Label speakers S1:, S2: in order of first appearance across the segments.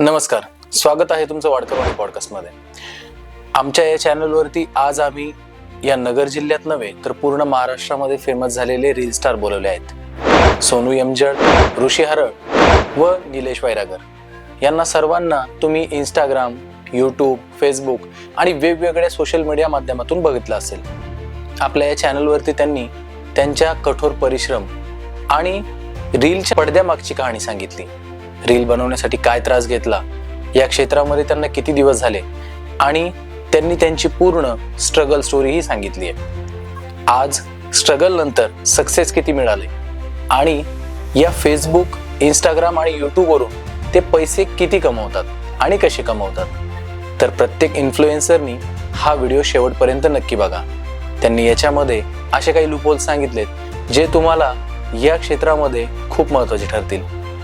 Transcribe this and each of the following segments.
S1: नमस्कार, स्वागत आहे तुमचं वाडकरवाडी पॉडकास्टमध्ये. आमच्या या चॅनलवरती आज आम्ही या नगर जिल्ह्यात नव्हे तर पूर्ण महाराष्ट्रामध्ये फेमस झालेले रील स्टार बोलवले आहेत. सोनू यमजड, ऋषी हरळ व निलेश वैरागर यांना सर्वांना तुम्ही इंस्टाग्राम, यूट्यूब, फेसबुक आणि वेगवेगळ्या सोशल मीडिया माध्यमातून बघितलं असेल. आपल्या या चॅनलवरती त्यांनी त्यांच्या कठोर परिश्रम आणि रीलच्या पडद्यामागची कहाणी सांगितली. रील बनवण्यासाठी काय त्रास घेतला, या क्षेत्रामध्ये त्यांना किती दिवस झाले आणि त्यांनी त्यांची पूर्ण स्ट्रगल स्टोरीही सांगितली आहे. आज स्ट्रगल नंतर सक्सेस किती मिळाले आणि या फेसबुक, इंस्टाग्राम आणि यूट्यूबवरून ते पैसे किती कमवतात आणि कसे कमवतात, तर प्रत्येक इन्फ्लुएन्सरनी हा व्हिडिओ शेवटपर्यंत नक्की बघा. त्यांनी याच्यामध्ये असे काही लूपहोल सांगितलेत जे तुम्हाला या क्षेत्रामध्ये खूप महत्त्वाचे ठरतील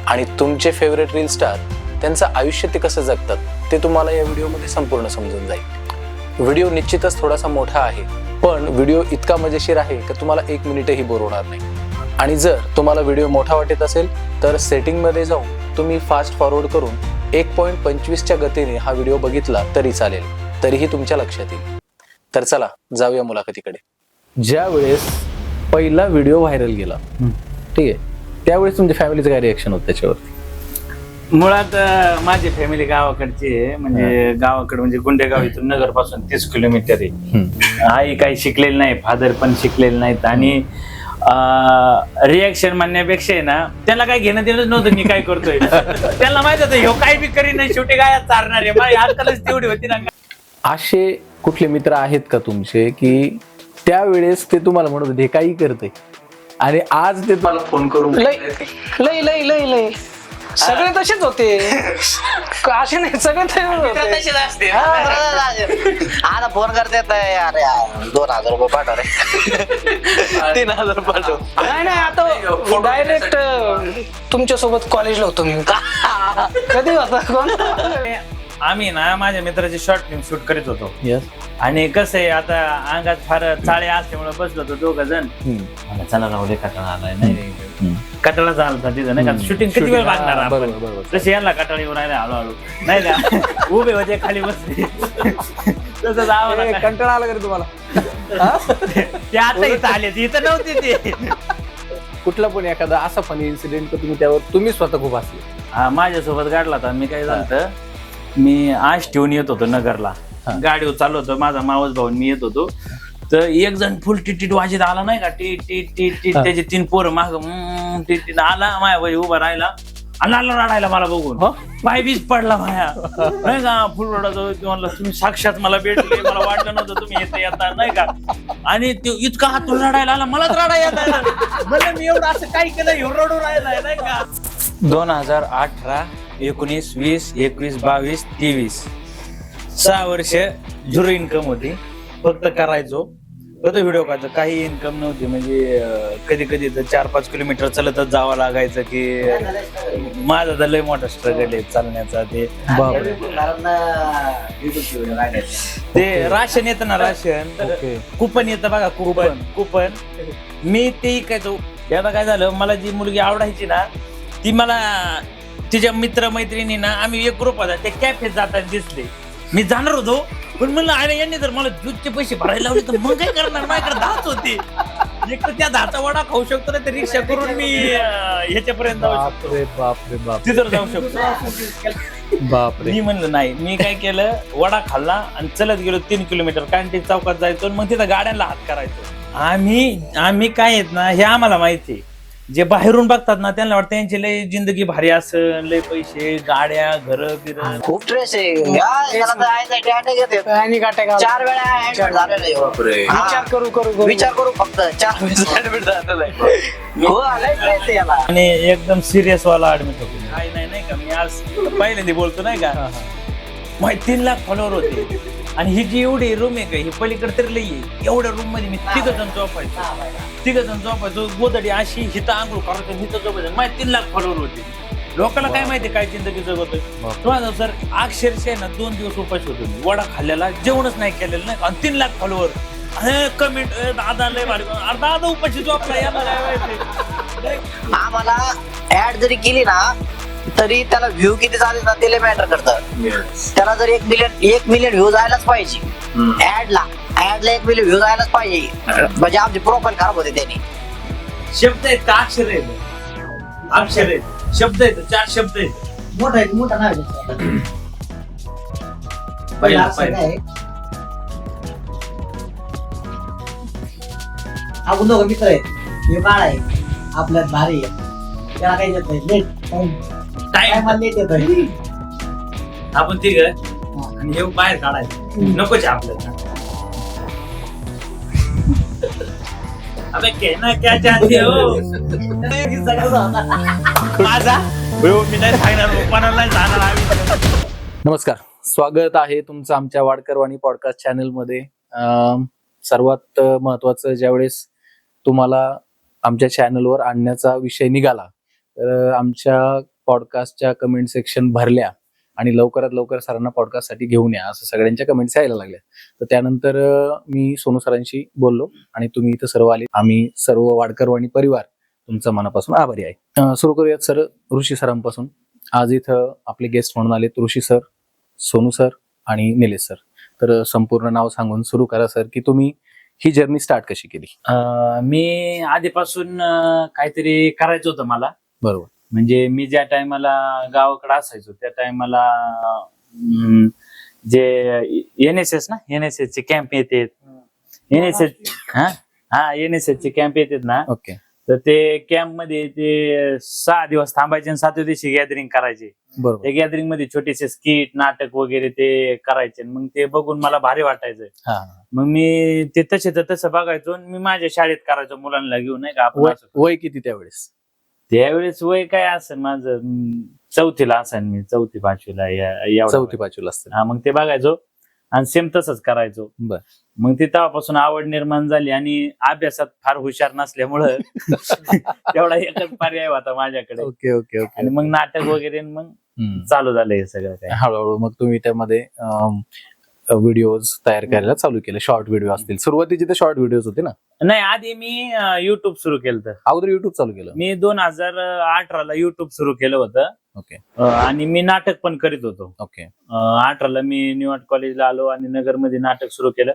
S1: आणि तुमचे फेवरेट रील स्टार त्यांचं आयुष्य ते कसं जगतात ते तुम्हाला या व्हिडिओमध्ये संपूर्ण समजून जाईल. व्हिडिओ निश्चितच थोडासा मोठा आहे, पण व्हिडिओ इतका मजेशीर आहे की तुम्हाला 1 मिनिटही बोर होणार नाही. आणि जर तुम्हाला व्हिडिओ मोठा वाटत असेल तर सेटिंगमध्ये जाऊन तुम्ही फास्ट फॉरवर्ड करून 1.25च्या गतीने हा व्हिडिओ बघितला तरी चालेल, तरीही तुमच्या लक्षात येईल. तर चला जाऊया मुलाखतीकडे. ज्या वेळेस पहिला व्हिडिओ व्हायरल गेला, ठीक आहे, त्यावेळेस तुमच्या फॅमिलीचं काय रिएक्शन होतं त्याच्यावरती?
S2: मुळात माझी फॅमिली गावाकडची आहे. म्हणजे गावाकडे म्हणजे गुंडेगाव इथून नगर पासून 30 किलोमीटर आहे. आई काही शिकलेली नाही, फादर पण शिकलेले नाहीत आणि रिएक्शन म्हणण्यापेक्षा आहे ना, त्यांना काय घेणं देणंच नव्हतं मी काय करतोय. त्यांना माहित होतं ह्यो काय बी करी नाही, शेवटी काय चालणार आहे. माझी अक्कलच तेवढी होती ना.
S1: असे कुठले मित्र आहेत का तुमचे की त्यावेळेस ते तुम्हाला म्हणत होते काही करते आणि आज ते तुम्हाला फोन करून
S3: लय लय लय लय सगळे तसेच होते. असे नाही, सगळे
S4: तसेच असते. आता फोन करतात, अरे 2000 रुपये पाठव रे, 3000 पाठव.
S3: नाही नाही, आता डायरेक्ट तुमच्या सोबत कॉलेजला होतो मी. कधी होता कोण?
S2: आम्ही ना माझ्या मित्राची शॉर्ट फिल्म शूट करीत होतो.
S1: Yes.
S2: आणि कसं आहे, आता अंगात फार चाळे असल्यामुळे बसलो होतो 2 जण. मला चला राहू दे, कटाळा आलाय. नाही कटाळा झाला तिथं, नाही का, शूटिंग किती वेळ लागणार आपण. तसे यांना कटाळा येऊन राहिला हळूहळू, नाही का, उभे होते खाली बसले. तसं जावं
S3: कंटाळा आला का तुम्हाला?
S2: ते आता इथं आले, इथं नव्हते ते.
S1: कुठला पण एखादा असा फनी इन्सिडेंट तर तुम्ही स्वतः खूप हसले?
S2: हा, माझ्यासोबत काढला होता. मी काय झालं, मी आज ठेवून येत होतो नगरला, गाडीवर चाललो होतो, माझा मावस भाऊ मी येत होतो. तर एक जण फुल टिटीट वाजत आला, नाही का, टीट टीट टीट टीट. त्याचे 3 पोरं माग टिटीट आला, माझ्या भाई उभा राहिला आणि रडायला मला बघून. पाय बीज पडला माया, नाही का, फुल रडायचो. म्हणलं तुम्ही साक्षात मला भेटले, मला वाटलं नव्हतं तुम्ही येता नाही का. आणि तो इतका हातून रडायला आला, मलाच रडायला येत. म्हणलं मी एवढं असं काय केलं, एवढं रडू राहिलाय, नाही का. 2018, 19, 20, 21, 22, 23 6 वर्ष झिरो इन्कम होती. फक्त करायचो, फक्त व्हिडिओ करायचो, काही इन्कम नव्हती. म्हणजे कधी कधी तर 4-5 किलोमीटर चालतच जावं लागायचं. की माझा तर लय मोठा स्ट्रगल आहे चालण्याचा. ते राशन येतं ना, राशन कुपन येतं बघा, कुपन मी ते ऐकायचो. याला काय झालं, मला जी मुलगी आवडायची ना, ती मला तिच्या मित्र मैत्रिणी ना, आम्ही एक ग्रुप होता, ते कॅफेत जाताना दिसले. मी जाणार होतो, पण म्हणलं अरे यांनी जर मला ज्यूसचे पैसे भरायला लावले तर मग काय करणार. माझ्याकडे 10 होते. एक तर त्या 10चा वडा खाऊ शकतो ना, तर रिक्षा करून मी ह्याच्यापर्यंत जाऊ शकतो, तिथं जाऊ शकतो.
S1: बापरे.
S2: मी म्हणलं नाही. मी काय केलं, वडा खाल्ला आणि चलत गेलो 3 किलोमीटर. कॅन्टीन चौकात जायचो, मग तिथं गाड्यांना हात करायचो. आम्ही काय आहेत ना, हे आम्हाला माहिती. जे बाहेरून बघतात ना, त्यांना वाटतं त्यांची लय जिंदगी भारी असेल, लय पैसे, गाड्या, घर बिर.
S4: खूप स्ट्रेस आहे.
S3: आणि काट्या
S4: 4 वेळा ऍडमिट झालेलं आहे. विचार करू फक्त 4 वेळा ऍडमिट झालेलं आहे. हो, आलाय स्ट्रेस याला.
S2: आणि एकदम सिरियस वाला ऍडमिट होतो. काय नाही का, मी आज पहिल्यांदा बोलतो, नाही का. मग 3 लाख फॉलोअर होते. आणि ही जी एवढी रूम आहे का, ही पलीकडे तरी लई आहे. एवढ्या रूम मध्ये मी 3 जण झोपायचो. गोदडी अशी, हिथं आंघोळ करायचो, हिथं झोपायचं. माझे 3 लाख फॉलोअर होते. लोकांना काय माहिती काय जिंदगी जगतोय. तुम्हाला सर अक्षरशः ना 2 दिवस उपाशी होतो. वडा खाल्लेला, जेवणच नाही केलेलं, नाही. आणि 3 लाख फॉलोअर, कमेंट, दादा लय भारी, अरे दादा उपाशी झोपला, याला काय माहिती.
S4: आम्हाला ऍड जरी केली ना, तरी त्याला व्ह्यू किती चालेल ना त्याला मॅटर करतं. त्याला जर 1 मिलियन व्ह्यूज आयलाच पाहिजे. ऍडला 1 मिलियन व्ह्यूज आयलाच पाहिजे, म्हणजे आमची प्रोफाईल खराब होते त्याने.
S2: शब्द आहेत का अक्षर आहेत? अक्षर आहेत, शब्द आहेत, 4 शब्द आहेत.
S3: मोठा नाव
S2: पहिला
S3: आपण दोघं मित्र आहेत. हे बाळ आहे आपल्यात भारी आहे, त्याला काही येत नाही. लेट
S2: काय
S3: मला लेट येत आहे.
S2: आपण तिघ आणि हे बाहेर काढायचं नकोच आपल्याला. अबे कहना क्या चाहते हो माझा? मी नाही सांगणार, कोणाला नाही सांगणार आम्ही.
S1: नमस्कार, स्वागत आहे तुमचं आमच्या वाडकरवाणी पॉडकास्ट चॅनलमध्ये. सर्वात महत्वाचं, ज्यावेळेस तुम्हाला आमच्या चॅनलवर आणण्याचा विषय निघाला तर आमच्या पॉडकास्टच्या कमेंट सेक्शन भरल्या आणि लवकरात लवकर सरांना पॉडकास्टसाठी घेऊन या असं सगळ्यांच्या कमेंट्स यायला लागल्या. तर त्यानंतर मी सोनू सरांशी बोललो आणि तुम्ही इथं सर्व आले. आम्ही सर्व वाडकरवाणी परिवार तुमचा मनापासून आभारी आहे. सुरू करूयात सर ऋषी सरांपासून. आज इथं आपले गेस्ट म्हणून आलेत ऋषी सर, सोनू सर आणि निलेश सर. तर संपूर्ण नाव सांगून सुरू करा सर, की तुम्ही ही जर्नी स्टार्ट कशी केली?
S2: मी आधीपासून काहीतरी करायचं होतं मला.
S1: बरोबर.
S2: म्हणजे मी ज्या टायमाला गावाकडे असायचो त्या टायमाला जे NSS चे कॅम्प येतात, NSS चे कॅम्प येतात ना,
S1: ओके.
S2: तर ते कॅम्प मध्ये ते 6 दिवस थांबायचे आणि 7व्या दिवशी गॅदरिंग करायचे.
S1: बरोबर.
S2: त्या गॅदरिंग मध्ये छोटेसे स्किट नाटक वगैरे ते करायचे. मग ते बघून मला भारी वाटायचं.
S1: हा.
S2: मग मी ते तसं बघायचो आणि मी माझ्या शाळेत करायचो मुलांना घेऊन, नाही का. आपण
S1: वय किती त्यावेळेस?
S2: त्यावेळेस वय काय असेल माझं, 4थीला असेल मी, 4थी-5वीला एवढं.
S1: 4थी-5वीला असतं.
S2: हा, मग ते बघायचो आणि सेम तसंच करायचो.
S1: बर.
S2: मग ते तेव्हापासून आवड निर्माण झाली आणि अभ्यासात फार हुशार नसल्यामुळं तेवढा एकच पर्याय होता माझ्याकडे.
S1: Okay okay okay.
S2: आणि मग नाटक वगैरे मग चालू झालं हे सगळं काय.
S1: हळूहळू मग तुम्ही त्यामध्ये व्हिडिओज तयार करायला चालू केले. शॉर्ट व्हिडिओ असतील, सुरुवातीचे तर शॉर्ट व्हिडिओज होते ना?
S2: नाही, आधी मी युट्यूब सुरू केलं.
S1: अगोदर युट्यूब चालू केलं?
S2: मी 2018ला युट्यूब सुरू केलं होतं.
S1: ओके.
S2: आणि मी नाटक पण करीत होतो.
S1: ओके.
S2: 18ला मी न्यूयॉर्क कॉलेजला आलो आणि नगरमध्ये नाटक सुरू केलं.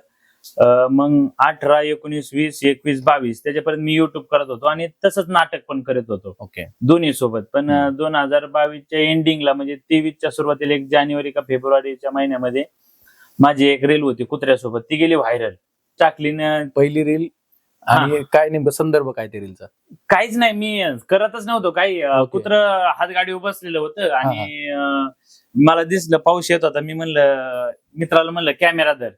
S2: मग 18, 19, 20, 21, 22 त्याच्यापर्यंत मी युट्यूब करत होतो आणि तसंच नाटक पण करत होतो.
S1: ओके.
S2: दोन्ही सोबत. पण 2022च्या एंडिंगला, म्हणजे 23च्या सुरुवातीला 1 जानेवारी का फेब्रुवारीच्या महिन्यामध्ये माझी एक रील होती कुत्र्यासोबत, ती गेली व्हायरल. टाकलीनं
S1: पहिली रील. आणि काय नेमकं संदर्भ काय ते रीलचा?
S2: काहीच नाही, मी करतच नव्हतो काही. कुत्र हातगाडीवर बसलेलं होतं आणि मला दिसलं पाऊस येत होता. मी म्हणलं, मित्राला म्हणलं कॅमेरा धर.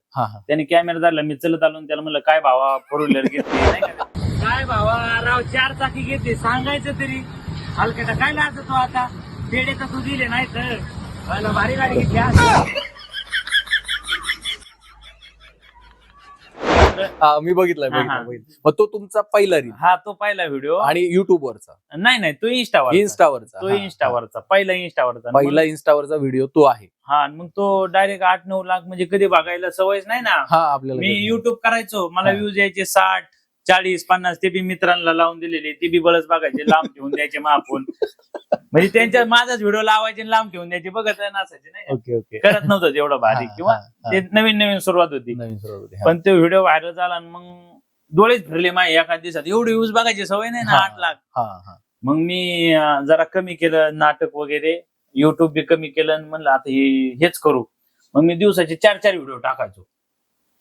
S2: त्याने कॅमेरा धरला. मी चलत आलो, त्याला म्हणलं काय भावा 4 व्हीलर घेतली, नाही का. काय भावा राव 4 चाकी घेते, सांगायचं तरी. हलकटा काय लाजतो आता, पेढे तर तू दिले नाही तर भारी गाडी घेतली.
S1: मी बघितलाय. मग तो तुमचा पहिला रील?
S2: हा, तो पहिला व्हिडिओ.
S1: आणि युट्यूबवरचा?
S2: नाही, तो
S1: इंस्टावरचा.
S2: तो इंस्टावरचा, पहिला
S1: इंस्टावरचा व्हिडिओ तो आहे.
S2: हा, मग तो डायरेक्ट 8-9 लाख, म्हणजे कधी बघायला सवयच नाही ना.
S1: हा, आपल्याला.
S2: मी युट्यूब करायचो, मला व्ह्यूज यायचे 60, 40, 50. ते बी मित्रांना लावून दिलेले, ते बी बळच बघायचे, लांब ठेवून द्यायचे आपण. म्हणजे त्यांच्या माझाच व्हिडिओ लावायचे, लांब ठेवून द्यायचे, बघत नसायचे. नाही,
S1: ओके ओके.
S2: करत नव्हतं तेवढं भारी, किंवा ते नवीन सुरुवात होती. पण तो व्हिडिओ व्हायरल झाला आणि मग डोळेच फिरले माझे एका दिवसात. एवढे व्ह्यूज बघायची सवय नाही ना, 8 लाख. मग मी जरा कमी केलं नाटक वगैरे, युट्यूब बी कमी केलं आणि म्हणलं आता हेच करू. मग मी दिवसाचे 4-4 व्हिडिओ टाकायचो.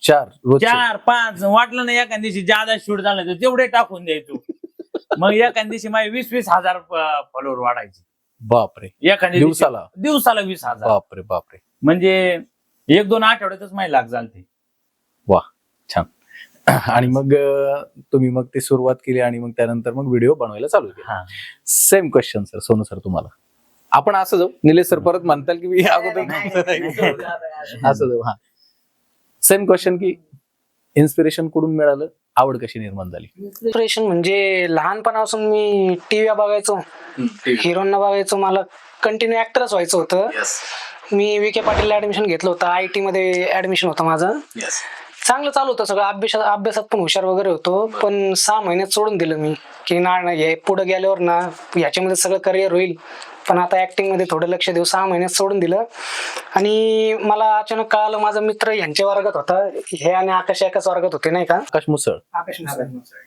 S2: 4-5 वाटलं ना, एका दिवशी जादा शूट झालं तर तेवढे टाकून द्यायचो. मग एका दिवशी माझे 20-20 हजार फॉलोअर वाढायचे.
S1: बापरे.
S2: एखाद्या दिवसाला 20,000.
S1: बापरे बापरे.
S2: म्हणजे 1-2 आठवड्यातच माझे लाख झालते.
S1: वा, छान. आणि मग तुम्ही मग ती सुरुवात केली आणि मग त्यानंतर मग व्हिडिओ बनवायला चालू केला. Same question sir, Sonu sir तुम्हाला. आपण असं जाऊ, निलेश सर परत म्हणताल की मी अगोदर असं जाऊ. हा, सेम क्वेश्चन, की इन्स्पिरेशन कुठून मिळालं, आवड कशी निर्माण झाली?
S3: इन्स्पिरेशन म्हणजे लहानपणापासून मी टीव्ही बघायचो, हिरोना बघायचो. मला कंटिन्यू ऍक्टरच व्हायचं होतं. मी विखे पाटीलला ऍडमिशन घेतलं होतं. IIT मध्ये ऍडमिशन होतं माझं. चांगलं चालू होतं सगळं. अभ्यासात पण हुशार वगैरे होतो. पण 6 महिन्यात सोडून दिलं मी, की ना हे पुढे गेल्यावर ना ह्याच्यामध्ये सगळं करिअर होईल, पण आता ऍक्टिंग मध्ये थोडं लक्ष देऊ, 6 महिन्यात सोडून दिलं. आणि मला अचानक कळालं माझा मित्र यांच्या वर्गात होता, हे आणि आकाश एकाच वर्गात होते नाही का.
S1: आकाश मुसळ,
S3: आकाश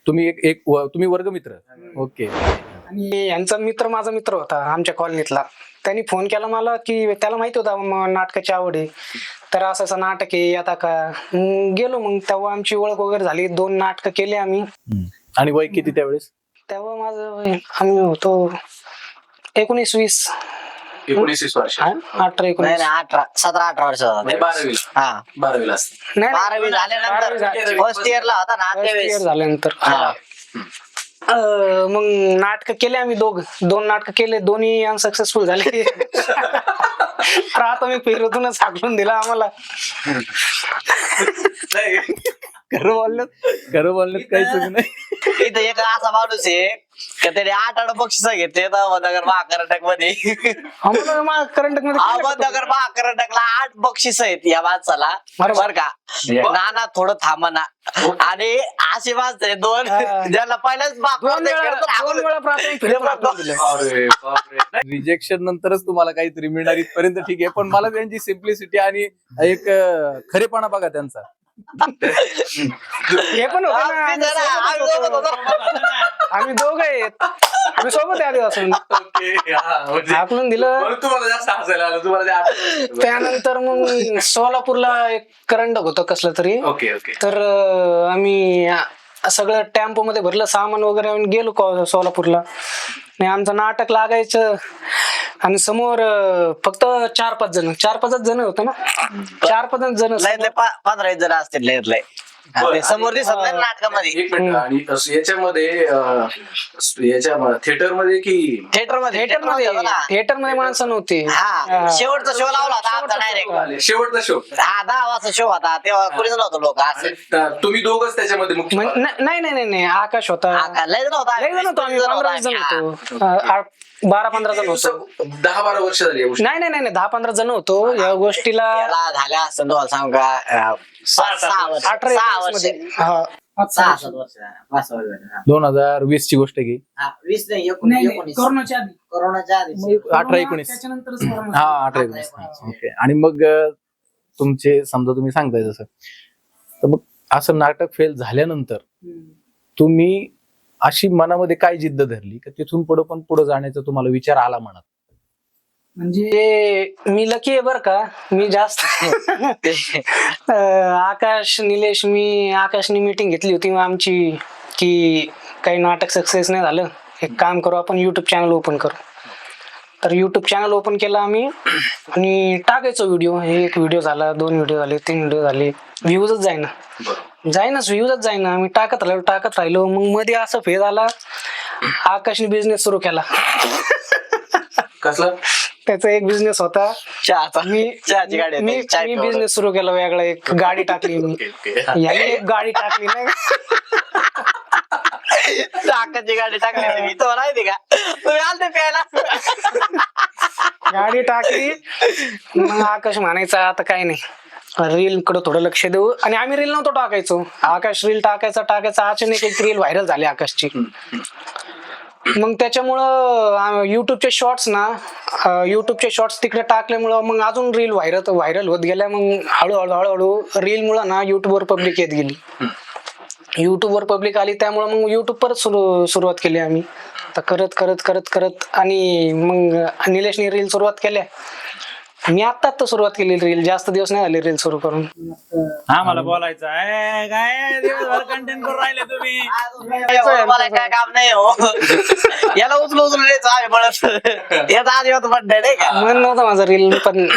S1: तुम्ही तुम्ही वर्गमित्र. ओके.
S3: आणि यांचा मित्र माझा मित्र होता आमच्या कॉलनीतला. त्यांनी फोन केला मला की त्याला माहिती होता नाटकाची आवड आहे, तर असं नाटक आहे आता का. गेलो मग, तेव्हा आमची ओळख वगैरे झाली. 2 नाटकं केले आम्ही.
S1: आणि वय किती त्यावेळेस?
S3: तेव्हा माझं आम्ही होतो 19-20
S1: वर्ष.
S3: 18-19.
S4: नाही 17-18 वर्ष होता.
S1: 12वीला असते.
S3: नाही
S4: 12वी झाल्यानंतर फर्स्ट इयरला होता ना
S3: फर्स्ट
S4: त्यावेळेस.
S3: इयर झाल्यानंतर
S4: हा.
S3: मग नाटक केले आम्ही 2 नाटक केले, दोन्ही अनसक्सेसफुल झाले. प्राथमिक फेरीतूनच हाकलून दिला आम्हाला.
S1: खरं बोलण्यात काही चूक नाही.
S4: इथं एक असा माणूस आहे का त्याने 8 बक्षीस घेतले अहमदनगर महाकर्नाटक मध्ये.
S3: कर्नाटक मध्ये
S4: अहमदनगर महाकर्नाटकला 8 बक्षीस आहेत या माणसाला. बरं का नाना थोडं थांबा ना. आणि अशी माणसं आहे 2 ज्याला पहिल्याच
S3: दोन वेळा प्राथमिक फेरीतून हाकलून दिलं.
S1: रिजेक्शन नंतरच तुम्हाला काहीतरी मिळणार इथपर्यंत ठीक आहे, पण मला त्यांची सिम्प्लिसिटी आणि एक खरेपणा बघा त्यांचा.
S3: हे पण होतं ना, आम्ही दोघं आहेत, आम्ही सोबत आहे आधीपासून. हाकलून दिलं.
S1: तुम्हाला जास्त हसायला आलं तुम्हाला.
S3: त्यानंतर मग सोलापूरला एक करंडक होतं कसलं तरी.
S1: ओके.
S3: तर आम्ही सगळं टेम्पो मध्ये भरलं सामान वगैरे आणि गेलो सोलापूरला. आणि आमचं नाटक लागायचं आणि समोर फक्त 4-5 जण होतं ना. 4-5 जण
S4: 15 जण असतील लय. ते समोर दिसत नाही नाटकामध्ये.
S1: एक मिनिट. आणि याच्यामध्ये थिएटर मध्ये की
S4: थिएटर
S3: थिएटर मध्ये माणसं नव्हती.
S4: हा शेवटचा शो लावला होता आमचा डायरेक्ट.
S1: शेवटचा शो?
S4: हा 10 वाजता शो होता तेव्हा कोणीच नव्हतं लोक असं.
S1: तुम्ही दोघच त्याच्यामध्ये मुख्य?
S3: नाही आकाश होता.
S4: लय जण होता.
S3: लय जण होतो आम्ही, 15 जण होतो. 12-15 जण होतो.
S1: 10-12 वर्ष झाली या गोष्टी?
S3: नाही 10-15 जण होतो या गोष्टीला.
S4: याला झाल्या असतं तुम्हाला सांगू का
S3: 18 मध्ये.
S1: 2020 ची गोष्ट घे.
S4: 20 नाही 19
S3: कोरोनाच्या आधी.
S4: कोरोनाच्या आधी
S1: 18-19.
S3: त्याच्यानंतरच
S1: हा 18-19. ओके. आणि मग तुमचे समजा तुम्ही सांगताय जसं, तर मग असं नाटक फेल झाल्यानंतर तुम्ही अशी मनामध्ये काय जिद्द धरली की तिथून पुढे जाण्याचा तुम्हाला विचार आला मनात?
S3: म्हणजे मी लकी आहे बर का. मी जास्त आकाशनी मीटिंग घेतली होती मग आमची की काही नाटक सक्सेस नाही झालं, एक काम करू आपण, युट्यूब चॅनल ओपन करू. तर युट्यूब चॅनल ओपन केलं आम्ही आणि टाकायचो व्हिडिओ. 1 व्हिडिओ झाला, 2 व्हिडिओ झाले, 3 व्हिडिओ झाले, व्ह्यूजच व्ह्यूजच जाईना. आम्ही टाकत राहिलो. मग मध्ये असं फेज आला, आकाशने बिझनेस सुरू केला.
S1: कसला?
S3: त्याचा एक बिझनेस होता
S4: चहाची गाडी
S3: मी बिझनेस सुरू केला वेगळा. एक गाडी टाकली मी. याने एक गाडी टाकली नाही,
S4: चाकाची गाडी टाकली तो माहिती का तुम्ही आलते प्यायला.
S3: गाडी टाकली. मग आकाश म्हणायचा आता काय नाही, रील कडे थोडं लक्ष देऊ. आणि आम्ही रील नव्हतो टाकायचो. आकाश रील टाकायचा. अचानक एक रील व्हायरल झाली आकाशची. मग त्याच्यामुळं युट्यूबचे शॉर्ट्स तिकडे टाकल्यामुळं मग अजून रील व्हायरल होत गेल्या. मग हळूहळू रील मुळे ना युट्यूबवर पब्लिक येत गेली. युट्यूबवर पब्लिक आली त्यामुळे मग युट्यूब परत सुरुवात केली आम्ही. तर करत आणि मग निलेशने रील सुरुवात केल्या. मी आता सुरुवात केली रील, जास्त दिवस नाही झाले रील सुरू करून.
S2: हा मला बोलायचं आहे काय दिवसभर कंटेंट करून राहिले तुम्ही.
S4: मला काय काम नाही हो. याला उचलून द्यायचं आम्ही पडत. याचा आजीबात बड्डे नाही का
S3: मन नव्हतं माझं रील पण.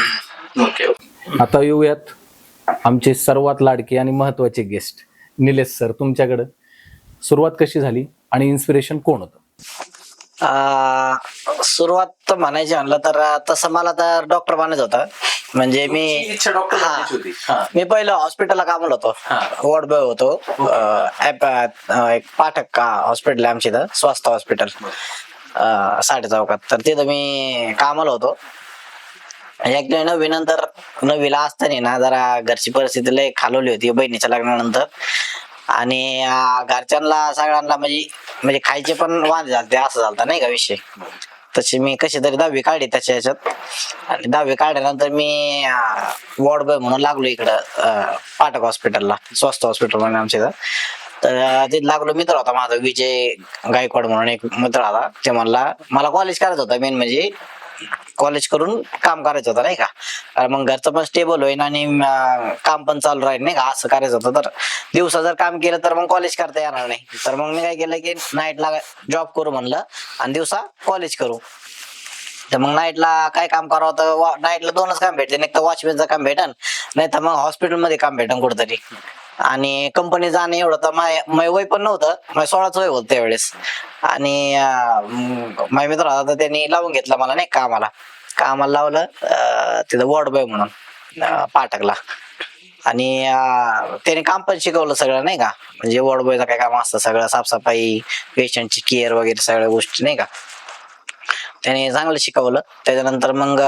S1: आता येऊयात आमचे सर्वात लाडके आणि महत्वाचे गेस्ट निलेश सर. तुमच्याकडं सुरुवात कशी झाली आणि इन्स्पिरेशन कोण होतं?
S4: सुरुवात म्हणायची म्हणलं तर तसं मला तर डॉक्टर बनायचं होतं. म्हणजे मी पहिलं हॉस्पिटलला कामाला होतो, वॉर्ड बॉय होतो. एक पाठक हॉस्पिटल आहे आमच्या इथं, स्वास्थ्य हॉस्पिटल 60 चौकात. तर तिथं मी कामाला होतो. एक 9वीला असताना ना जरा घरची परिस्थिती लय खालवली होती बहिणीच्या लग्नानंतर. आणि घरच्यांना सगळ्यांना म्हणजे खायचे पण वांदे झालते, असं झालता नाही का विषय. तशी मी कशी तरी 10वी काढली त्याच्या ह्याच्यात. आणि 10वी काढल्यानंतर मी वॉर्ड बॉय म्हणून लागलो इकडं पाटक हॉस्पिटलला, स्वस्त हॉस्पिटल म्हणून आमच्या इथं. तर तिथे लागलो. मित्र होता माझा विजय गायकवाड म्हणून एक मित्र होता. ते म्हणला मला कॉलेज करायचं होतं, मेन म्हणजे कॉलेज करून काम करायचं होतं नाही का. कारण मग घरचं पण स्टेबल होईल आणि काम पण चालू राहील नाही का, असं करायचं होतं. तर दिवसा जर काम केलं तर मग कॉलेज करता येणार नाही. तर मग मी काय केलं की नाईटला जॉब करू म्हणलं आणि दिवसा कॉलेज करू. तर मग नाईटला काय काम करावं, तर नाईटला 2च काम भेटते, एक तर वॉचमॅनचं काम भेटन, नाही तर मग हॉस्पिटलमध्ये काम भेटन कुठंतरी. आणि कंपनी जाणं एवढं तर माझं वय पण नव्हतं, माझं 16च वय होतं त्यावेळेस. आणि माझ्या मित्र होता तर त्यांनी लावून घेतलं मला नाही कामाला लावलं तिथं वॉर्ड बॉय म्हणून पाटकला. आणि त्याने काम पण शिकवलं सगळं नाही का, म्हणजे वॉर्ड बॉयचं काय काम असतं सगळं, साफसफाई, पेशंटची केअर वगैरे सगळ्या गोष्टी नाही का, त्याने चांगलं शिकवलं. त्याच्यानंतर मग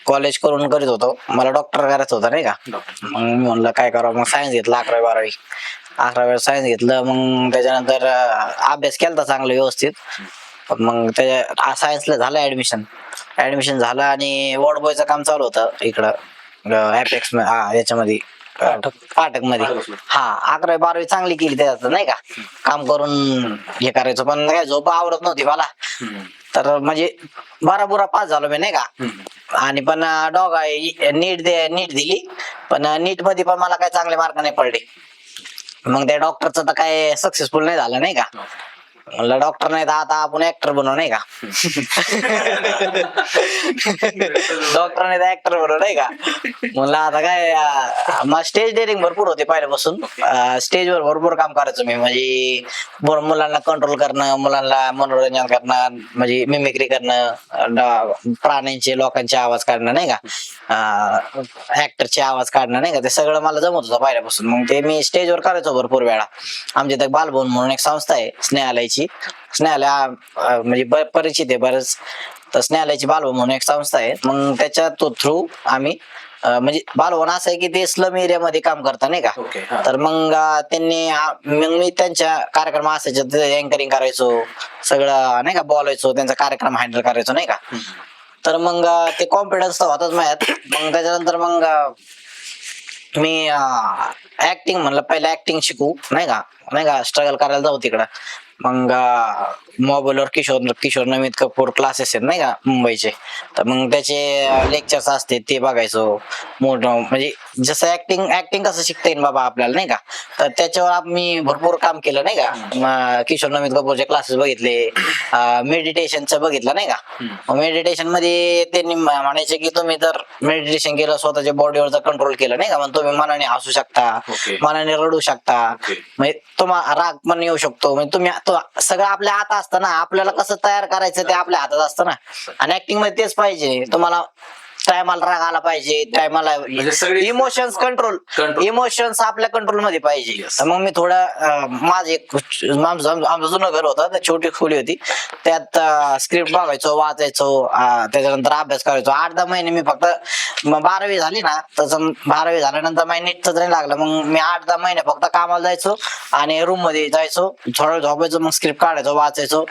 S4: कॉलेज करून करीत होतो, मला डॉक्टर करायचं होतं नाही का. मग मी म्हणलं काय करावं, मग सायन्स घेतलं 11वी-12वी सायन्स घेतलं. मग त्याच्यानंतर अभ्यास केला चांगला व्यवस्थित. मग त्याच्या सायन्सला झालं ऍडमिशन झालं आणि वॉर्ड बॉयचं काम चालू होतं इकडं ॲपेक्स याच्यामध्ये पाटक मध्ये. 11वी-12वी चांगली केली त्याच्यात नाही का, काम करून हे करायचं. पण काय झोप आवडत नव्हती मला, तर म्हणजे बराबुरा पास झालो मी नाही का. आणि पण नीट दिली, पण नीट मध्ये पण मला काय चांगले मार्क नाही पडले. मग त्या डॉक्टरचं तर काय सक्सेसफुल नाही झालं नाही का. म्हणलं डॉक्टर नाही तर आता आपण ऍक्टर बनवू नाही का. डॉक्टर नाही तर ऍक्टर बनवू नाही का. म्हणलं आता काय मग स्टेज डेअरिंग भरपूर होते पहिल्यापासून. स्टेजवर भरपूर काम करायचो मी, म्हणजे मुलांना कंट्रोल करणं, मुलांना मनोरंजन करणं, म्हणजे मिमिक्री करणं, प्राण्यांचे लोकांचे आवाज काढणं नाही का, ऍक्टरचे आवाज काढणं नाही का, ते सगळं मला जमत होतं पहिल्यापासून. मग ते मी स्टेजवर करायचो भरपूर वेळा. आमच्या इथे बालभवन म्हणून एक संस्था आहे स्नेहालयाची, स्नेहालय म्हणजे परिचित आहे बरंच. तर स्नेहालयाची बालभवन म्हणून एक संस्था आहे. मग त्याच्या थ्रू आम्ही म्हणजे बालभवन असं आहे की ते स्लम एरियामध्ये काम करतात नाही का. तर मग त्यांनी मग मी त्यांच्या कार्यक्रम असायचे अँकरिंग करायचो, सगळं नाही का, बोलायचो, त्यांचा कार्यक्रम हँडल करायचो नाही का. तर मग ते कॉन्फिडन्स तर होताच माझ्यात. मग त्याच्यानंतर मग मी ऍक्टिंग म्हणलं पहिलं ऍक्टिंग शिकू नाही का, स्ट्रगल करायला जाऊ तिकडं. मग मोबाईलवर किशोर नमित कपूर क्लासेस आहेत नाही का मुंबईचे, तर मग त्याचे लेक्चर्स असते ते बघायचो. मोठं म्हणजे जसं ऍक्टिंग कसं शिकता येईल बाबा आपल्याला नाही का, तर त्याच्यावर आम्ही भरपूर काम केलं नाही का. किशोर नमित कपूरचे क्लासेस बघितले, मेडिटेशनचं बघितलं नाही का. मेडिटेशन मध्ये त्यांनी म्हणायचे की तुम्ही जर मेडिटेशन केलं, स्वतःच्या बॉडीवरचा कंट्रोल केलं नाही का, मग तुम्ही मनाने हसू शकता, मनाने रडू शकता, म्हणजे तुम्हाला राग पण येऊ शकतो. म्हणजे तुम्ही सगळं आपल्या हातात असतं ना, आपल्याला कसं तयार करायचं ते आपल्या हातात असतं ना. आणि ऍक्टिंग मध्ये तेच पाहिजे, तुम्हाला टायमाला राग आला पाहिजे, टायमाला इमोशन्स आपल्या कंट्रोल मध्ये पाहिजे. तर मग मी थोडं आमचं जुनं घर होतं, छोटी खोली होती, त्यात स्क्रिप्ट बघायचो, वाचायचो, त्याच्यानंतर अभ्यास करायचो. 8-10 महिने मी फक्त 12वी झाली ना, तसं 12वी झाल्यानंतर माझ्या नीटच नाही लागलं. मग मी 8-10 महिने फक्त कामाला जायचो आणि रूम मध्ये जायचो, थोडं झोपायचो, मग स्क्रिप्ट काढायचो, वाचायचो,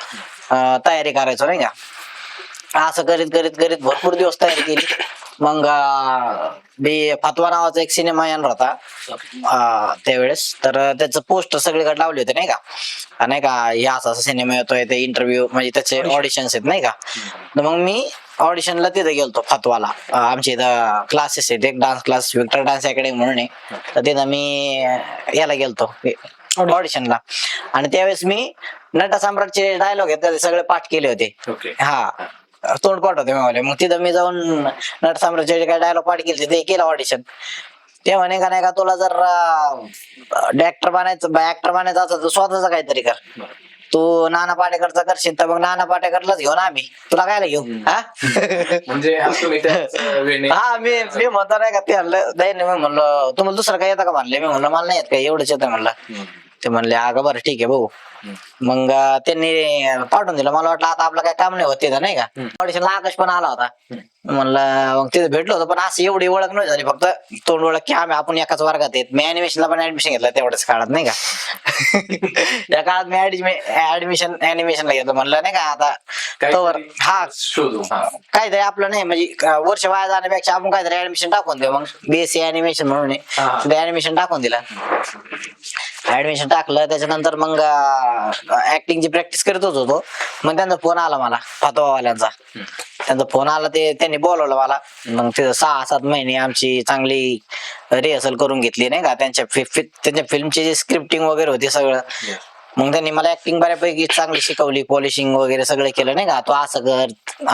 S4: तयारी करायचो नाही का. असं करीत भरपूर दिवस तयारी केली. मग फतवा नावाचा एक सिनेमा येणार होता त्यावेळेस, तर त्याचं पोस्टर सगळीकडे लावले होते नाही का, या असा सिनेमा येतोय, ते इंटरव्ह्यू म्हणजे त्याचे ऑडिशन्स आहेत नाही का. तर मग मी ऑडिशनला तिथे गेलतो फतवाला. आमच्या इथं क्लासेस आहेत, एक dance class Victor dance academy म्हणून आहे, तर तिथं मी याला गेलतो ऑडिशनला. आणि त्यावेळेस मी नटसम्राटचे डायलॉग आहेत ते सगळे पाठ केले होते. तोंडपाठ होते मी. मग तिथं मी जाऊन नटसम्राटचे काय डायलॉग पाठ केले ते केलं ऑडिशन. ते म्हणे का नाही का, तुला जर ऍक्टर बनायचं असं तर स्वतःच काहीतरी कर. तू नाना पाटेकरचा करशील तर मग नाना पाटेकरलाच घेऊ ना आम्ही, तुला कायला घेऊ.
S1: म्हणजे
S4: मी म्हणतो नाही का, ते म्हणलं नाही, मी म्हणलं तुम्हाला दुसरं काय येतं का म्हणले. मी म्हणलं मला नाही येत काय, एवढंच येतं म्हणलं. ते म्हणले अगं बरं ठीक आहे भाऊ. मग त्यांनी पाठवून दिलं. मला वाटलं आता आपलं काय काम नाही होत तिथं नाही का. ऑडिशनला आकाश पण आला होता. म्हणलं मग तिथे भेटलो होतो, पण असं एवढी ओळख नव्हती झाली, फक्त तोंड ओळख की आपण एकाच वर्गात आहेत. मी अॅनिमेशनला पण ऍडमिशन घेतलं तेवढ्याच काळात नाही का. त्या काळात मी ऍडमिशन अॅनिमेशनला घेतलं. म्हणलं नाही का आता तोवर हा
S1: शोधू.
S4: काहीतरी आपलं नाही म्हणजे वर्ष वाया जाण्यापेक्षा आपण काहीतरी ऍडमिशन टाकून देऊ. मग बीएससी अॅनिमेशन म्हणून ऍडमिशन टाकून दिला. ऍडमिशन टाकलं त्याच्यानंतर मग ऍक्टिंगची प्रॅक्टिस करतच होतो. मग त्यांचा फोन आला मला फातवावाल्यांचा. त्यांचा फोन आला, ते त्यांनी बोलवलं मला. मग तिथं 6-7 महिने आमची चांगली रिहर्सल करून घेतली नाही का. त्यांच्या फिल्मची जी स्क्रिप्टिंग वगैरे होती सगळं. मग त्यांनी मला ऍक्टिंग बऱ्यापैकी चांगली शिकवली, पॉलिशिंग वगैरे सगळं केलं नाही का. तो असं कर,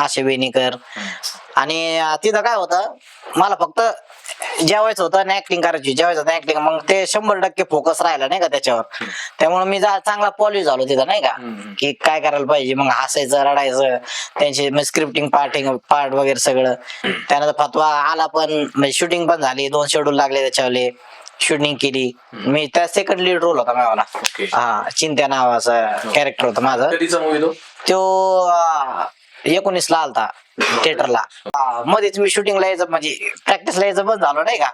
S4: असे वेणी कर. आणि तिथं काय होतं, मला फक्त जेवायचं होतं आणि ऍक्टिंग करायची, जेवायचं होतं ऍक्टिंग. मग ते 100% फोकस राहिला नाही का त्याच्यावर. त्यामुळे मी चांगला पॉलिश झालो तिथं नाही का, की काय करायला पाहिजे. मग हसायचं, रडायचं, त्यांचे स्क्रिप्टिंग पार्ट वगैरे सगळं. त्यानंतर फतवा आला पण, म्हणजे शूटिंग पण झाली, 2 शेड्यूल लागले त्याच्यावले. शूटिंग केली मी. त्या सेकंड लीड रोल होता मला. हा, चिंत्या नावाचा कॅरेक्टर होता माझं.
S1: कधीचा मूवी
S4: तो 19 ला आलता थिएटरला. मध्येच मी शूटिंगला यायचं म्हणजे प्रॅक्टिसला यायचं बंद झालो नाही का.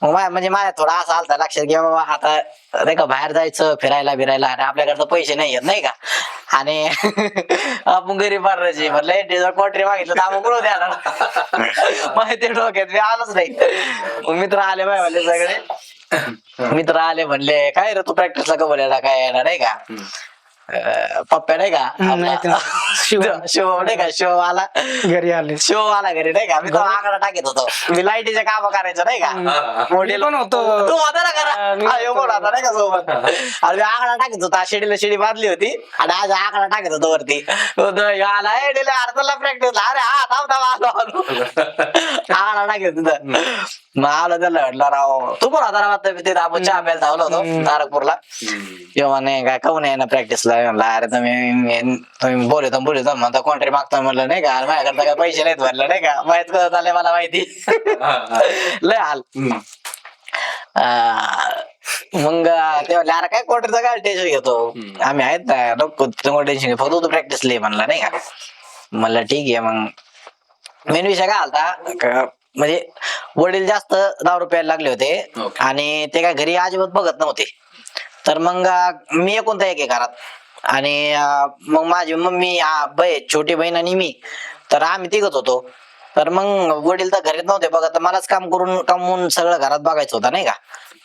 S4: मग म्हणजे माझ्या थोडा असा आलता लक्षात की बाबा आता नाही का बाहेर जायचं फिरायला बिरायला, आणि आपल्याकडे पैसे नाही येत नाही का. आणि आपण गरीब मारायचे. म्हणलं क्वार्टरी मागितलं तर आपण कुठं द्यायला. माहिती डोक्यात मी आलोच नाही. मग मित्र आले बाय म्हणले सगळे. मित्र आले म्हणले काय रे तू प्रॅक्टिसला का बोलायला काय येणार नाही का. पप्प्या नाही का शिव नाही का, शिव आला
S3: घरी आले.
S4: शिव आला घरी नाही का. मी तो आकडा टाकीत होतो, मी लाईटीचे काम करायचं नाही का.
S3: मी पण होतो.
S4: तू होता ना होता नाही का सोबत. आणि मी आकडा टाकीत होता, शिडीला शिडी बांधली होती आणि आज आकडा टाकीत होतो वरती. आला अर्धला प्रॅक्टिसला. अरे हा थांब आलो आकडा टाकीत तिथं. मग आलो त्याला म्हटलं राव तू पण होता ना तिथे. आपण चहा प्यायला धावलो होतो तारकपूरला. किंवा नाही काय काऊन आहे ना प्रॅक्टिसला. म्हणलं अरे तुम्ही बोलतो म्हणता कोणतरी मागतो म्हणलं नाही का. माझ्याकडे काय पैसे नाहीत म्हणलं नाही का. माहित करत आले मला माहिती. लय हाल. मग ते म्हणले अरे काय क्वार्टरचं काय टेन्शन घेतो, आम्ही आहेत ना नको टेन्शन फक्त तू प्रॅक्टिसला म्हणला नाही का. म्हणलं ठीक आहे. मग मेन विषय काय आलता, म्हणजे वडील जास्त दारू प्यायला लागले होते आणि ते काय घरी अजिबात बघत नव्हते. तर मग मी एकूण एक घरात. आणि मग माझी मम्मी, छोटी बहीण आणि मी, तर आम्ही तिघच होतो. तर मग वडील तर घरीच नव्हते बघत, तर मलाच काम कमवून सगळं घरात बघायचं होतं नाही का.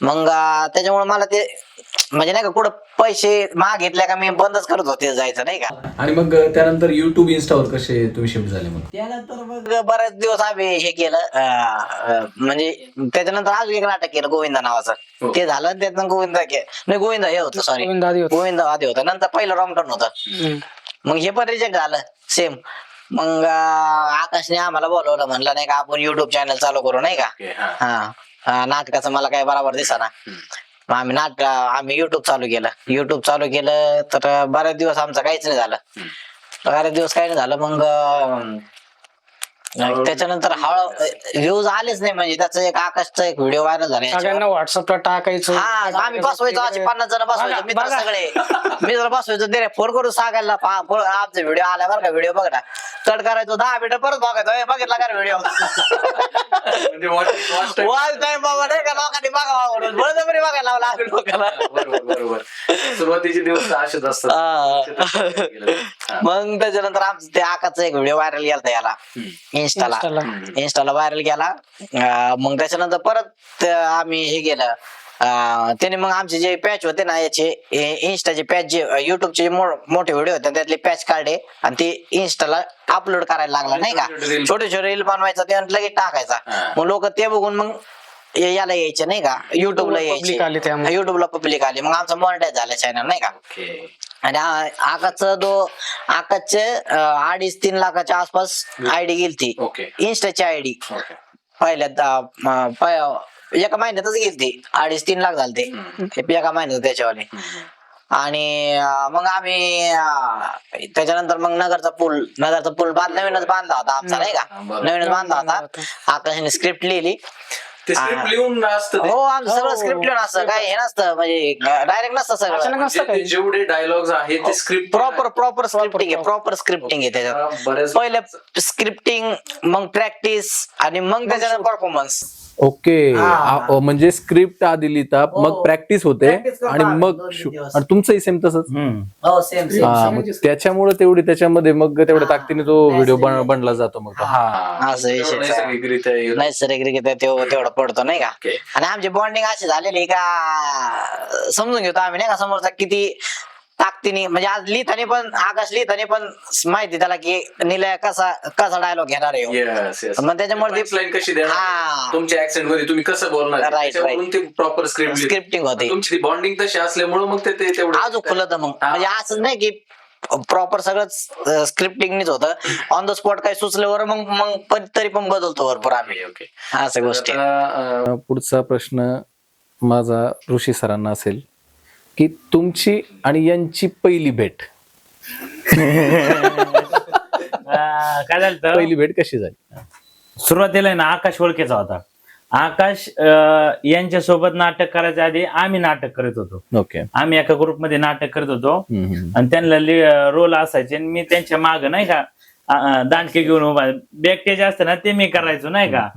S4: मग त्याच्यामुळे मला ते म्हणजे नाही का कुठं पैसे मागितले का मी बंदच करत होते जायचं नाही का.
S1: आणि मग त्यानंतर युट्यूब इन्स्टावर कसे तुम्ही शिफ्ट झाले मग.
S4: त्यानंतर मग बरेच दिवस आम्ही हे केलं, म्हणजे त्याच्यानंतर अजून एक नाटक केलं गोविंदा नावाचं. ते झालं त्यातनं गोविंदा हे होतं, सॉरी गोविंदा आधी होतं. नंतर पहिलं रॉंगटर्न होतं. मग हे पण रिजेक्ट झालं सेम. मग आकाशने आम्हाला बोलवलं, म्हणलं नाही का आपण युट्यूब चॅनल चालू करू नाही का. हा, नाटकाचं मला काय बरोबर दिसना. आम्ही युट्यूब चालू केलं तर बरेच दिवस आमचं काहीच नाही झालं. बरेच दिवस काही नाही झालं. मग त्याच्यानंतर व्ह्यूज आलेच नाही. म्हणजे त्याचं एक आकाशचा एक व्हिडिओ व्हायरल झाला,
S3: सगळ्यांना व्हॉट्सअपला टाकायचं.
S4: हा, आम्ही बसवायचो असे 50 जण बसवायचो मित्र सगळे. मित्र बसवायचो ते फोन करून सांगायला आमचा व्हिडिओ आला बरं का, व्हिडिओ बघ ना. कट करायचो 10 मिनिटं परत बघायचो, बघितला का व्हिडिओ. वॉच टाइम बाबा नाही का, लोकांनी बघावा म्हणून बळजबरी बघायला लावला आम्ही लोकांना.
S1: बरोबर. सुरुवातीचे दिवस असेच असतात.
S4: मग त्याच्यानंतर आमचं ते आकाशचा एक व्हिडिओ व्हायरल गेला याला इंस्टाला व्हायरल गेला. मग त्याच्यानंतर परत आम्ही हे केलं. त्याने मग आमचे जे पॅच होते ना, याचे इन्स्टाचे पॅच, जे युट्यूबचे मोठे व्हिडिओ होते त्यातले पॅच काढले आणि ते इन्स्टाला अपलोड करायला लागला नाही का. छोटे छोटे रील बनवायचा ते लगेच टाकायचा. मग लोक ते बघून मग याला यायचे नाही का, युट्यूबला यायचे. युट्यूबला पब्लिक आली. मग आमचा मॉनिटाईज झाला चॅनल नाही का. आणि आकाशचे 2.5-3 लाखाच्या आसपास आयडी गेलती, इन्स्टाची आयडी. पहिल्या एका महिन्यातच गेलती. 2.5-3 लाख झाले ते एका महिन्यात त्याच्यावाले. आणि मग आम्ही त्याच्यानंतर मग नगरचा पूल नवीनच बांधला होता आमचा नाही का. नवीनच बांधला होता. आकाशाने स्क्रिप्ट लिहिली
S1: ते स्क्रिप्ट लिहून असतं ते.
S4: हो आमचं सगळं स्क्रिप्ट लिहून असतं, काय हे नसतं म्हणजे डायरेक्ट नसतं सगळं.
S3: अचानक नसतं
S1: म्हणजे ते
S3: काही.
S1: जेवढे डायलॉग्स आहेत ते स्क्रिप्ट
S4: प्रॉपर स्क्रिप्टिंग आहे, प्रॉपर स्क्रिप्टिंग आहे त्याच्यात.
S1: बरेच
S4: पहिलं स्क्रिप्टिंग, मग प्रॅक्टिस आणि मग त्याच्यानंतर परफॉर्मन्स.
S5: ओके. म्हणजे स्क्रिप्ट आधी लिहिता, मग प्रॅक्टिस होते
S4: Practice करतो
S5: आणि
S4: आम्ही
S5: मग
S4: 2-3 दिवस.
S5: आणि तुमचंही सेम तसंच.
S4: हो सेम
S5: हा, मग त्याच्यामुळे तेवढी त्याच्यामध्ये मग तेवढ्या ताकदीने तो व्हिडिओ बनला जातो मग तो.
S4: असं विषय
S1: नैसर्गिकरित्या येईल.
S4: नैसर्गिकरित्या तेवढं पडतो नाही का.
S1: Okay.
S4: आणि आमची बॉन्डिंग अशी झालेली का समजून घेतो आम्ही नाही का समोरचा किती ताकदीने. म्हणजे आज लिहितानी पण आकाश लिहितानी पण माहिती त्याला की निलय कसा डायलॉग घेणार आहे.
S1: Yes, yes.
S4: मग त्याच्यामुळे
S1: Punchline कशी देणार
S4: हा.
S1: तुमच्या ऍक्सेंट मध्ये तुम्ही कसं बोलणार
S4: Right,
S1: त्याच्यावरून ते प्रॉपर स्क्रिप्ट
S4: स्क्रिप्टिंग होते.
S1: तुमची बॉन्डिंग तशी असल्यामुळे मग ते तेवढं
S4: अजून खुलत मग म्हणजे असं नाही की प्रॉपर सगळंच स्क्रिप्टिंगनीच होतं. ऑन द स्पॉट काही सुचल्यावर मग पण तरी पण बदलतो भरपूर आम्ही.
S1: ओके.
S4: अशा गोष्टी.
S5: पुढचा प्रश्न माझा ऋषी सरांना असेल की तुमची आणि यांची पहिली भेट
S2: काय झालं
S5: पहिली भेट कशी झाली?
S2: सुरुवातीला आहे ना आकाश ओळखीचा होता. आकाश यांच्या सोबत नाटक करायच्या आधी आम्ही नाटक करत होतो.
S5: ओके.
S2: आम्ही एका ग्रुपमध्ये नाटक करत होतो
S5: हम्म.
S2: आणि त्यांना रोल असायचे आणि मी त्यांच्या माग नाही का दांडके घेऊन उभा बॅकटेज असतं ना ते मी करायचो नाही का.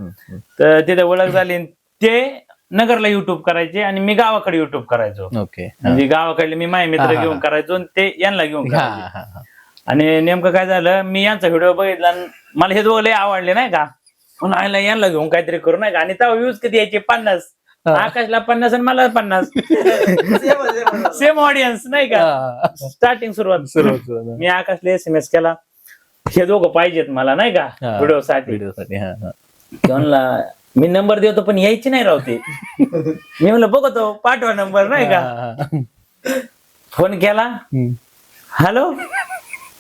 S2: तर तिथे ओळख झाली आणि ते नगरला युट्यूब करायचे आणि मी गावाकडे युट्यूब करायचो.
S5: ओके.
S2: म्हणजे गावाकडले मी माझे मित्र घेऊन करायचो आणि ते यांना घेऊन
S5: हा,
S2: करायचे.
S5: हा, हा.
S2: आणि नेमकं काय झालं मी यांचा व्हिडिओ बघितला आणि मला हे दोघं लय आवडले नाही का. म्हणून आयला यांना घेऊन काहीतरी करू नाही का. आणि तेव्हा व्ह्यूज किती यायचे 50. आकाशला 50 आणि मला 50. सेम ऑडियन्स नाही का.
S5: हा.
S2: स्टार्टिंग सुरुवात. मी आकाशला SMS केला हे दोघं पाहिजेत मला नाही का
S5: हा.
S2: व्हिडिओ साठी.
S5: व्हिडिओसाठी. हा, हा.
S2: म्हणला मी नंबर देतो पण यायची नाही राहते. मी म्हणलं बघतो पाठवा नंबर नाही का.
S5: हा, हा.
S2: फोन केला
S5: हम्म.
S2: हॅलो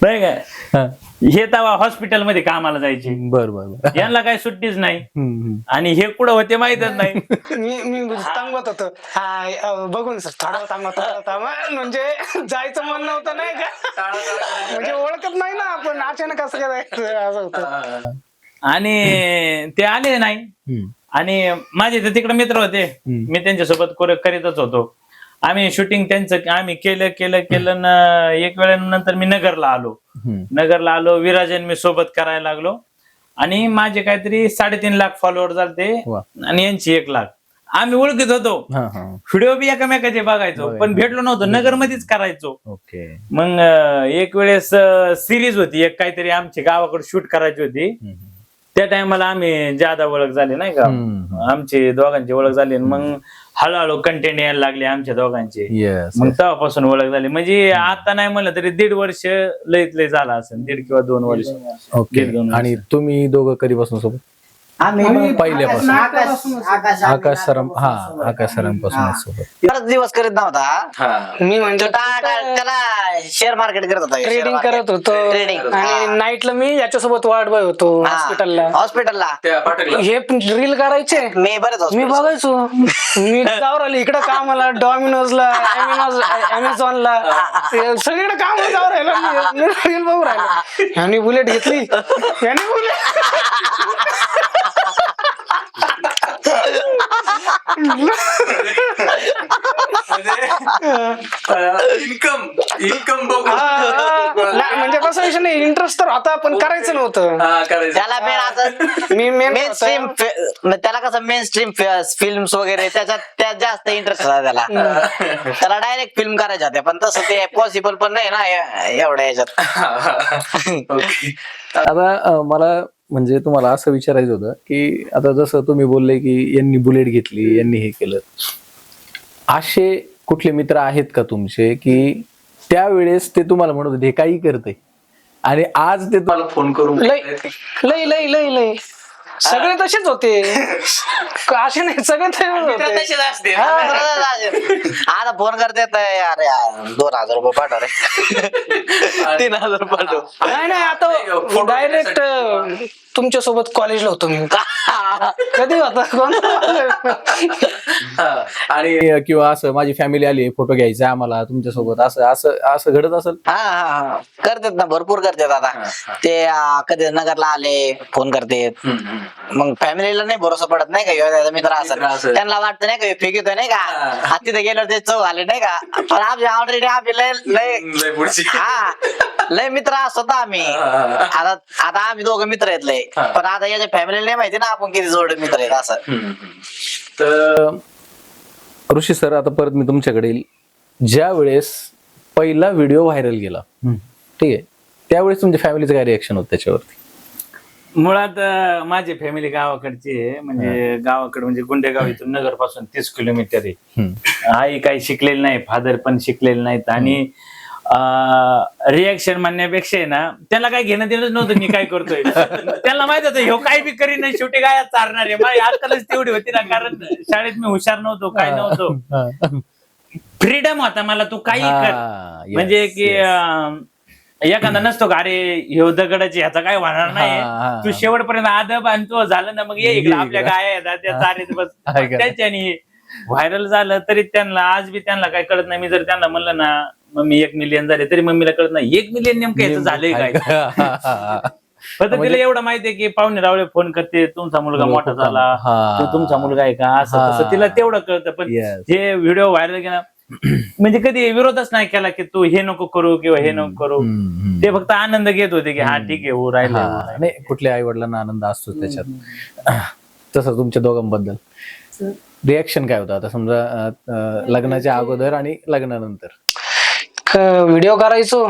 S2: नाही का.
S5: हा.
S2: हे तेव्हा हॉस्पिटलमध्ये कामाला जायचे.
S5: बर बर बर.
S2: यांना काही सुट्टीच नाही
S5: हम्म.
S2: आणि हे कुठं होते माहितच नाही.
S3: मी थांबवत होतो. बघून सर थोडा थांबा म्हणजे जायचं मन नव्हतं नाही का. म्हणजे ओळखत नाही ना आपण अचानक असं करायचं असं होतं.
S2: आणि ते आले नाही.
S5: हम्म.
S2: आणि माझे तर तिकडे मित्र होते. मी त्यांच्यासोबत करीतच होतो. आम्ही शूटिंग त्यांचं आम्ही केलं ना. एक वेळेनंतर मी नगरला आलो. विराजन मी सोबत करायला लागलो आणि माझे काहीतरी 3.5 लाख फॉलोअर झाले
S5: वा.
S2: आणि यांची 1 लाख. आम्ही ओळखीत होतो.
S5: हा, हा.
S2: व्हिडिओ बी एकामेकाचे बघायचो पण भेटलो नव्हतो. नगरमध्येच करायचो.
S5: ओके.
S2: मग एक वेळेस सिरीज होती एक काहीतरी आमची गावाकडे शूट करायची होती. त्या टायमाला आम्ही ज्यादा ओळख झाली नाही का. आमची दोघांची ओळख झाली. मग हळूहळू कंटेंट यायला लागले आमच्या दोघांचे.
S5: येस.
S2: मग तेव्हापासून ओळख झाली. म्हणजे आता नाही म्हणलं तरी 1.5 वर्ष लईत लय झाला असेल. 1.5 किंवा 2 वर्ष.
S5: ओके.
S2: 1.5-2
S5: आणि तुम्ही दोघं कधीपासून सोबत? पहिल्यापासून. आकाश सरांपासूनच सोबत.
S4: बराच दिवस करीत नव्हता.
S3: मी म्हणजे
S4: त्याला शेअर मार्केट करत होता.
S3: ट्रेडिंग करत होतो
S4: Trading.
S3: आणि नाईटला मी याच्यासोबत वाट बघत होतो हॉस्पिटलला.
S1: त्या पाठकला
S3: हे रील करायचे
S4: मी बरेच
S3: मी बघायचो. मी जाऊ राहिलो इकडे कामाला डॉमिनोजला अमेझॉनला सगळीकडे काम जाऊ राहिलो. मी रील बघू राहिलो. यांनी बुलेट घेतली यांनी बुलेट
S1: इन्कम बघू
S3: म्हणजे कसं विषय नाही. इंटरेस्ट तर होता पण करायचं नव्हतं.
S4: त्याला मेन असं
S3: मी
S4: मेन स्ट्रीम त्याला कसं मेन स्ट्रीम फिल्म्स वगैरे त्याच्यात जास्त इंटरेस्ट होता त्याला. त्याला डायरेक्ट फिल्म करायच्या होत्या पण तसं ते पॉसिबल पण नाही ना एवढ्या याच्यात.
S5: आता मला म्हणजे तुम्हाला असं विचारायचं होतं की आता जसं तुम्ही बोलले की यांनी बुलेट घेतली, यांनी हे केलं, असे कुठले मित्र आहेत का तुमचे की त्यावेळेस ते तुम्हाला म्हणत होते हे काही करते आणि आज ते
S1: मला फोन करून
S3: लय लय लय लय लय सगळे तसेच होते. असे नाही सगळे तसेच होते.
S4: आता फोन करते अरे 2,000 रुपये पाठव रे. 3,000 पाठव.
S3: नाही आता डायरेक्ट तुमच्या सोबत कॉलेजला होतो मी. कधी होता कोण
S1: आणि
S5: किंवा असं माझी फॅमिली आली फोटो घ्यायचा आम्हाला तुमच्यासोबत, असं असं असं घडत असेल?
S4: हा करतात ना, भरपूर करतात आता. ते कधी नगरला आले फोन करतात. मग फॅमिलीला नाही भरोसा पडत नाही का, ह्यो मित्र असं त्यांना वाटतं नाही का फेक येतोय नाही का, आता तिथे गेल्यावर ते चव आले नाही का. पण आमच्या ऑलरेडी आम्ही लय लय मित्र असतो आम्ही. आता आम्ही दोघं मित्र आहेत लय, पण आता याच्या फॅमिलीला नाही माहिती ना आपण किती जोड मित्र आहेत असं.
S1: तर
S5: ऋषी सर, आता परत मी तुमच्याकडे येईल. ज्या वेळेस पहिला व्हिडिओ व्हायरल गेला, ठीक आहे, त्यावेळेस तुमच्या फॅमिलीचं काय रिएक्शन होतं त्याच्यावरती?
S2: मुळात माझी फॅमिली गावाकडची आहे. म्हणजे गावाकडे म्हणजे गुंडेगाव इथून नगर पासून 30 किलोमीटर आहे. आई काही शिकलेली नाही, फादर पण शिकलेले नाहीत. आणि रिएक्शन म्हणण्यापेक्षा आहे ना, त्यांना काही घेणं देणंच नव्हतं मी काय करतोय. त्यांना माहित होतं ह्यो काही बी करीन नाही, शेवटी काय चालणार आहे. माझी अक्कलच तेवढी होती ना, कारण शाळेत मी हुशार नव्हतो, काय नव्हतो. फ्रीडम होता मला, तू काही कर. म्हणजे की एखादा नसतो का, अरे ह्यो दगडाची ह्याचा काय होणार नाही, तू शेवटपर्यंत आदब आणि तो झालं ना, मग ये इकडे आपल्या गाय आहेत त्या चारीत बस. त्याच्याने व्हायरल झालं तरी त्यांना आज बी त्यांना काय कळत नाही. मी जर त्यांना म्हणलं ना मम्मी 1 मिलियन झाले, तरी मम्मीला कळत नाही 1 मिलियन नेमकं याचं झालंय काय. फक्त तिला एवढं माहितीये की पाहुणे रावळे फोन करते, तुमचा मुलगा मोठा झाला, तो तुमचा मुलगा आहे का, असं तसं तिला तेवढं कळतं. पण हे व्हिडिओ व्हायरल गेला म्हणजे कधी विरोधच नाही केला की तू हे नको करू किंवा हे नको करू. ते फक्त आनंद घेत होते की हा ठीक आहे हो राहिलं.
S5: नाही, कुठल्या आई वडिलांना आनंद असतो त्याच्यात. तसं तुमच्या दोघांबद्दल रिएक्शन काय होतं आता समजा लग्नाच्या अगोदर आणि लग्नानंतर?
S3: व्हिडिओ करायचो,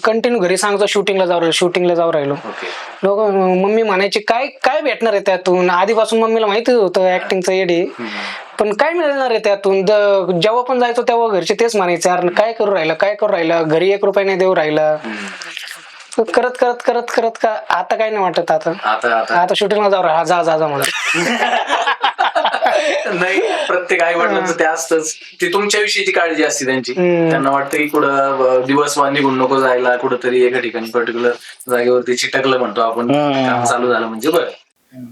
S3: कंटिन्यू घरी सांगतो शूटिंगला जाऊ राहिलो. लोक मम्मी म्हणायची काय काय भेटणार आहे त्यातून. आधीपासून मम्मीला माहितीच होतं ऍक्टिंगचं येडे, पण काय मिळणार आहे त्यातून. जेव्हा पण जायचो तेव्हा घरचे तेच म्हणायचे, अरे काय करू राहिला, घरी 1 रुपया नाही देऊ राहिला. करत करत करत करत का आता काय नाही वाटत. आता शूटिंगला जाऊ राहिला, जा म्हणत.
S1: नाही, प्रत्येक आई वडिलांचं ते असतंच. ती तुमच्याविषयीची काळजी असते त्यांची. त्यांना वाटतं की कुठं दिवस निघून नको जायला, कुठंतरी एका ठिकाणी पर्टिक्युलर जागेवरती चिटकलं म्हणतो आपण, काम चालू झालं म्हणजे बरं.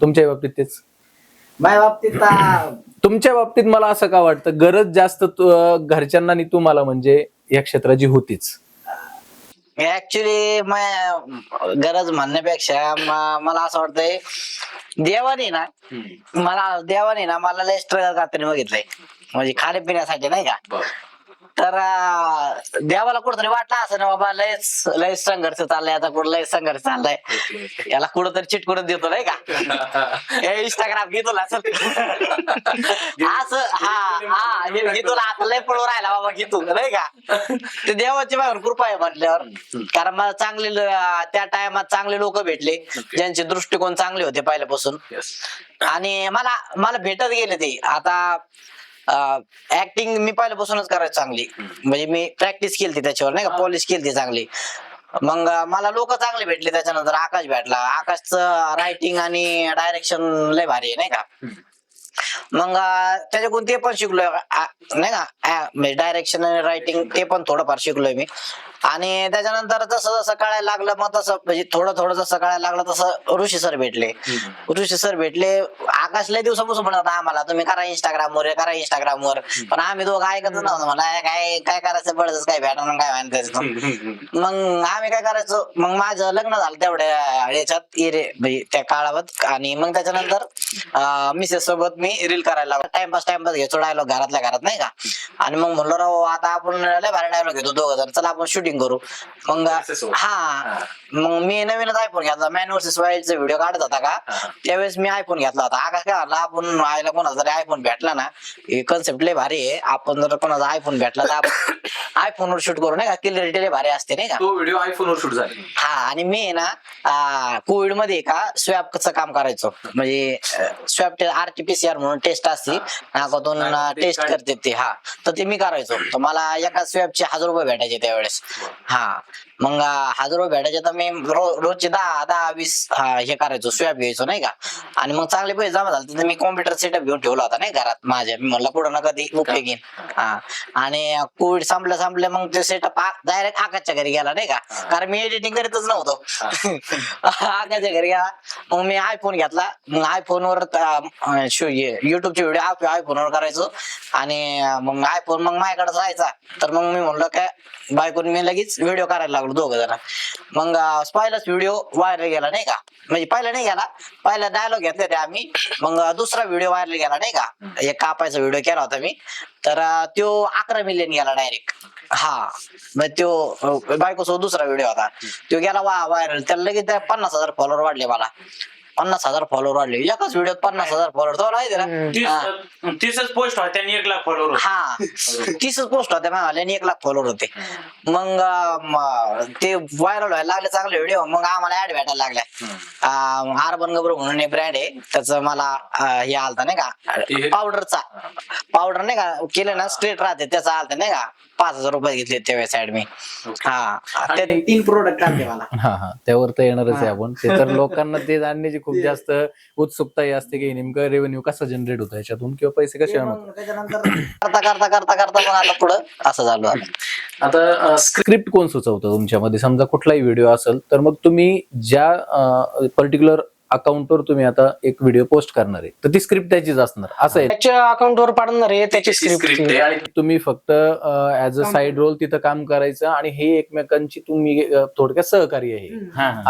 S5: तुमच्या बाबतीत तेच?
S4: माझ्या बाबतीत
S5: तुमच्या बाबतीत मला असं का वाटतं, गरज जास्त घरच्यांना आणि तुम्हाला म्हणजे या क्षेत्राची होतीच?
S4: ऍक्च्युली गरज म्हणण्यापेक्षा मला असं वाटतंय देवाने ना मला लय स्ट्रगल करताना बघितलंय, म्हणजे खाण्यापिण्यासाठी नाही का. तर देवाला कुठंतरी वाटलं असं ना बाबा लय संघर्ष चाललाय, आता कुठं लय संघर्ष चाललाय, याला कुठंतरी चिटकून देतो नाही का, इंस्टाग्राम घेतो असं. घेतो आता लय पळू राहिला बाबा घेतो नाही का. ते देवाची माझ्यावर कृपा आहे म्हटल्यावर. कारण मला त्या टायमात चांगले लोक भेटले, ज्यांचे दृष्टिकोन चांगले होते पहिल्यापासून, आणि मला भेटत गेले ते. आता ऍक्टिंग मी पहिल्यापासूनच करायची चांगली, म्हणजे मी प्रॅक्टिस केली त्याच्यावर नाही का, पॉलिश केली चांगली. मग मला लोक चांगले भेटले. त्याच्यानंतर आकाश भेटला. आकाशचं रायटिंग आणि डायरेक्शन लय भारी आहे नाही का. मग त्याच्याकडून ते पण शिकलोय नाही का, म्हणजे डायरेक्शन आणि रायटिंग ते पण थोडंफार शिकलोय मी. आणि त्याच्यानंतर जसं जसं कळायला लागलं, मग तसं म्हणजे थोडं जसं कळायला लागलं तसं ऋषी सर भेटले. आकाश लय दिवसापासून म्हणत आम्हाला तुम्ही करा इंस्टाग्रामवर, पण आम्ही दोघं ऐकतच नव्हतं. मला काय करायचं बळच काय भेटणार काय माहिती. मग आम्ही काय करायचो, मग माझं लग्न झालं तेवढ्या याच्यात म्हणजे त्या काळात. आणि मग त्याच्यानंतर मिसेस सोबत मी रील करायला लागलो. टाइमपास घ्यायचो डायलॉग घरातल्या घरात नाही का. आणि मग म्हणलो राव आता आपण लय भारी डायलॉग घेतो दोघं जण, चला आपण शूटिंग करू. मग मग मी नवीनच आयफोन घेतला. मॅन वर्सेस वाईल्डचा व्हिडिओ काढत होता का, त्यावेळेस मी आयफोन घेतला होता. आकाश काय म्हणला, आपण आयला कोणाचा जरी आयफोन भेटला ना, हे कन्सेप्ट लय भारी आहे, आपण जर कोणाचा आयफोन भेटला तर आपण आयफोनवर शूट करू नाही का, क्लिअरिटी लय भारी असते नाही का.
S1: तो व्हिडिओ आयफोनवर शूट झाला.
S4: आणि मी ना कोविड मध्ये का स्वॅबचं काम करायचो. म्हणजे स्वॅब RT-PCR म्हणून टेस्ट असते, नाकातून टेस्ट करते ते. तर ते मी करायचो. तर मला एका स्वॅबचे 1000 रुपये भेटायचे त्यावेळेस. मग 1000 रुपये भेटायचे, तर मी रोजचे 10-20 हे करायचो, स्वॅब घ्यायचो नाही का. आणि मग चांगले पैसे जमा झाले तर मी कॉम्प्युटर सेटअप घेऊन ठेवला होता नाही घरात माझ्या. मी म्हणलं पुढं ना कधी उपयोगी. आणि कोविड संपल्या मग ते सेटअप डायरेक्ट आकाशच्या घरी गेला नाही का, कारण मी एडिटिंग करीतच नव्हतो. आकाशच्या घरी गेला, मग मी आयफोन घेतला. मग आयफोनवर युट्यूबचे व्हिडिओ आयफोनवर करायचो. आणि मग आयफोन मग माझ्याकडे जायचा, तर मग मी म्हणलं काय बायकोन मी लगेच व्हिडिओ करायला लागलो दोघं जण. मग पहिलाच व्हिडिओ व्हायरल गेला नाही का, म्हणजे पहिला नाही गेला, पहिला डायलॉग घेतले होते आम्ही. मग दुसरा व्हिडिओ व्हायरल गेला नाही का, एक कापायचा व्हिडिओ केला होता मी, तर तो 11 मिलियन गेला डायरेक्ट. हा मग तो बायकोसोबत दुसरा व्हिडिओ होता, तो गेला व्हायरल. त्याला लगेच 50,000 फॉलोअर वाढले, मला 50,000 फॉलोअर वाढले एकाच व्हिडिओत. 50,000 फॉलोअर तो माहिती ना,
S2: 30च पोस्ट होत्या आणि 1 लाख फॉलोअर.
S4: हा 30च पोस्ट होत्या माझ्या, 1 लाख फॉलोअर होते. मग ते व्हायरल व्हायला लागले चांगले व्हिडिओ. मग आम्हाला ऍड भेटायला लागल्या. अर्बन गब्रो म्हणून एक ब्रँड आहे, त्याचं मला हे आलता नाही का, पावडर नाही का केलं ना स्ट्रेट राहते, त्याचा आलता नाही का. 5,000 रुपये घेतले त्यावेळेस ऍड मी. हा ते 3 प्रोडक्ट आणले मला.
S5: हा त्यावर तर येणारच आहे आपण. ते तर लोकांना ते जाणण्याची खूप जास्त उत्सुकता असते की नेमकं रेव्हेन्यू कसा जनरेट होतो याच्यातून, किंवा पैसे कसे आणतो.
S4: त्याच्यानंतर करता मग आता पुढं असं झालं.
S1: आता
S5: स्क्रिप्ट कोण सुचवतं तुमच्यामध्ये? समजा कुठलाही व्हिडिओ असेल तर मग तुम्ही ज्या पर्टिक्युलर अकाउंटवर तुम्ही आता एक व्हिडिओ पोस्ट करणार आहे, तर ती स्क्रिप्ट त्याचीच असणार असं आहे.
S3: त्याच्या अकाउंटवर पाडणार आहे त्याची स्क्रिप्ट
S1: आहे आणि
S5: तुम्ही फक्त ऍज अ साइड रोल तिथं काम करायचं आणि हे एकमेकांची तुम्ही थोडक्यात सहकार्य आहे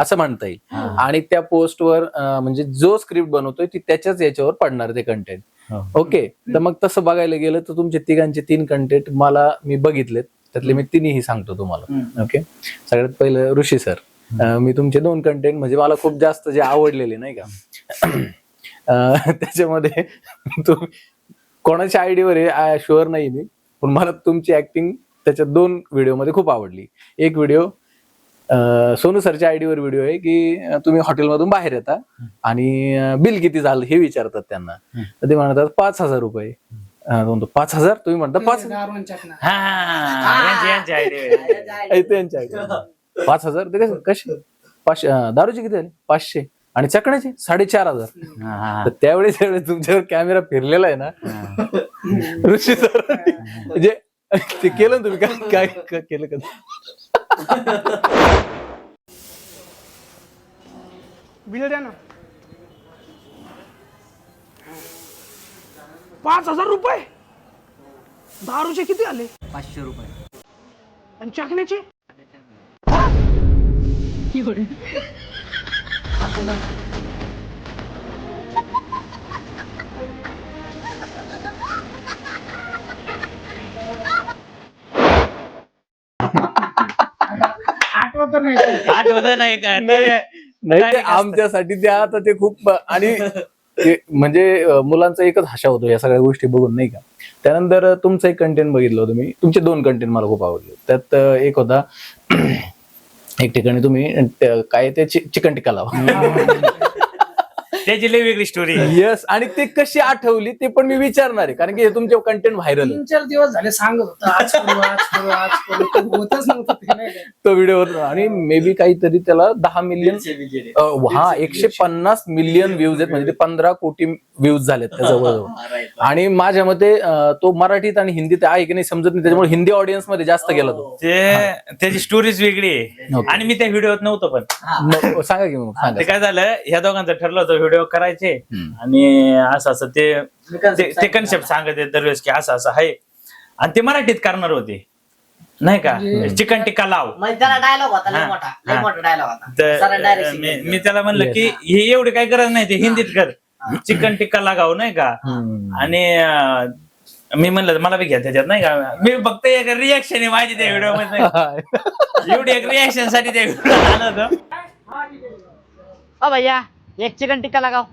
S5: असं म्हणता येईल. आणि त्या पोस्टवर म्हणजे जो स्क्रिप्ट बनवतोय ती त्याच्याच याच्यावर पडणार ते कंटेंट. ओके, तर मग तसं बघायला गेलं तर तुमचे तिघांचे 3 कंटेंट मी बघितलेत, त्यातले मी 3ही सांगतो तुम्हाला. ओके, सगळ्यात पहिलं ऋषी सर, मी तुमचे 2 कंटेंट म्हणजे मला खूप जास्त जे आवडलेले नाही का, त्याच्यामध्ये कोणाच्या आयडीवर आहे शुअर नाही मी, पण मला तुमची ऍक्टिंग त्याच्या 2 व्हिडिओमध्ये खूप आवडली. एक व्हिडिओ सोनू सरच्या आयडीवर व्हिडिओ आहे की तुम्ही हॉटेलमधून बाहेर येता आणि बिल किती झालं हे विचारतात त्यांना, तर ते म्हणतात 5,000 रुपये. 5,000 तुम्ही म्हणता 5,000 ते कसे 500 दारूचे किती झाले 500 आणि चकण्याचे 4,500. तर त्यावेळेस तुमच्यावर कॅमेरा फिरलेला आहे ना ऋषी सर, म्हणजे ते केलं ना तुम्ही, काय केलं का?
S3: बिल द्या ना. 5,000 रुपये. दारूचे किती आले?
S4: 500 रुपये.
S3: आणि चकण्याचे?
S2: आठवत नाही काय
S5: नाही ते आमच्यासाठी ते आता ते खूप आणि ते म्हणजे मुलांचा एकच हशा होतो या सगळ्या गोष्टी बघून नाही का. त्यानंतर तुमचं एक कंटेंट बघितलं होतं मी, तुमचे 2 कंटेंट मला खूप आवडले. त्यात एक होता एक ठिकाणी तुम्ही काय ते चिकन टिक्का लावा,
S2: त्याची लई वेगळी स्टोरी.
S5: येस, आणि ते कशी आठवली ते पण मी विचारणार आहे, कारण की हे तुमचे कंटेंट व्हायरल
S3: 3-4 दिवस झाले सांगत होता आज करू, होतच नव्हतं ते नाही का.
S5: तो व्हिडिओ होता आणि मे बी काहीतरी त्याला 10 मिलियन 150 मिलियन व्ह्यूज आहेत, म्हणजे ते 15 कोटी व्ह्यूज झालेत जवळजवळ. आणि माझ्या मते तो मराठीत आणि हिंदीत आहे की नाही समजत नाही, त्याच्यामुळे हिंदी ऑडियन्स मध्ये जास्त गेला तो.
S2: त्याची स्टोरीज वेगळी आहे आणि मी त्या व्हिडिओत नव्हतो. पण
S5: सांगा की मग सांगा.
S2: ते काय झालं, ह्या दोघांचं ठरलं होतं व्हिडिओ करायचे आणि असं ते कन्सेप्ट सांगत येत दरवेळेस की असं आहे, आणि ते मराठीत करणार होते नाही का, चिकन टिक्का लाव.
S4: त्याला डायलॉग होता लय मोठा डायलॉग होता.
S2: मी त्याला म्हणलं की हे एवढी काही गरज नाही, ते हिंदीत कर, चिकन टिक्का लागाव नाही का. आणि मी म्हणलं मला बी घ्या त्याच्यात नाही का. मी फक्त एक रिएक्शन आहे माझी त्या व्हिडिओ मध्ये, एवढी एक रिएक्शन साठी त्या व्हिडिओ आलं होतं.
S4: ओ भैया एक चिकन टिक्का लगाओ.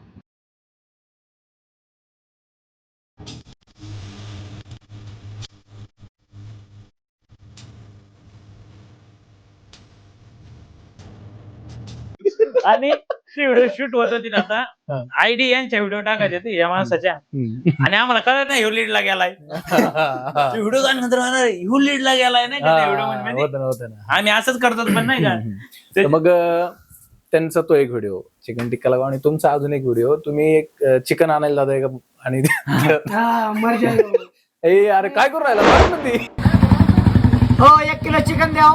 S2: आणि ती व्हिडिओ शूट होत होती ना, आता आयडी यांच्या व्हिडिओ टाकायचे ते या माणसाच्या, आणि आम्हाला कळत नाही ह्यो लीडला गेलाय. व्हिडिओ नंतर ह्यो लीडला गेलाय नाही का त्या व्हिडिओ मध्ये. आम्ही असंच करतो पण नाही का.
S5: मग त्यांचा तो एक व्हिडिओ चिकन टिक्का लावा, आणि तुमचा अजून एक व्हिडिओ तुम्ही एक चिकन आणायला जाताय का, आणि अरे काय करू राहिला
S4: हो 1 किलो चिकन द्या.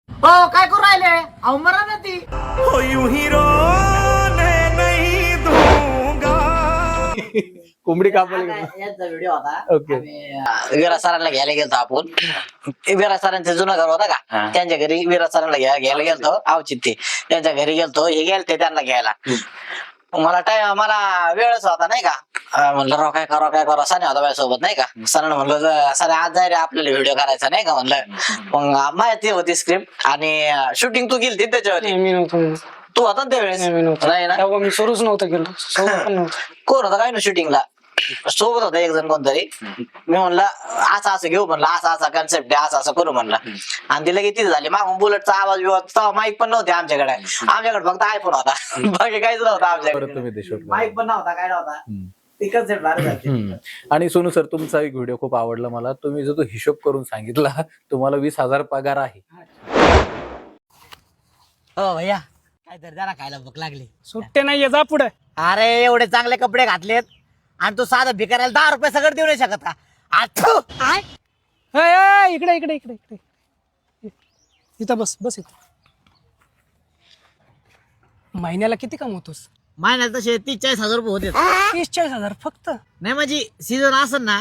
S4: हो काय करू राहिले अहो मरा ना ती.
S5: कोंबडी कापायला
S4: याचा व्हिडिओ होता.
S5: ओके.
S4: विरा सरांना घ्यायला गेलतो आपण. विरा सरांचं जुनं घर होतं का त्यांच्या घरी विरा सरांना घ्यायला गेलतो अवचित ते त्यांच्या घरी गेलतो. हे गेलते त्यांना घ्यायला. मला वेळच होता नाही का. म्हणलं राव काय करा सनी होता माझ्यासोबत नाही का. सरांना म्हणलं सर आज जाय रे आपल्याला व्हिडिओ करायचा नाही का म्हणलं. मग माहिती होती स्क्रिप्ट आणि शूटिंग तू गेलती त्याच्यावरती.
S3: मी नव्हतो.
S4: तू होता ना त्यावेळेस.
S3: मी नव्हतो.
S4: नाही ना.
S3: तेव्हा मी सुरूच नव्हतं गेलो. सोबत पण नव्हतं.
S4: कोण होता काय ना शूटिंगला. सोबत होता एक जण कोणतरी. मी म्हणलं असं घेऊ म्हणलं असं कन्सेप्ट आहे असं करू म्हणलं. आणि ती लगेच तिथे झाली मागून बुलेटचा आवाज तेव्हा माईक पण नव्हते आमच्याकडे फक्त आयफोन होता. बाकी काहीच नव्हतं आमच्याकडे.
S5: तुम्ही ते शूट
S4: माईक पण नव्हता काय नव्हता. ती कन्सेप्ट भारी झाली.
S5: आणि सोनू सर तुमचा एक व्हिडिओ खूप आवडला मला. तुम्ही जो तो हिशोब करून सांगितला तुम्हाला 20,000 पगार आहे.
S4: हो भैया काहीतरी जरा खायला भूक लागली.
S3: सुट्टे नाहीये जा पुढे.
S4: अरे एवढे चांगले कपडे घातलेत आणि तू साधं भिकाऱ्याला 10 रुपये सगळं देऊ नाही शकत का. आठव
S3: इकडे इकडे इकडे इकडे इथं बस इथं. महिन्याला किती कमवतोस.
S4: महिन्यात तसे 30-40 हजार रुपये होते.
S3: 30-40 फक्त.
S4: नाही म्हणजे सीझन असेल ना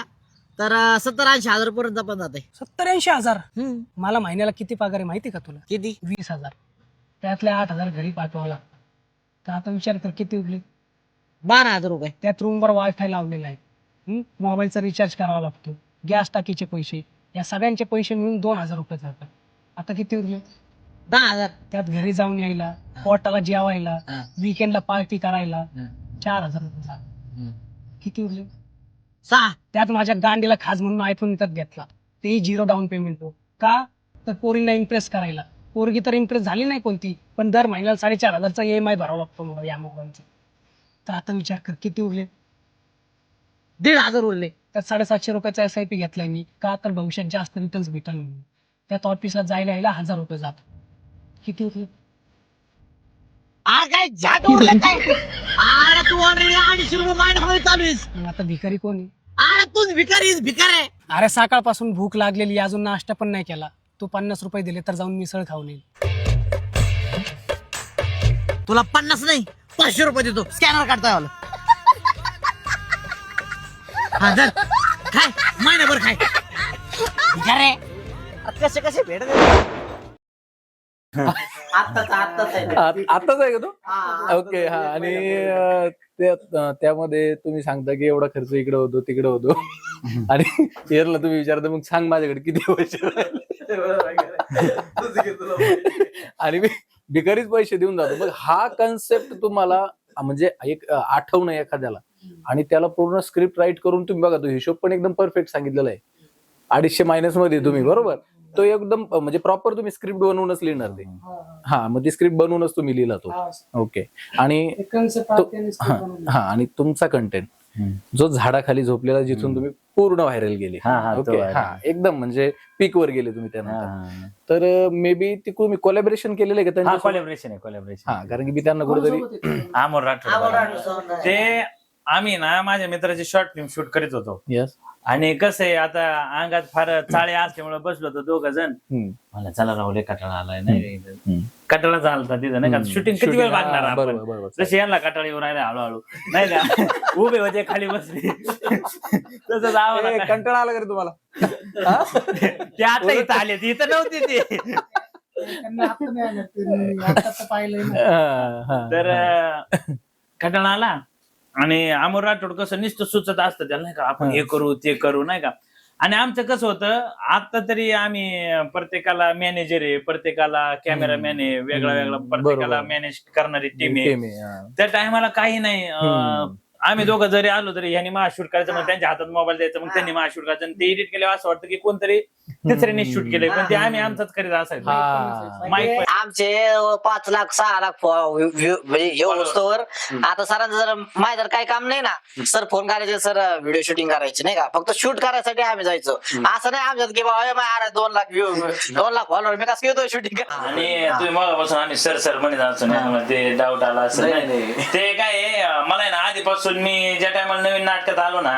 S4: तर 70-80 हजार पर्यंत पण जाते.
S3: 70-80 मला महिन्याला किती पगार आहे माहिती का तुला.
S4: किती.
S3: 20,000. त्यातले 8,000 घरी पाठवावं लागतं. तर आता विचार कर किती उरले.
S4: 12,000 रुपये.
S3: त्यात रूमवर वायफाय लावलेला आहे. मोबाईलचा रिचार्ज करावा लागतो. गॅस टाकीचे पैसे या सगळ्यांचे पैसे मिळून 2,000 रुपये जातात. आता किती उरले.
S4: 10,000.
S3: त्यात घरी जाऊन यायला पोटाला जेवायला वीकेंडला पार्टी करायला 4,000 रुपये जातात. किती उरले.
S4: 6.
S3: त्यात माझ्या गांडीला खास म्हणून आयफोन विकत घेतला. तेही 0 डाऊन पेमेंट हो. का तर पोरींना इम्प्रेस करायला. पोरगी तर इम्प्रेस झाली नाही कोणती पण दर महिन्याला 4,500चा EMI भरावा लागतो मला या मोबाईलचा. तर आता विचार कर किती उरले.
S4: 1,500 उरले.
S3: त्यात 750 रुपयाचा SIP घेतलाय मी. का तर भविष्यात जास्त रिटर्न्स भेटल म्हणून. त्यात ऑफिसला जायला यायला 1,000 रुपये जातो. किती उरले.
S4: काय झाट उरले काय. अरे तू ऑलरेडी 250 रुपये महिन्यामध्ये चालू आहेस.
S3: मग आता भिकारी कोण आहे.
S4: अरे तूच भिकार आहे.
S3: अरे सकाळपासून भूक लागलेली अजून नाश्ता पण नाही केला. तू 50 रुपये दिले तर जाऊन मिसळ खाऊन येईल.
S4: तुला 50 नाही 500 रुपये देतो. स्कॅनर काढताय मला. हा जर काय महिनाभर काय भिकारे. कसे भेट आत्ताच
S5: आताच आहे का तो. ओके. हा आणि त्यामध्ये तुम्ही सांगता की एवढा खर्च इकडे होतो तिकडे होतो आणि एअरला तुम्ही विचारता मग सांग माझ्याकडे किती पैसे आणि मी भिकारीच पैसे देऊन जातो. मग हा कन्सेप्ट तुम्हाला म्हणजे एक आठवणं एखाद्याला आणि त्याला पूर्ण स्क्रिप्ट राईट करून तुम्ही बघा तो हिशोब पण एकदम परफेक्ट सांगितलेला आहे. 250 मायनस मध्ये तुम्ही बरोबर तो एकदम म्हणजे प्रॉपर तुम्ही स्क्रिप्ट बनवूनच लिहिणार ते. हा मग ती स्क्रिप्ट बनवूनच तुम्ही लिहिला तो. ओके. आणि हा आणि तुमचा कंटेंट जो झाडाखाली झोपलेला जिथून तुम्ही पूर्ण व्हायरल गेले. ओके. हा एकदम म्हणजे पीक वर गेले तुम्ही त्यानंतर. तर मे बी ती तुम्ही कोलॅबरेशन केलेलं आहे का त्यांच्या.
S2: कोलॅबरेशन.
S5: हा कारण की मी त्यांना कुठेतरी
S2: अमोल राठोड ते आम्ही ना माझ्या मित्राची शॉर्ट फिल्म शूट करीत होतो.
S5: यस.
S2: आणि कसं आहे आता अंगात फार चाळे असल्यामुळे बसलो होतो 2 जण. मला चला राहुल कटाळा आलाय नाही कटाळा झाला तिथं नाही का. शूटिंग किती वेळ लागणार आपण. जसे यांना कटाळा येऊन राहिले हळूहळू नाही का. उभे होते खाली बसले तसंच आवाज
S5: कंटाळा आला का रे तुम्हाला.
S2: ते आता इथं आले ती इथं नव्हती ती. तर कटाळा आला आणि अमोल राठोड कसं नुसतं सुचत असतं त्याला नाही का आपण हे करू ते करू नाही का. आणि आमचं कसं होतं आता तरी आम्ही प्रत्येकाला मॅनेजर आहे प्रत्येकाला कॅमेरामॅन आहे वेगळा वेगळा प्रत्येकाला मॅनेज करणारी टीम आहे. त्या टायमाला काही नाही. आम्ही दोघं जरी आलो तरी ह्यांनी मला शूट करायचं मग त्यांच्या हातात मोबाईल द्यायचा मग त्यांनी मला शूट करायचं आणि ते एडिट केलं असं वाटतं की कोणतरी तिसऱ्याने शूट केलंय पण ते आम्ही आमचाच करीत असायचं. माईक
S4: आमचे 5 लाख 6 लाख म्हणजे हे वस्तूवर आता सरांचं जर माझ्या जर काही काम नाही ना सर फोन करायचे सर व्हिडिओ शूटिंग करायची नाही का फक्त शूट करायसाठी आम्ही जायचो. असं नाही आमच्यात की बाबा 2 लाख व्ह्यू 2 लाख फॉलोअर मी कसं घेतो शूटिंग.
S2: आणि तुम्ही मगापासून आम्ही सर म्हणत असतो ना ते डाऊट आला असं नाही. ते काय मला ना आधीपासून पहिल्यापासून मी ज्या टायमाला नवीन नाटकात आलो ना,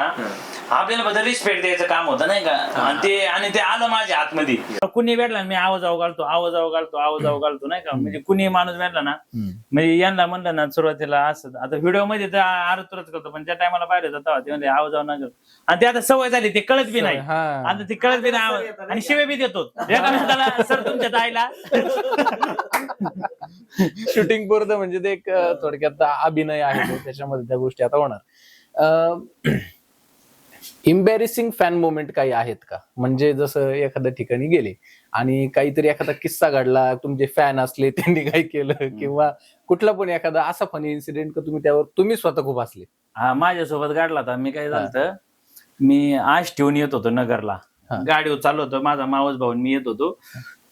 S2: आपल्याला बद्दल रिस्पेक्ट द्यायचं काम होतं नाही का. आणि ते आलं माझ्या आतमध्ये. कुणी भेटला मी आवाज घालतो नाही का. म्हणजे कुणी माणूस भेटला ना, म्हणजे यांना म्हणलं ना सुरुवातीला असं, आता व्हिडिओ मध्ये तर आरतुरच करतो, पण ज्या टायमाला पाहिलं तेव्हा ते म्हणजे आवाज आणि ते आता सवय झाली, ते कळत बी नाही. आता ते कळत बी नाही आणि शिवे बी देतो एका सर तुमच्या ताईला.
S5: शूटिंग पुरतं म्हणजे ते एक थोडक्यात अभिनय आहे तो, त्याच्यामध्ये त्या गोष्टी आता होणार. इम्बॅरेसिंग फॅन मोमेंट काही आहेत का? म्हणजे जसं एखाद्या ठिकाणी गेले आणि काहीतरी एखादा किस्सा घडला, तुमचे फॅन असले, त्यांनी काही केलं, किंवा कुठला पण एखादा असा फनी इन्सिडेंट का त्यावर तुम्ही स्वतः खूप हसले?
S2: हा, माझ्यासोबत घडला होता. मी काय झालं, मी आश ठेवून येत होतो नगरला, गाडीवर चाललो होतो, माझा मावस भाऊ मी येत होतो.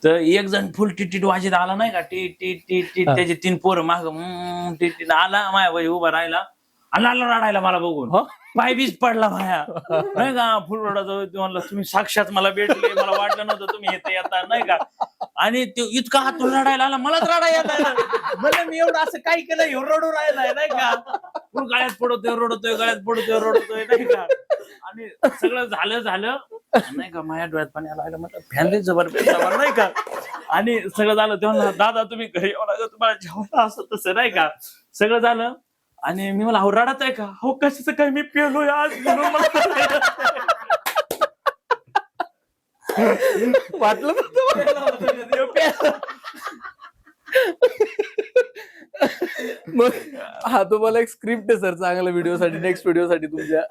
S2: तर एक जण फुल टिटीट वाजत आला नाही का, टिट त्याचे 3 पोरं माग टिटीट आला, माझ्या वय उभा राहिला आणि रडायला मला बघून. पाय बीज पडला माया नाही का, फुल रडत म्हणलं तुम्ही साक्षात मला भेटले, मला वाटलं नव्हतं तुम्ही येता येता नाही का. आणि तो इतका हातून रडायला आला, मलाच रडायला येत म्हणलं मी एवढं असं काय केलं, एवढं रडू राहिलाय नाही का. फुल गळ्यात रडतोय नाही का. आणि सगळं झालं नाही का, माझ्या डोळ्यात पाणी आलं. म्हटलं फॅन जबरदस्त नाही का. आणि सगळं झालं तेव्हा, दादा तुम्ही घरी येऊ नका, तुम्हाला जेवायला असं तसं नाही का. सगळं झालं आणि मी मला रडत आहे का, हो कशाचं काय, मी पेलोय आज म्हणून
S5: वाटलं मग हा तुम्हाला एक स्क्रिप्ट आहे सर, चांगल्या व्हिडिओसाठी, नेक्स्ट व्हिडिओसाठी तुमच्या.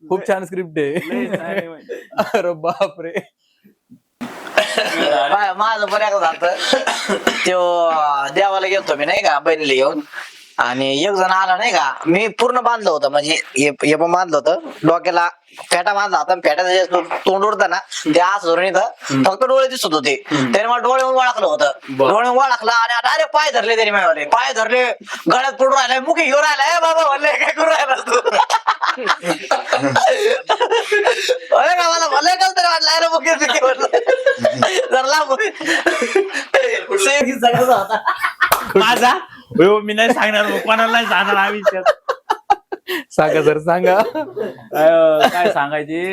S5: खूप छान स्क्रिप्ट आहे. अरे बापरे.
S4: माझं पण एकदा झालं, तो देवाला गेलतो मी नाही का बहिणीला घेऊन, आणि एक जण आला नाही का, मी पूर्ण बांधलं होतं, म्हणजे हे पण बांधलं होतं, डोक्याला फेटा बांधला होता. फेट्याचं तोंड उडतं ना, ते असं धरून इथं फक्त डोळे दिसत होते. त्याने मला डोळे ओळखलं होतं, डोळे ओळखलं आणि डायरेक्ट पाय धरले त्याने. माझ्यावाले पाय धरले, गळ्यात पडून राहिलाय, मुखी घेऊन राहिलाय. बाबा म्हणले काय करू राहिला तू. मला भले कल तरी वाटलं मुखी
S2: माझा मी नाही सांगणार, कोणाला नाही सांगणार हा विषय.
S5: सांगा सर, सांगा.
S2: काय सांगायचे,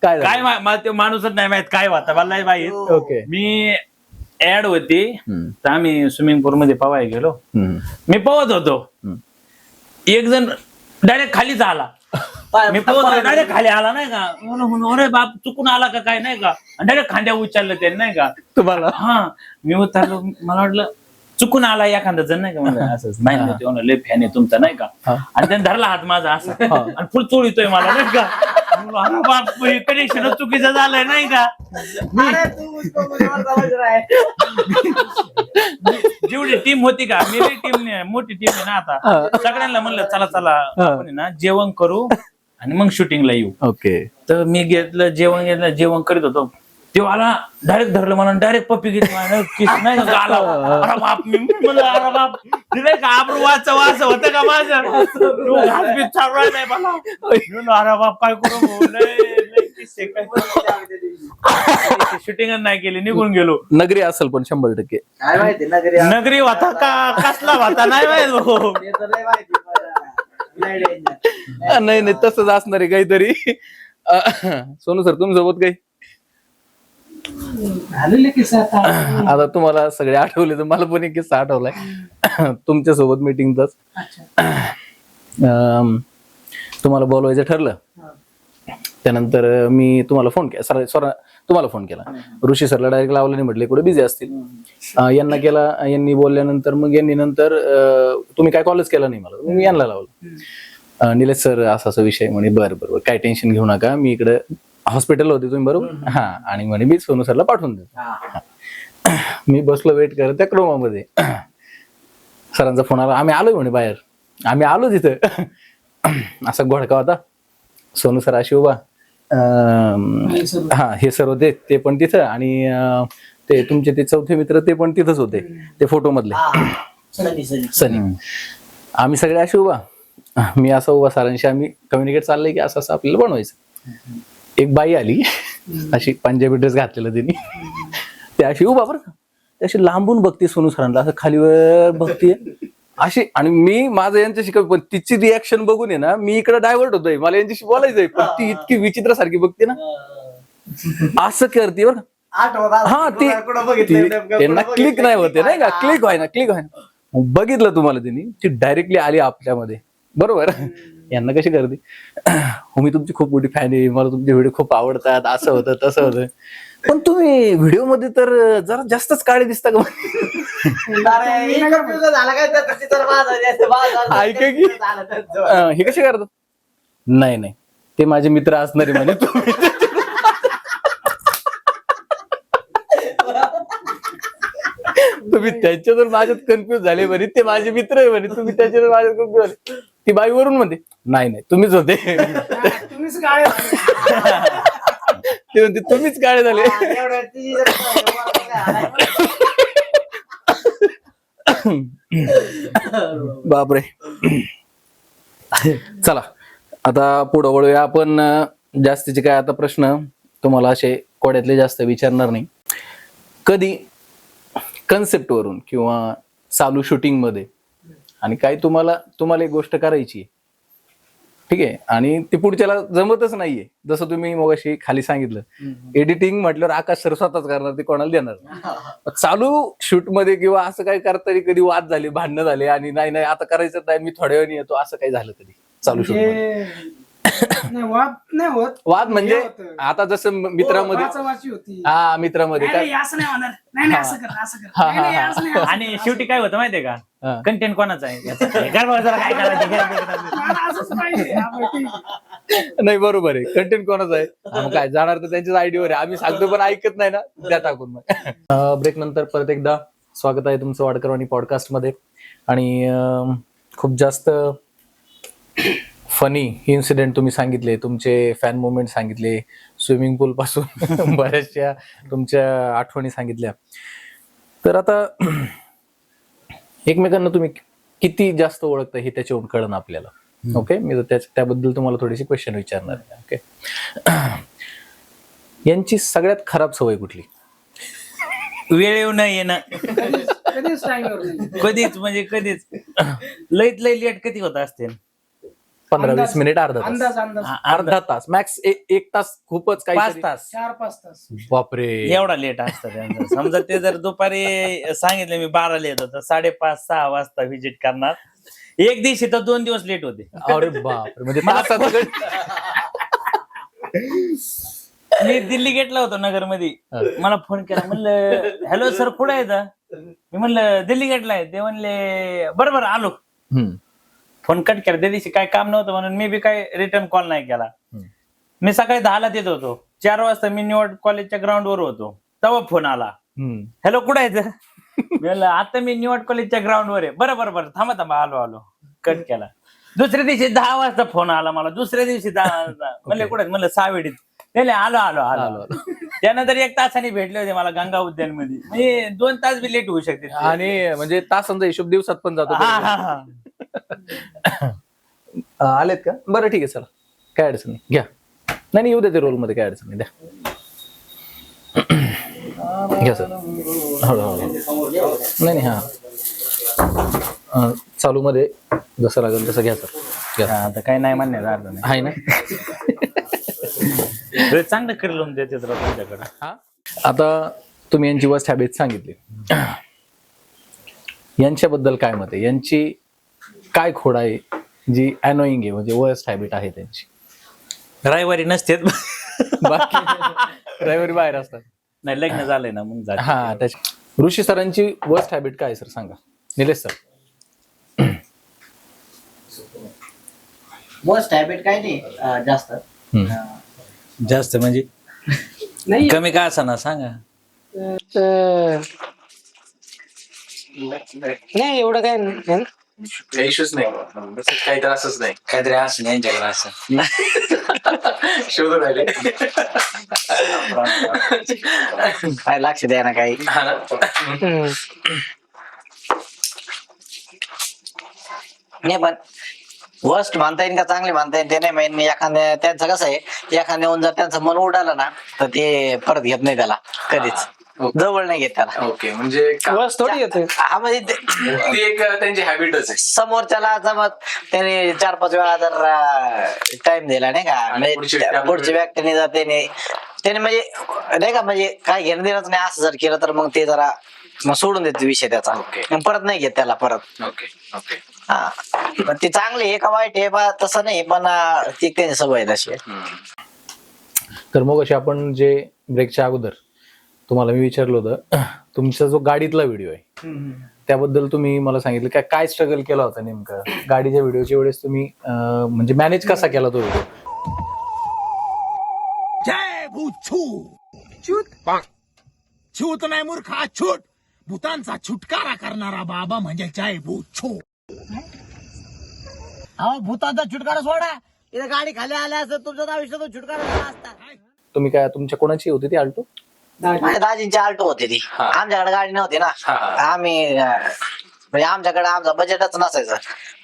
S5: काय
S2: काय मला ते माणूसच नाही माहित काय होता, मला नाही माहित.
S5: ओके.
S2: मी ऍड होती तर आम्ही स्विमिंग पूल मध्ये पवायला गेलो. मी पवत होतो, एक जण डायरेक्ट खालीच आला. मी पवत डायरेक्ट खाली आला नाही का. म्हणून अरे बाप चुकून आला का काय नाही का, डायरेक्ट खांद्या उचललं त्याने नाही का
S5: तुम्हाला.
S2: हा, मी उतरलो, मला वाटलं चुकून आला एखादा जण नाही का, म्हणलं असंच नाही, लय फॅन आहे तुमचा नाही का. आणि त्याने धरला हात माझा असं आणि फुल चोळीतोय मला नाही का. अरे बाप, कनेक्शन चुकीचं झालंय नाही का. जेवढी टीम होती का, मेरी टीम मोठी टीम आहे ना आता, सगळ्यांना म्हणलं चला आपण ना जेवण करू आणि मग शूटिंगला येऊ.
S5: ओके.
S2: तर मी जेवण करीत होतो, तेव्हा डायरेक्ट धरलं मला, डायरेक्ट पप्पी घेतली नाही का आला. अरे बाप, मी म्हणलं अरे बाप, नाही का आबरू वाच होतं का माझं, चालू नाही मला. अरे बाप काय करू, शूटिंग नाही केली, निघून गेलो.
S5: नगरी असेल पण 100%.
S4: काय माहिती
S2: नगरी होता का कसला होता नाही माहित.
S5: नाही तसंच असणार आहे काहीतरी. सोनू सर तुमच्यासोबत काही आता तुम्हाला सगळे आठवले तर मला पण एक किस्सा आठवलाय तुमच्यासोबत मीटिंगचाच. तुम्हाला बोलवायचं ठरलं, त्यानंतर मी तुम्हाला फोन केला, तुम्हाला फोन केला. ऋषी सरला डायरेक्ट लावलं नाही, म्हटले कुठे बिझी असतील. यांना केला, यांनी बोलल्यानंतर मग यांनी नंतर तुम्ही काय कॉलच केला नाही मला, मी यांना लावलं. निलेश सर असा विषय म्हणे, बरं काय टेन्शन घेऊ नका, मी इकडे हॉस्पिटल होते तुम्ही बरोबर, हा, आणि म्हणे मी सोनू सरला पाठवून देतो. मी बसलो वेट करत त्या क्रोमामध्ये, सरांचा फोन आला, आम्ही आलोय म्हणे बाहेर, आम्ही आलो तिथं. असा घोडका होता, सोनू सर अशी उभा, हा हे सर होते ते पण तिथं, आणि ते तुमचे ते चौथे मित्र ते पण तिथंच होते, ते फोटो मधले सनी. आम्ही सगळे अशी उभा, मी असं उभा, सरांशी आम्ही कम्युनिकेट चाललंय की असं आपल्याला बनवायचं. एक बाई आली, अशी पंजाबी ड्रेस घातलेला तिने, ते अशी उभा बरं का, अशी लांबून बघते सोनू सरांना, असं खालीवर बघते अशी आणि मी माझं यांच्याशी पण तिची रिॲक्शन बघून आहे ना मी इकडे डायव्हर्ट होतोय, मला यांच्याशी बोलायचंय, पण ती इतकी विचित्र सारखी बघते ना, असं करते बरं का. हा त्यांना क्लिक नाही होते नाही का, क्लिक व्हाय ना. बघितलं तुम्हाला त्यांनी, ती डायरेक्टली आली आपल्यामध्ये, बरोबर. यांना कशी करते, हो मी तुमची खूप मोठी फॅन आहे, मला तुमचे व्हिडिओ खूप आवडतात, असं होतं तसं होतं, पण तुम्ही व्हिडिओ मध्ये तर जरा जास्तच काळे दिसता का. ऐका की हे कसे करतात, नाही ते माझे मित्र असणारे म्हणे, तुम्ही त्याच्यातून माझ्यात कन्फ्युज झाले म्हणे, ते माझे मित्र आहे म्हणे, तुम्ही त्याच्यातून माझ्यात कन्फ्युज झाले. ती बाई वरून म्हणते नाही तुम्हीच होते,
S3: तुम्हीच काळे
S5: ते म्हणते तुम्हीच काळे झाले. बापरे. चला आता पुढं वळूया आपण. जास्तीचे काय आता प्रश्न तुम्हाला असे कोड्यातले जास्त विचारणार नाही. कधी कन्सेप्ट वरून किंवा चालू शूटिंग मध्ये आणि काही तुम्हाला एक गोष्ट करायची, ठीक आहे, आणि ती पुढच्याला जमतच नाहीये, जसं तुम्ही मगाशी खाली सांगितलं, एडिटिंग म्हटल्यावर आकाश सर स्वतःच करणार, ते कोणाला देणार. चालू शूट मध्ये किंवा असं काही करताना कधी वाद झाले, भांडणं झाले, आणि नाही आता करायचं नाही, मी थोड्या वेळाने येतो, असं काही झालं कधी चालू शूट मध्ये?
S3: वाद नाही होत.
S5: वाद म्हणजे आता जसं मित्रामध्ये, हा मित्रामध्ये काय,
S3: असं नाही होणार, नाही असं कर, असं कर, नाही, असं नाही, असं
S2: आणि शेवटी काय होतं माहितीये का, कंटेंट कोणाचा आहे काय करायचं.
S3: असंच पाहिजे. हा, बरं, ठीक आहे.
S5: नाही बरोबर आहे, कंटेंट कोणाचं आहे, मग काय जाणार तर त्यांच्याच आयडीवर आहे, आम्ही सांगतो पण ऐकत नाही ना, त्या टाकून. मग ब्रेक नंतर परत एकदा स्वागत आहे तुमचं वाडकरवाणी पॉडकास्ट मध्ये. आणि खूप जास्त फनी इन्सिडेंट तुम्ही सांगितले, तुमचे फॅन मोमेंट सांगितले, स्विमिंग पूल पासून बऱ्याचशा तुमच्या आठवणी सांगितल्या. तर आता एकमेकांना तुम्ही किती जास्त ओळखता हे त्याच्यावरून कळणं आपल्याला. ओके, मी त्याबद्दल तुम्हाला थोडीशी क्वेश्चन विचारणार आहे. ओके, यांची सगळ्यात खराब सवय कुठली?
S2: वेळ न येणं,
S3: कधीच टाइमवर नाही.
S2: कधीच म्हणजे कधीच, लईत लई लेट कधी होत असते,
S5: 15-20 मिनिट, अर्धा
S3: अंदाज
S5: तास मॅक्स, 1 तास खूपच,
S2: 5 तास,
S3: 4-5 तास.
S5: बापरे,
S2: एवढा लेट असतं त्यांचं. समजा ते जर दुपारी सांगितलं मी 12ला येतो, तर 5:30-6 वाजता व्हिजिट करणार. एक दिवशी तर 2 दिवस लेट होते.
S5: अरे बापरे, म्हणजे तासाचं
S2: मी दिल्ली गेटला होतो नगर मध्ये, मला फोन केला, म्हणलं हॅलो सर कुठे आहे? मी म्हणलं दिल्ली गेटला आहे. ते म्हणले बरोबर आलो. फोन कट केला. त्या दिवशी काय काम नव्हतं म्हणून मी बी काय रिटर्न कॉल नाही केला. मी सकाळी 10ला येत होतो, 4 वाजता मी न्यूयॉर्क कॉलेजच्या ग्राउंड वर होतो, तेव्हा फोन आला, हॅलो कुठे आहे? म्हणलं आता मी न्यूयॉर्क कॉलेजच्या ग्राउंड वर आहे. बरं थांबा आलो. कट केला. दुसऱ्या दिवशी 10 वाजता फोन आला मला, दुसऱ्या दिवशी 10 वाजता. म्हणले कुठे? म्हणलं सावेडीत. आलो. त्यानंतर 1 तासाने भेटले होते मला गंगा उद्यान मध्ये. म्हणजे 2 तास बी लेट होऊ शकते,
S5: आणि म्हणजे तासांचा हिशोब दिवसात पण जातो. आलेत का? बरं ठीक आहे, चला काय अडचण नाही, घ्या. नाही येऊ दे रोल मध्ये, काय अडचण नाही, द्या घ्या सर. हळूहळू नाही चालू मध्ये जसं लागेल तसं घ्या सर, घ्या.
S2: आता काही नाही म्हणण्याचा अर्थ नाही,
S5: आहे ना.
S2: चांगलं करेल देते तुमच्याकडे.
S5: आता तुम्ही यांची वर्स्ट हॅबिट सांगितली, यांच्याबद्दल काय मत आहे? यांची काय खोड आहे जी अनोईंग आहे, म्हणजे वर्स्ट हॅबिट आहे त्यांची?
S2: रविवारी नसते,
S5: बाकी रविवारी बाहेर असतात.
S2: नाही लग्न झालंय ना मग.
S5: हा, त्याची ऋषी सरांची वर्स्ट हॅबिट काय सर, सांगा. निलेश सर.
S4: मोस्ट हॅबिट काय नाही
S2: जास्त म्हणजे
S3: नाही
S2: कमी का असा ना सांगा.
S3: नाही एवढं काय नाही.
S1: इश्यूच नाही, काहीतरी असंच नाही,
S2: काहीतरी असं नाही यांच्याकडे असं
S1: शोधून आले.
S4: काय लक्ष द्या ना काही. नाही पण वर्स्ट मानता येईल का चांगले मानता येईल ते नाही माहिती. एखाद्या त्यांचं कसं आहे, एखाद्याहून जर त्यांचं मन उडालं ना तर ते परत घेत नाही त्याला कधीच. जवळ नाही घेत त्याला.
S1: ओके, म्हणजे
S3: बस थोडी येते.
S4: हा म्हणजे
S1: ती एक त्यांची हॅबिटच आहे.
S4: समोरच्याला जमत त्याने 4-5 वेळा जर टाइम दिला नाही का,
S1: आणि पुढची
S4: म्हणजे
S1: व्यक्ती
S4: पुढच्या व्यक्तीने जर त्याने म्हणजे नाही का, म्हणजे काय घेणं देणंच नाही असं जर केलं तर मग ते जरा मग सोडून देते विषय त्याचा.
S1: ओके.
S4: मग परत नाही घेत त्याला परत.
S1: Okay okay.
S4: हा पण ती चांगली आहे का वाईट आहे बा तसं नाही, पण ती त्यांची सवय आहे तशी.
S5: तर मग अशी आपण जे ब्रेकच्या अगोदर तुम्हाला मी विचारलं होतं, तुमचा जो गाडीतला व्हिडिओ आहे त्याबद्दल तुम्ही मला सांगितलं काय काय स्ट्रगल केला होता नेमकं गाडीच्या व्हिडिओच्या वेळेस, तुम्ही म्हणजे मॅनेज कसा केला तो व्हिडिओ?
S6: जय भूत छूत छूत नाही मूर्खा, छूट भूतांचा छुटकारा करणारा बाबा म्हणजे जय भूत छू.
S4: अहो भूतांचा छुटकारा सोडा, इथे गाडी खाली आल्या असं तुमच्या आयुष्यात छुटकारा झाला असता.
S5: तुम्ही काय तुमच्या कोणाची होती ती आल्टो?
S4: माझ्या दाजींची आल्टो होती ती. आमच्याकडे गाडी नव्हती ना. आम्ही म्हणजे आमच्याकडे आमचं बजेटच नसायचं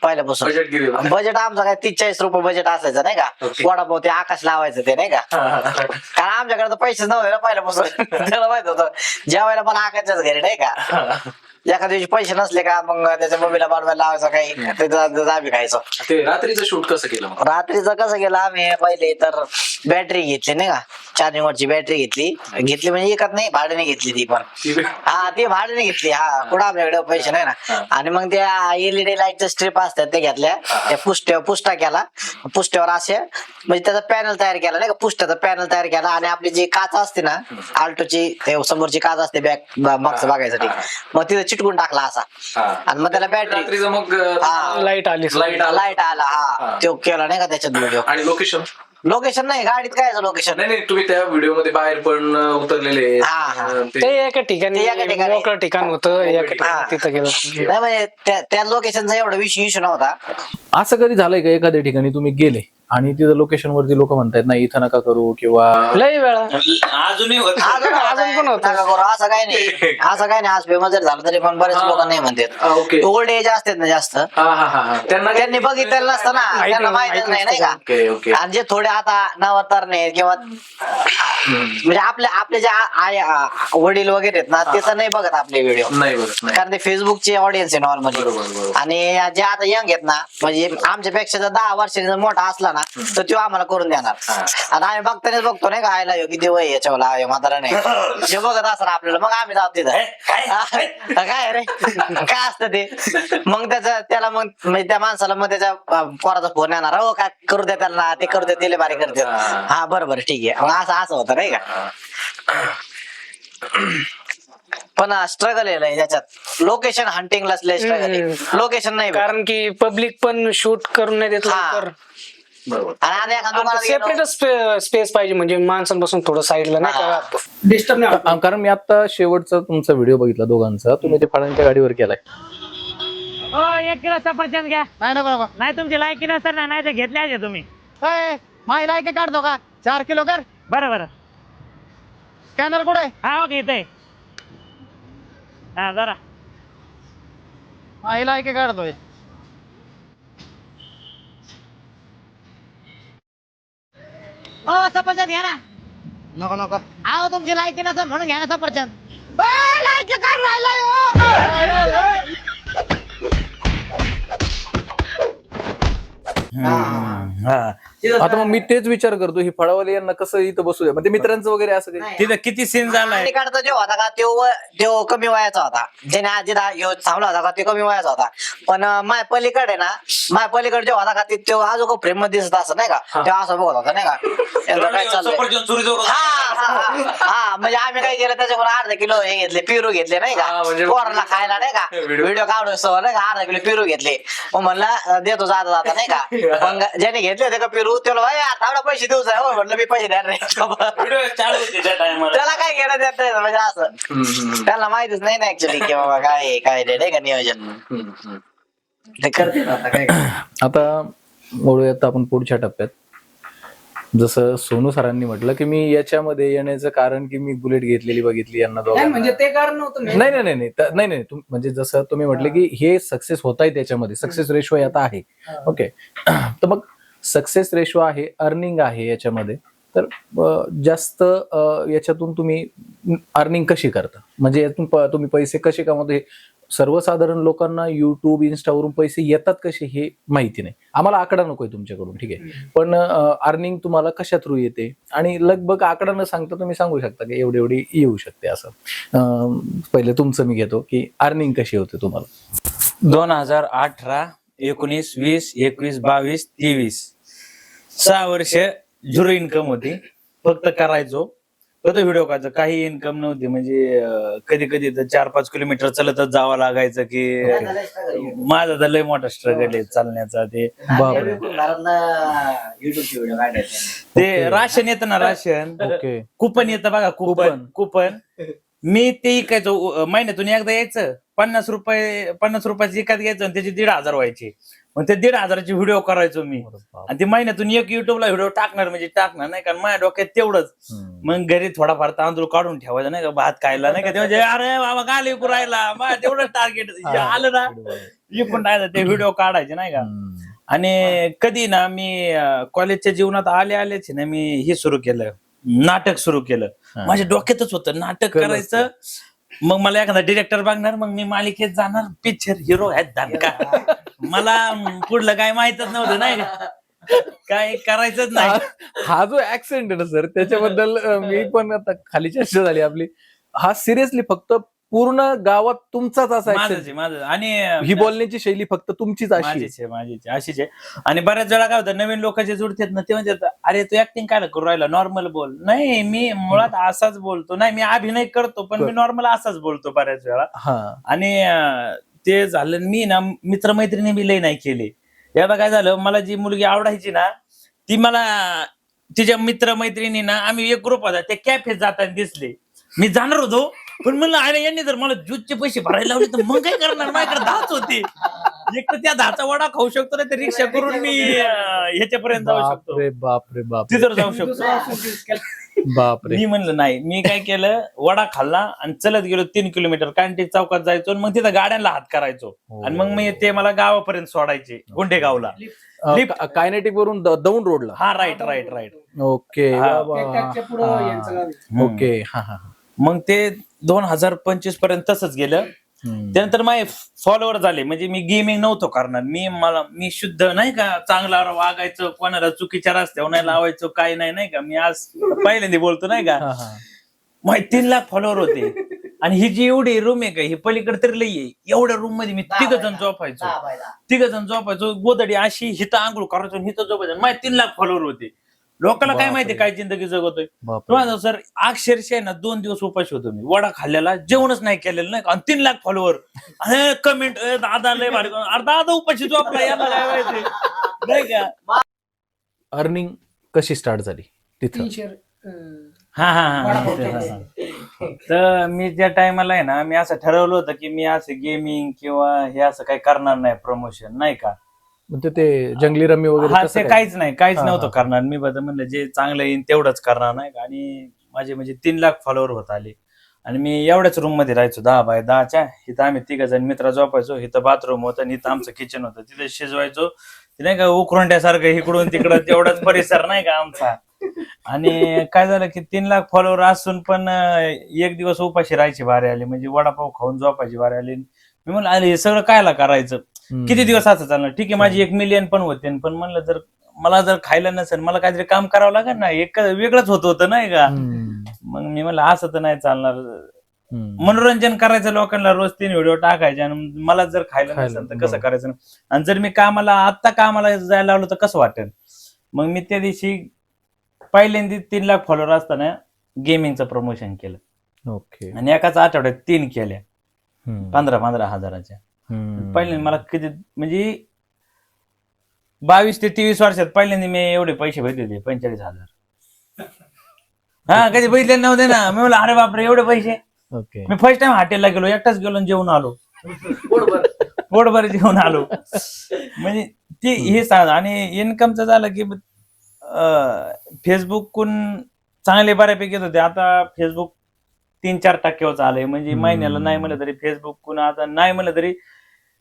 S4: पहिल्यापासून.
S1: बजेट किती होतं?
S4: बजेट आमचं काय 30-40 रुपये बजेट असायचं नाही का. वडापाव ते आकाश लावायचं ते नाही का, कारण आमच्याकडे तर पैसे नव्हते ना पहिल्यापासून. त्याला माहित होतं जेवायला पण आकाशच्याच घरी नाही का. एखाद्या दिवशी पैसे नसले का मग त्याच्या मम्मीला बनवायला लावायचं काही, त्याचं आम्ही खायचो.
S1: ते रात्रीचं शूट कसं केलं मग?
S4: रात्रीचं कसं केलं आम्ही, पहिले तर बॅटरी घेतली नाही का, चार्जिंग वरची बॅटरी घेतली म्हणजे एकत नाही, भाड्याने घेतली ती पण. हा ती भाड्याने घेतली. हा कुठं आपल्याकडे पैसे नाही ना. आणि मग त्या LED लाईटच्या स्ट्रिप असतात ते घेतल्या, त्या पुष्टा केला, पुष्ट्यावर असे म्हणजे त्याचा पॅनल तयार केला नाही का, पुष्ट्याचा पॅनल तयार केला. आणि आपली जी काच असते ना आल्टोची, समोरची काच असते बॅक मागचं बघायसाठी, मग तिथे चिटकून टाकला असा. आणि मग त्याला बॅटरी
S1: रात्रीचं मग
S3: लाईट आली.
S4: लाईट आला. हा तो केला नाही का त्याच्यात व्हिडिओ.
S1: आणि लोकेशन
S4: नाही गाडीत काय लोकेशन
S1: नाही तुम्ही त्या व्हिडिओ मध्ये बाहेर पण उतरलेले
S3: ते एका ठिकाणी
S4: ते एका ठिकाणी.
S3: मोकळं ठिकाण होतं, एका ठिकाणी तिथं गेलं.
S4: नाही म्हणजे त्या लोकेशनचा एवढा इश्यू नव्हता.
S5: असं कधी झालंय का एखाद्या ठिकाणी तुम्ही गेले आणि तिथं लोकेशन वरती लोक म्हणतायत नाही इथं नका करू, किंवा
S3: लई वेळा
S2: अजूनही होत.
S4: अजून पण होतं का करू, असं काही नाही. असं काही नाही, आज फेमस जर झालं तरी पण बरेच लोक नाही म्हणतात.
S1: ओके.
S4: ओल्ड एज असतात ना जास्त, त्यांनी बघितलेलं नसतं ना, त्यांना माहितीच नाही का.
S1: Okay okay.
S4: आणि जे थोडे आता नवतरणे किंवा म्हणजे आपले जे आई वडील वगैरे आहेत ना, त्याचं नाही बघत आपले व्हिडिओ,
S1: नाही बघत नाही.
S4: कारण ते फेसबुकचे ऑडियन्स आहे नॉर्मली.
S1: बरोबर.
S4: आणि जे आता यंग आहेत ना, म्हणजे आमच्यापेक्षा जर 10 वर्षांचा जर मोठा असला ना तर तो आम्हाला करून देणार. आणि आम्ही बघतानाच बघतो नाही का, आयला किती वय याच्यावर म्हातारा नाही जे बघत असणार आपल्याला, मग आम्ही जाऊ तिथं काय रे काय असतं ते. मग त्याला मग म्हणजे त्या माणसाला मग त्याच्या पोराचा फोन येणार, हो काय करू दे त्याला, ते करू दे, दिले बारी करते. हा बरोबर ठीक आहे. मग असं होतं नाही का. पण स्ट्रगल आहे त्याच्यात, लोकेशन हंटिंगला स्ट्रगल आहे. लोकेशन नाही
S3: कारण की पब्लिक पण शूट करून नाही देत लवकर.
S1: बरोबर.
S4: आणि एका दुकानात गेलो-
S3: सेपरेट स्पेस पाहिजे, म्हणजे माणसांपासून थोडं साईडला नाही का, डिस्टर्ब नाही होत.
S5: कारण मी आता शेवटचा तुमचा व्हिडिओ बघितला दोघांचा, तुम्ही ते फळांच्या गाडीवर केलाय.
S7: 1 किलो सफरचंद घ्या. नाही तुमची लायकी नसतं ना, नाही तर घेतले आहे तुम्ही.
S6: माझी लायकी काढतो का? 4 किलो कर.
S7: बरं बरं.
S6: स्कॅनर कुठे?
S7: हा ओके इथे हा जरा
S6: माझी लायकी काढतोय.
S7: सफरचंद घ्या ना.
S6: नको नको.
S7: अहो तुमची लायकी नसेल म्हणून घ्या ना सफरचंद.
S6: लायकी काढ राहिलाय.
S5: आता मग मी तेच विचार करतो, ही फळावाली यांना कसं इथं बसू द्या, म्हणजे मित्रांचं वगैरे असं काही?
S2: तिथं किती सीन झालाय.
S4: आणि काढता जो होता का तो कमी वयाचा होता, ज्याने आजी थांबला होता का तो कमी वयाचा होता. पण माय पलीकडे ना, माय पलीकडे जो होता का तो आजोबा फ्रेम मध्ये दिसत असं नाही का, तो असं बघत होता नाही का, यांचं काय चाललंय. हा म्हणजे आम्ही काय केलं, त्याच्याकडून अर्धा किलो हे घेतले, पिरू घेतले नाही का,
S1: म्हणजे
S4: पोरांना खायला नाही का, व्हिडिओ काढून सवय नाही का, अर्धा किलो पिरू घेतले. मग म्हणलं देतो जाता जाता नाही का. मग ज्याने घेतले होते का पिरू, त्याला थांबा पैसे देऊच आहे. हो म्हटलं मी पैसे द्या रे. त्याला काय घेणं देत नाही म्हणजे असं, त्याला माहितीच नाही ना ऍक्च्युली की बाबा काय काय नाही का नियोजन ते करते आता काय.
S5: आता वळूयात आपण पुढच्या टप्प्यात. जसं सोनू सरांनी म्हटलं की मी याच्यामध्ये येण्याचं कारण की मी बुलेट घेतलेली बघितली यांना दोघांना.
S3: म्हणजे ते कारण नव्हतं.
S5: नाही नाही नाही नाही नाही म्हणजे जसं तुम्ही म्हटलं की हे सक्सेस होत आहे, त्याच्यामध्ये सक्सेस रेशो आता आहे. ओके, तर मग सक्सेस रेशो आहे, अर्निंग आहे याच्यामध्ये, तर जास्त याच्यातून तुम्ही अर्निंग कशी करता, म्हणजे यातून तुम्ही पैसे कसे कमवता? हे सर्वसाधारण लोकांना युट्यूब इन्स्टावरून पैसे येतात कसे हे माहिती नाही. आम्हाला आकडा नकोय तुमच्याकडून, ठीक आहे, पण अर्निंग तुम्हाला कशा थ्रू येते? आणि लगभग आकडा न सांगता तुम्ही सांगू शकता की एवढी एवढी येऊ शकते असं. पहिले तुमचं मी घेतो की अर्निंग कशी होते तुम्हाला?
S2: 2018, 19, 20, 21, 22, 23 6 वर्ष झिरो इन्कम होती. फक्त करायचो, फक्त व्हिडिओ करायचो, काही इन्कम नव्हती. म्हणजे कधी कधी तर 4-5 किलोमीटर चालतच जावं लागायचं की माझा तर लय मोठा स्ट्रगल आहे चालण्याचा. ते
S4: युट्यूबचे व्हिडिओ काढायचे.
S2: ते राशन येतं ना, राशन
S5: ओके.
S2: कुपन येतं बघा, कुपन मी ते इकायचो. महिन्यातून एकदा यायचं, 50 रुपयाची एकात घ्यायचं आणि त्याचे 1,500 व्हायचे. मग ते 1,500चे व्हिडिओ करायचो मी, आणि ते महिन्यातून एक युट्यूबला व्हिडिओ टाकणार म्हणजे टाकणार, नाही कारण माझ्या डोक्यात तेवढंच. मग घरी थोडाफार तांदूळ काढून ठेवायचा, नाही का, भात खायला, नाही का, ते म्हणजे अरे बाबा काय लिकू राहिला, तेवढं टार्गेट आलं ना, लिकून राहायचं, ते व्हिडिओ काढायचे, नाही का. आणि कधी ना मी कॉलेजच्या जीवनात आलेच ना, मी हे सुरू केलं, नाटक सुरू केलं. माझ्या डोक्यातच होतं नाटक करायचं. मग मला एखादा डिरेक्टर बघणार, मग मी मालिकेत जाणार, पिक्चर हिरो आहेत दानका. मला पुढलं काय माहितच नव्हतं, नाही का, काय करायचंच नाही.
S5: हा जो ऍक्सिडेंट आहे ना सर, त्याच्याबद्दल मी पण आता खाली चर्चा झाली आपली. हा सिरियसली फक्त पूर्ण गावात तुमचाच असा
S2: माझं आणि
S5: ही बोलण्याची शैली फक्त तुमचीच अशी
S2: माझीच अशीच आहे. आणि बऱ्याच वेळा काय होतं, नवीन लोक जे जुडतात ना, ते म्हणतात अरे तू ऍक्टिंग काय करू राहिला, नॉर्मल बोल. नाही, मी मुळात असाच बोलतो. नाही, मी अभिनय करतो, पण मी नॉर्मल असाच बोलतो बऱ्याच वेळा. आणि ते झालं, मी ना मित्रमैत्रिणी बी लय नाही केले. एकदा काय झालं, मला जी मुलगी आवडायची ना, ती मला तिच्या मित्रमैत्रिणी ना, आम्ही एक ग्रुप होता, ते कॅफेत जाताना दिसले. मी जाणार होतो, पण म्हणलं अरे यांनी जर मला ज्यूसचे पैसे भरायला लावले तर मग काय करणार, माझ्याकडे 10च होते. एक तर त्या 10चा वडा खाऊ शकतो, नाही तर रिक्षा करून मी ह्याच्यापर्यंत जाऊ शकतो,
S5: बापरे
S2: तिथं जाऊ शकतो.
S5: बापरे.
S2: मी म्हणलं नाही. मी काय केलं, वडा खाल्ला आणि चलत गेलो 3 किलोमीटर, कांटी चौकात जायचो, आणि मग तिथं गाड्यांना हात करायचो, आणि मग मी ते मला गावापर्यंत सोडायचे, गुंडेगावला.
S5: कायनेटिक वरून दौंड रोडला.
S2: हा, राईट.
S5: ओके.
S2: हा.
S5: ओके. हा.
S2: मग ते 2025 पर्यंत तसंच गेलं. त्यानंतर माझे फॉलोअर झाले. म्हणजे मी गेमिंग नव्हतो करणार, मी शुद्ध, नाही का, चांगला वागायचं, कोणाला चुकीच्या रस्त्यावर नाही लावायचो, काय नाही, नाही का. मी आज पहिल्यांदा बोलतो, नाही का. माझे 3 लाख फॉलोअर होते. आणि ही जी एवढी रूम आहे का, ही पलीकडे तरी लई आहे, एवढ्या रूम मध्ये मी 3 जण झोपायचो, गोदडी अशी, हिथं आंघोळ करायचो, हिथं झोपायचो. माझे 3 लाख फॉलोअर होते. लोकांना काय माहिती काय जिंदगी जगवतोय. तुम्हाला सर अक्षरशः ना 2 दिवस उपाशी होतो मी, वडा खाल्लेला, जेवणच नाही केलेलं, नाही का. आणि 3 लाख फॉलोअर, कमेंट, दादा लय भारी, अरे दादा उपाशी झोपला, याला काय माहिती, नाही का.
S5: अर्निंग कशी स्टार्ट झाली तिथं?
S2: हा. तर मी त्या टायमाला आहे ना, मी असं ठरवलं होतं की मी असं गेमिंग किंवा हे असं काही करणार नाही, प्रमोशन, नाही का.
S5: ते जंगली रमी वगैरे
S2: हा, ते काहीच नव्हतं करणार मी. म्हणलं जे चांगलं येईल तेवढंच करणार, नाही का. आणि माझे म्हणजे 3 लाख फॉलोअर होत आले. आणि मी एवढ्याच रूम मध्ये राहायचो, 10 बाय 10च्या. इथं आम्ही 3 जण मित्र झोपायचो, इथं बाथरूम होतं, इथं आमचं किचन होतं, तिथे शिजवायचो, नाही का, उकरंड्यासारखं इकडून तिकडं, तेवढाच परिसर, नाही का, आमचा. आणि काय झालं की 3 लाख फॉलोअर असून पण एक दिवस उपाशी राहायची बारी आली, म्हणजे वडापाव खाऊन झोपायची बारी आली. मी म्हणलं अरे हे सगळं कायला करायचं, किती दिवस असं चालणार. ठीक आहे, माझी 1 मिलियन पण होते, पण म्हणलं जर मला खायला नसेल, मला काहीतरी काम करावं लागेल ना, एक वेगळंच होतं, नाही का. मग मी म्हणलं असं तर नाही चालणार, मनोरंजन करायचं लोकांना, रोज 3 व्हिडिओ टाकायचे, आणि मला जर खायला नसेल तर कसं करायचं. आणि जर मी कामाला जायला लावलं तर कसं वाटेल. मग मी त्या दिवशी पहिल्यांदा 3 लाख फॉलोअर असताना गेमिंगचं प्रमोशन केलं.
S5: ओके.
S2: आणि एकाच आठवड्यात 3 केल्या, 15-15 हजाराच्या. पहिल्यांदा मला किती, म्हणजे 22 ते 23 वर्षात पहिल्यांदा मी एवढे पैसे भेटले, 45,000. हा, कधी बघितले नव्हते ना. मी म्हणलं अरे बापरे, एवढे पैसे.
S5: ओके.
S2: मी फर्स्ट टाइम हॉटेलला गेलो, एकटाच गेलो, जेवून आलो, पोटभर जेवून आलो. म्हणजे ती हे सांग. आणि इन्कमचं झालं की फेसबुकून चांगले बऱ्यापैकी येत होते. आता फेसबुक 3-4% आलंय. म्हणजे महिन्याला नाही म्हणलं तरी फेसबुकून, आता नाही म्हणलं तरी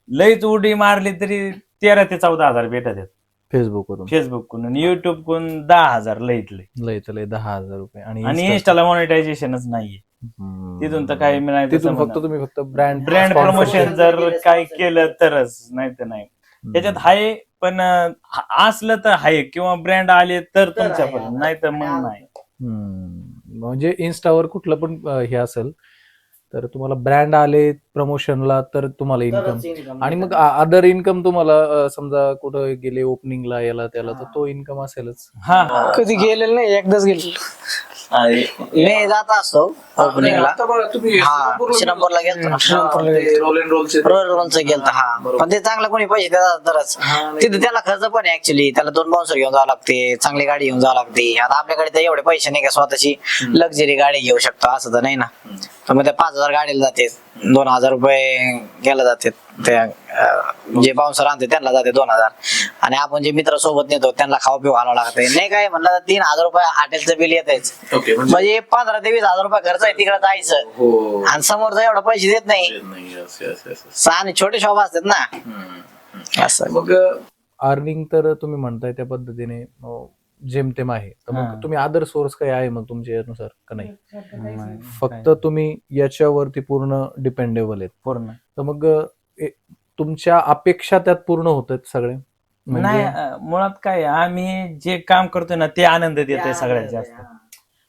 S2: लईच उडी मारली तरी 13,000 ते 14,000 भेटत आहेत
S5: फेसबुकवरून
S2: फेसबुककडून युट्यूबकडून 10,000 लईतले
S5: लय तर लय 10,000 रुपये
S2: आणि
S5: Insta-
S2: इन्स्टाला मॉनिटायझेशनच नाहीये.
S5: हम्म.
S2: तिथून तर काही नाही.
S5: तिथून फक्त तुम्ही फक्त ब्रँड
S2: प्रमोशन जर काय केलं तरच, नाही तर नाही. त्याच्यात हाय पण असलं तर हाय किंवा ब्रँड आले तर तुमच्यापर्यंत, नाही तर मग नाही.
S5: म्हणजे इन्स्टावर कुठलं पण हे असेल तर तुम्हाला ब्रँड आले प्रमोशनला तर तुम्हाला इन्कम, आणि मग अदर इन्कम तुम्हाला समजा कुठं गेले ओपनिंगला याला त्याला तर तो इन्कम असेलच.
S2: हा
S3: कधी गेलेलं नाही, एकदाच गेलेलो.
S4: मी जात असतो ओपनिंगला. हा श्रीरामपूरला गेलतो ना. रोलचं गेलतो. हा पण ते चांगलं कोणी पैसे देतात तरच. तिथे त्याला खर्च पण आहे ऍक्च्युली. त्याला 2 बाउन्सर घेऊन जावं लागते, चांगली गाडी घेऊन जावं लागते. आता आपल्याकडे तर एवढे पैसे नाही का स्वतःची लक्झरी गाडी घेऊ शकतो असं तर नाही ना. तर मग ते 5,000 गाडीला जाते, 2,000 रुपये गेला जाते. त्या जे बाउन्सर आणते त्यांना जाते 2,000, आणि आपण जे मित्र सोबत नेतो त्यांना खाऊ पिऊ घालावं लागते. नाही काय म्हणलं तर 3,000 रुपये हॉटेलचं बिल येतेच. म्हणजे 15,000 ते 20,000 रुपये खर्च आहे तिकडे जायचं, आणि समोरचा एवढा पैसे देत नाही. आणि छोटे शॉप असतात ना असं.
S5: मग अर्निंग तर तुम्ही म्हणताय त्या पद्धतीने जेमतेम आहे, तर मग तुम्ही अदर सोर्स काही आहे मग तुमच्या यानुसार का नाही? फक्त तुम्ही याच्यावरती पूर्ण डिपेंडेबल आहेत
S2: पूर्ण.
S5: तर मग तुमच्या अपेक्षा त्यात पूर्ण होतात सगळे?
S2: नाही मुळात काय, आम्ही जे काम करतोय ना ते आनंद देते सगळ्यात जास्त.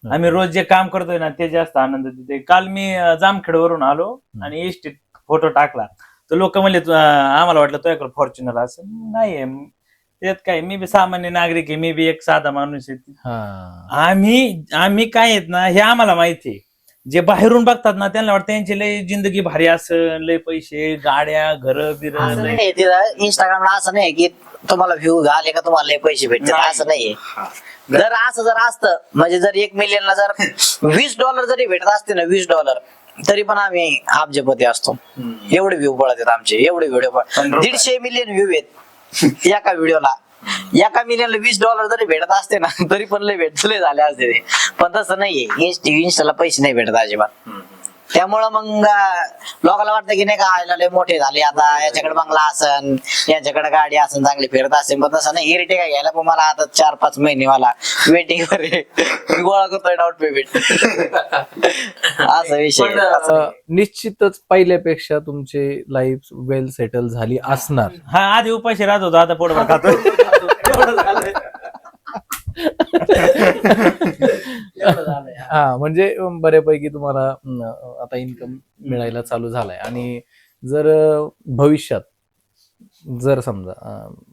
S2: आम्ही रोज जे काम करतोय ना ते जास्त आनंद देते. काल मी जामखेडवरून आलो आणि एसटीत फोटो टाकला तर लोक म्हणले आम्हाला वाटलं तुझ्याकडे फॉर्च्युनर असं. नाहीये त्यात काय, मी बी सामान्य नागरिक आहे, मी बी एक साधा माणूस आहे. आम्ही काय आहेत ना हे आम्हाला माहिती आहे. जे बाहेरून बघतात ना त्यांना वाटतं त्यांची लय जिंदगी भारी असं, लय पैसे, गाड्या, घर बिर.
S4: इंस्टाग्रामला असं नाही की तुम्हाला व्ह्यू आले का तुम्हाला लय पैसे भेटतात, असं नाहीये. जर असतं म्हणजे जर 1 मिलियनला जर $20 जरी भेटत असते ना, $20 तरी पण आम्ही अब्जपती असतो. एवढे व्ह्यू पडत आहेत आमचे, एवढे व्हिडिओ 150 मिलियन व्ह्यू आहेत एका व्हिडिओला. एका मिलियनला $20 जरी भेटत असते ना तरी पण लय झाले असते ते. पण तसं नाहीये, इंस्टाला पैसे नाही भेटत अजिबात. त्यामुळं मग लोकांना वाटतं की नाही का आयला लय मोठे झाले आता, याच्याकडे बंगला असन, याच्याकडे गाडी असन, चांगली फिरत असेल. पण तसं नाही. इरिटे काय घ्यायला पण मला आता 4-5 महिने मला वेटिंग वर मी गोळा करतोय डाऊट पेमेंट असा विषय.
S5: निश्चितच पहिल्यापेक्षा तुमची लाईफ वेल सेटल झाली असणार.
S2: हा आधी उपाशी राहत होतो, आता पोटभर खातोय.
S5: हा म्हणजे बऱ्यापैकी तुम्हाला आता इन्कम मिळायला चालू झालाय. आणि जर भविष्यात जर समजा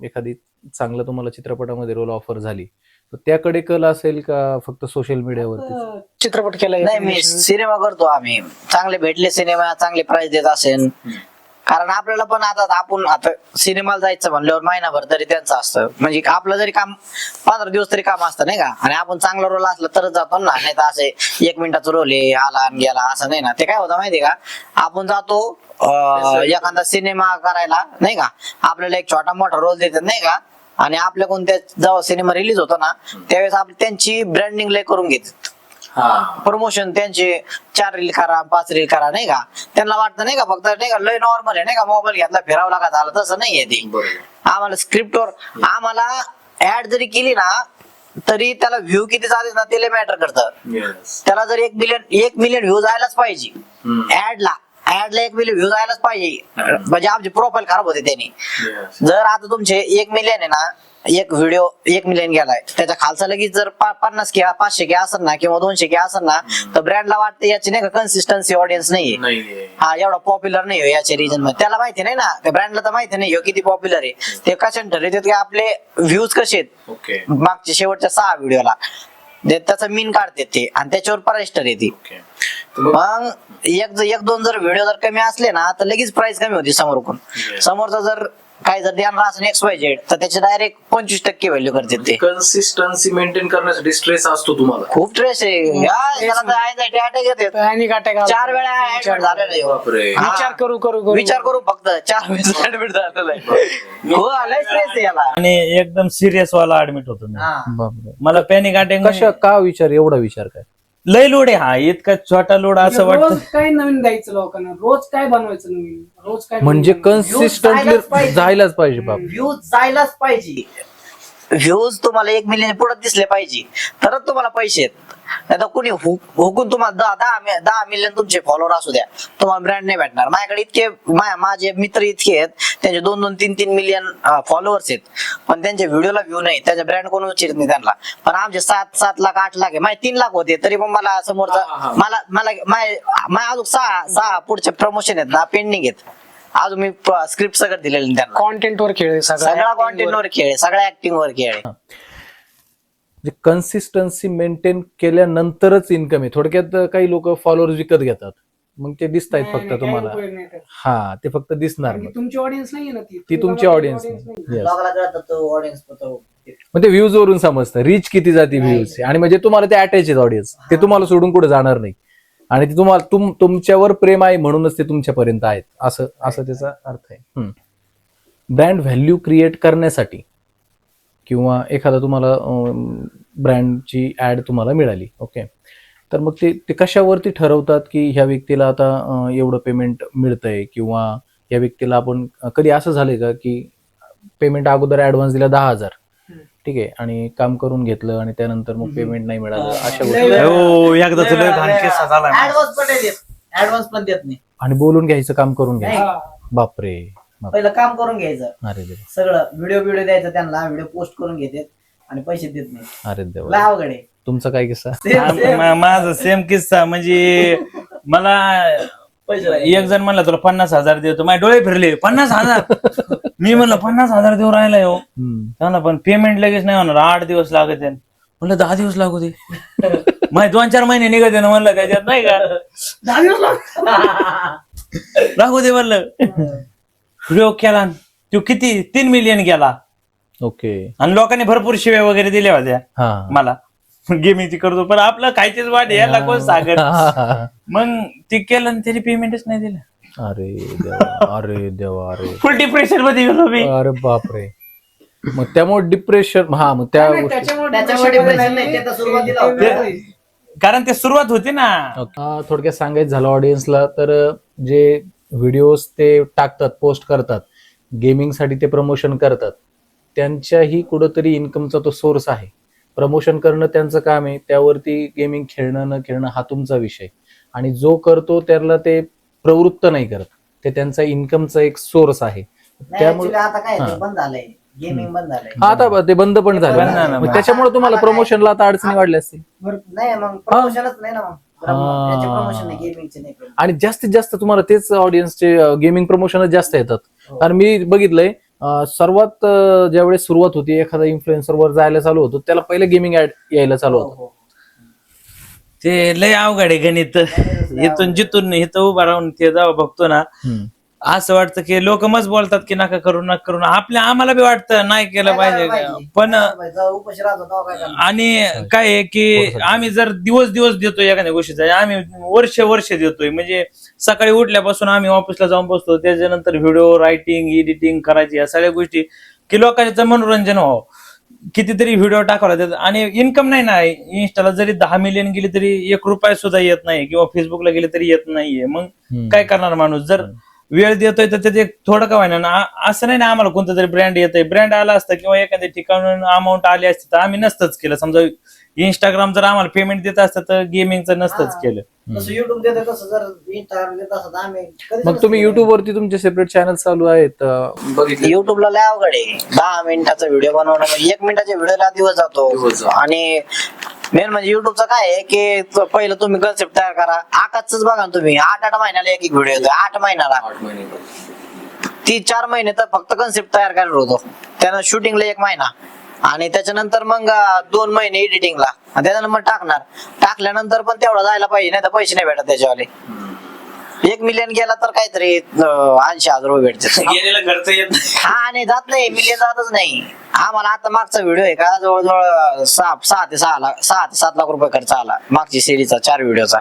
S5: एखादी चांगलं तुम्हाला चित्रपटामध्ये रोल ऑफर झाली तर त्याकडे कल असेल का फक्त सोशल मीडियावरती?
S3: चित्रपट केलाय
S4: नाही, मी सिनेमा करतो. आम्ही चांगले भेटले सिनेमा, चांगले प्राइस देत असेल. कारण आपल्याला पण आता सिनेमाला जायचं म्हणल्यावर महिनाभर तरी त्यांचं असतं. म्हणजे आपलं जरी काम 15 दिवस तरी काम असतं नाही का, आणि आपण चांगला रोल असला तरच जातो ना. नाही तर असे 1 मिनिटाचा रोल आहे आला आणि गेला असं नाही ना. ते काय होतं माहितीये का, आपण जातो एखादा सिनेमा करायला नाही का, आपल्याला एक छोटा मोठा रोल देतात नाही का, आणि आपल्या कोणत्या जेव्हा सिनेमा रिलीज होतो ना त्यावेळेस आपण त्यांची ब्रँडिंग लय करून घेतात. प्रमोशन त्यांचे 4 रील करा, 5 रील करा नाही का. त्यांना वाटतं नाही का फक्त नाही का लय नॉर्मल आहे नाही का, मोबाईल घेतला फिरावं लागत झालं, तसं नाहीये ते. आम्हाला स्क्रिप्टवर आम्हाला ऍड जरी केली ना तरी त्याला व्ह्यू किती चालेल ना ते मॅटर करतं. त्याला जर 1 मिलियन व्ह्यू जायलाच पाहिजे ऍडला 1 मिलियन व्ह्यू जायलाच पाहिजे, म्हणजे आमची प्रोफाईल खराब होते त्यांनी. जर आता तुमचे 1 मिलियन आहे ना, एक व्हिडिओ 1 मिलियन गेलाय, त्याच्या खालचा लगेच जर 50 किंवा 500 असेल ना किंवा 200 असेल ना तर ब्रँडला वाटते याची नाही का कन्सिस्टन्सी ऑडियन्स नाहीये, हा एवढा पॉप्युलर नाही हो याच्या रिजन मध्ये. त्याला माहिती नाही ना, त्या ब्रँडला तर माहिती नाही हो किती पॉप्युलर आहे. ते कशाने ठरवतात की आपले व्ह्यूज कसे आहेत मागच्या शेवटच्या 6 व्हिडिओला त्याचा मीन काढते ते, आणि त्याच्यावर प्राइस ठरते. मग 1-2 जर व्हिडिओ जर कमी असले ना तर लगेच प्राइस कमी होती समोरून. समोरचा जर काही जर ध्यान असं XYZ तर त्याचे डायरेक्ट 25% व्हॅल्यू करते ते.
S1: कन्सिस्टन्सी मेंटेन करण्यासाठी स्ट्रेस असतो तुम्हाला?
S4: खूप स्ट्रेस आहे. 4 वेळा ऍडमिट झालेलं आहे. विचार करू फक्त 4 वेळा ऍडमिट झालेलं आहे. हो आलाय स्ट्रेस आहे याला.
S2: आणि एकदम सिरियस वाला ऍडमिट होतो मी.
S5: बापरे.
S2: मला पॅनिक अटॅक
S5: कशा का विचार, एवढा विचार काय?
S2: लय लोड आहे हा, इतका छोटा लोड असं वाटतं.
S3: रोज काय नवीन द्यायचं लोकांना, रोज काय बनवायचं नवीन, रोज काय
S5: म्हणजे कन्सिस्टंटली जायलाच पाहिजे बाप.
S4: व्ह्यू जायलाच पाहिजे. व्ह्यूज तुम्हाला 1 मिलियन पुढे दिसले पाहिजे तरच तुम्हाला पैसे आहेत. नाही तर कुणी हुकून तुम्हाला 10 मिलियन तुमचे फॉलोअर असू द्या, तुम्हाला ब्रँड नाही भेटणार. माझ्याकडे इतके माझे मित्र इतके आहेत, त्यांचे 2-2, 3-3 मिलियन फॉलोअर्स आहेत, पण त्यांच्या व्हिडिओला व्ह्यू नाही, त्यांचा ब्रँड कोण उच्चित नाही त्यांना. पण आमचे 7 लाख 8 लाख आहे, माझे 3 लाख होते, तरी पण मला समोरचा मला अजून 6 पुढचे प्रमोशन आहेत ना, पेंडिंग आहेत. अजून मी स्क्रिप्ट सगळं दिलेलं त्यांना.
S3: कॉन्टेंट वर खेळ आहे
S4: सगळा कॉन्टेंट वर खेळ आहे, सगळ्या ऍक्टिंग वर खेळ आहे.
S5: म्हणजे कन्सिस्टन्सी मेंटेन केल्यानंतरच इन्कम आहे. थोडक्यात काही लोक फॉलोअर्स विकत घेतात, मग ते दिसत आहेत फक्त तुम्हाला. हा, ते फक्त दिसणार नाही.
S3: तुमची ऑडियन्स नाहीये ना
S5: ती तुमची ऑडियन्स नाही.
S4: लोकांना कळतं तो ऑडियन्स
S5: मग ते व्ह्यूज वरून समजतं, रीच किती जाते व्ह्यूज, आणि म्हणजे तुम्हाला ते अटॅच आहेत ऑडियन्स, ते तुम्हाला सोडून कुठे जाणार नाही, आणि ते तुम्हाला तुमच्यावर प्रेम आहे म्हणूनच ते तुमच्यापर्यंत आहेत, असं त्याचा अर्थ आहे. ब्रँड व्हॅल्यू क्रिएट करण्यासाठी किंवा एखादा तुम्हाला ब्रँडची ऍड तुम्हाला मिळाली, ओके, तर मग ते कशावरती ठरवतात की ह्या व्यक्तीला आता एवढं पेमेंट मिळतंय, किंवा या व्यक्तीला आपण कधी असं झालंय का की पेमेंट अगोदर ऍडव्हान्स दिला 10,000, ठीक आहे, आणि काम करून घेतलं आणि त्यानंतर मग पेमेंट नाही मिळालं, अशा गोष्टी,
S2: हो, एकदा तुला घाण किस्सा झाला.
S4: ऍडव्हान्स पण देत नाही,
S5: आणि बोलून घ्यायचं, काम करून घ्यायचं. बापरे,
S4: पहिलं काम करून घ्यायचं,
S5: अरे देवा,
S4: सगळं व्हिडिओ द्यायचं त्यांना, व्हिडिओ पोस्ट करून घेतात आणि पैसे देत नाही.
S5: अरे
S4: लय
S5: देवा.
S4: अवघड आहे.
S5: तुमचा काय किस्सा?
S2: माझा सेम किस्सा. म्हणजे मला एक जण म्हणला तुला 50,000 देतो, माझे डोळे फिरले. 50,000? मी म्हणलं 50,000 देऊ राहिलाय हो. ना, पण पेमेंट लगेच नाही होणार, 8 दिवस लागत आहे. म्हणलं 10 दिवस लागू दे, माझे 2-4 महिने निघत आहे ना, म्हणलं त्याच्यात नाही का 10 दिवस लागू दे म्हणलं. प्रयोग केला, तो किती 3 मिलियन गेला.
S5: ओके,
S2: आणि लोकांनी भरपूर शिव्या वगैरे दिल्या होत्या
S5: हा,
S2: मला, गेमिंगची करतो, पण आपलं खायचीच वाट, याला कोण सागर. मग ते केलं आणि त्याची पेमेंटच नाही दिलं.
S5: अरे देवा, अरे देवा, अरे
S2: फुल डिप्रेशन मध्ये गेलो मी.
S5: अरे बापरे. मग त्यामुळे डिप्रेशन, हा, मग त्या गोष्टी,
S4: त्याच्यामुळे depression नाही, ते तर सुरुवातीला होतं.
S2: कारण ते सुरुवात होती ना.
S5: थोडक्यात सांगायचं झालं ऑडियन्सला, तर जे व्हिडिओज ते टाकतात, पोस्ट करतात, गेमिंग साठी ते प्रमोशन करतात, त्यांच्याही कुठंतरी इन्कमचा तो सोर्स आहे. प्रमोशन करणं त्यांचं काम आहे, त्यावरती गेमिंग खेळणं न खेळणं हा तुमचा विषय, आणि जो करतो त्याला ते प्रवृत्त नाही करत, ते त्यांचा इन्कमचा एक सोर्स आहे. त्यामुळे
S4: आता काय ते बंद झालंय, गेमिंग बंद झालंय.
S5: आता ते बंद पण झालं, मग त्याच्यामुळे तुम्हाला प्रमोशनला आता अडचणी वाढल्या असतील.
S4: नाही, मग प्रमोशनच नाही ना, मग प्रमोशन नाही, गेमिंगचे नाही.
S5: आणि जास्तीत जास्त तुम्हाला तेच ऑडियन्सचे गेमिंग प्रमोशनच जास्त येतात. कारण मी बघितलंय, सर्वात ज्यावेळेस सुरुवात होती, एखादा इन्फ्लुएन्सर वर जायला चालू होतो, त्याला पहिले गेमिंग ऍड यायला चालू होतं.
S2: ते लय अवघड आहे गणित. इथून जिथून इथं उभा राहून ते जेव्हा बघतो ना, असं वाटतं की लोक मच बोलतात की नका करू नका करू, आम्हाला बी वाटतं नाही केलं पाहिजे, पण आणि काय आहे की आम्ही जर दिवस देतोय एखाद्या गोष्टीचा, आम्ही वर्ष देतोय. म्हणजे सकाळी उठल्यापासून आम्ही ऑफिसला जाऊन बसतो, त्याच्यानंतर व्हिडिओ रायटिंग, एडिटिंग करायची, या सगळ्या गोष्टी की लोकांचं मनोरंजन व्हावं, कितीतरी व्हिडिओ टाकावा लागतात. आणि इन्कम नाही ना, इन्स्टाला जरी 10 मिलियन गेली तरी 1 रुपया सुद्धा येत नाही, किंवा फेसबुकला गेले तरी येत नाहीये. मग काय करणार माणूस? जर वेळ देतोय तर त्याचे थोडं का व्हायना ना, असं नाही ना आम्हाला कोणतं तरी ब्रँड येतोय, ब्रँड आला असतं किंवा एखाद्या ठिकाणून अमाऊंट आली असती तर आम्ही नसतंच केलं. समजा इंस्टाग्राम जर आम्हाला पेमेंट देत असतं तर गेमिंगचं नसतंच केलं.
S4: युट्यूब देत तसं, जर इंस्टाग्राम देत असत आम्ही.
S5: मग तुम्ही युट्यूब वरती तुमचे सेपरेट चॅनल चालू आहेत?
S4: युट्यूबला लय अवघड आहे, 10 मिनिटाचा व्हिडिओ बनवणं, 1 मिनिटाच्या व्हिडिओला दिवस जातो. आणि मेन म्हणजे युट्यूबचं काय आहे की पहिलं तुम्ही कन्सेप्ट तयार करा. आकाशच बघा ना तुम्ही, 8 महिन्याला एक व्हिडिओ येतो, 8 महिन्याला 3-4 महिने तर फक्त कन्सेप्ट तयार करायला होतो, त्यानं शूटिंगला 1 महिना, आणि त्याच्यानंतर मग 2 महिने एडिटिंगला, आणि त्याच्यानंतर टाकल्यानंतर पण तेवढा जायला पाहिजे, नाही तर पैसे नाही भेटत त्याच्यावाले. 1 मिलियन गेला तर काहीतरी 80,000 रुपये भेटते.
S2: गेलेलं खर्च येत नाही.
S4: हा, नाही जात नाही, मिलियन जातच नाही. आम्हाला आता मागचा व्हिडिओ आहे का, जवळजवळ 6 ते 7 लाख रुपये खर्च आला मागची सिरीजचा, 4 व्हिडिओचा.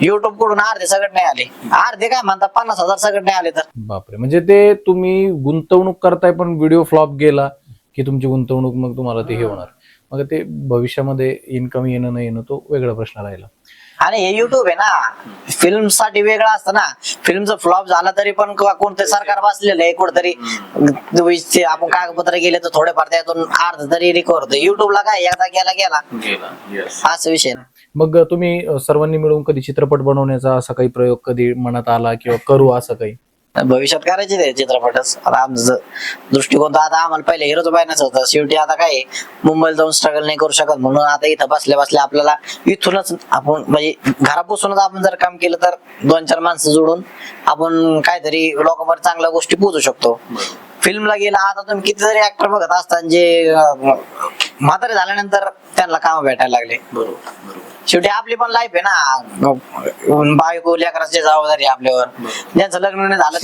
S4: युट्यूब कडून अर्धे सगळं नाही आले, अर्धे काय म्हणतात 50,000 सगळं नाही आले तर.
S5: बापरे, म्हणजे ते तुम्ही गुंतवणूक करताय पण व्हिडिओ फ्लॉप गेला की तुमची गुंतवणूक, मग तुम्हाला ते हे होणार. मग ते भविष्यामध्ये इन्कम येणं नाही येणं तो वेगळा प्रश्न राहिला.
S4: आणि हे युट्यूब आहे ना, फिल्म साठी वेगळं असतं ना. फिल्मचं फ्लॉप झाला तरी पण कोणतं सरकार बसलेलं आहे कुठतरी, आपण कागदपत्र गेले तर थोडेफार त्यातून अर्ध तरी रिकवर होतं. युट्यूबला काय एकदा गेला असा विषय ना.
S5: मग तुम्ही सर्वांनी मिळून कधी चित्रपट बनवण्याचा असा काही प्रयोग कधी मनात आला किंवा करू असं काही?
S4: भविष्यात करायचे ते चित्रपटच. आता आमचं दृष्टिकोन तर आता आम्हाला पहिले हिरोच बनायचं होतं. शेवटी आता काय मुंबईला जाऊन स्ट्रगल नाही करू शकत, म्हणून आता इथं बसल्या बसल्या आपल्याला इथूनच आपण म्हणजे घरापासूनच आपण जर काम केलं तर 2-4 माणसं जोडून आपण काहीतरी लोकांवर चांगल्या गोष्टी पोहोचू शकतो. फिल्मला गेला आता तुम्ही कितीतरी ऍक्टर बघत असतात जे म्हातारे झाल्यानंतर त्यांना काम भेटायला लागले. शेवटी आपली पण लाईफ आहे ना, बायको लेकराची जबाबदारी आपल्यावर. ज्यांचं लग्न नाही झालं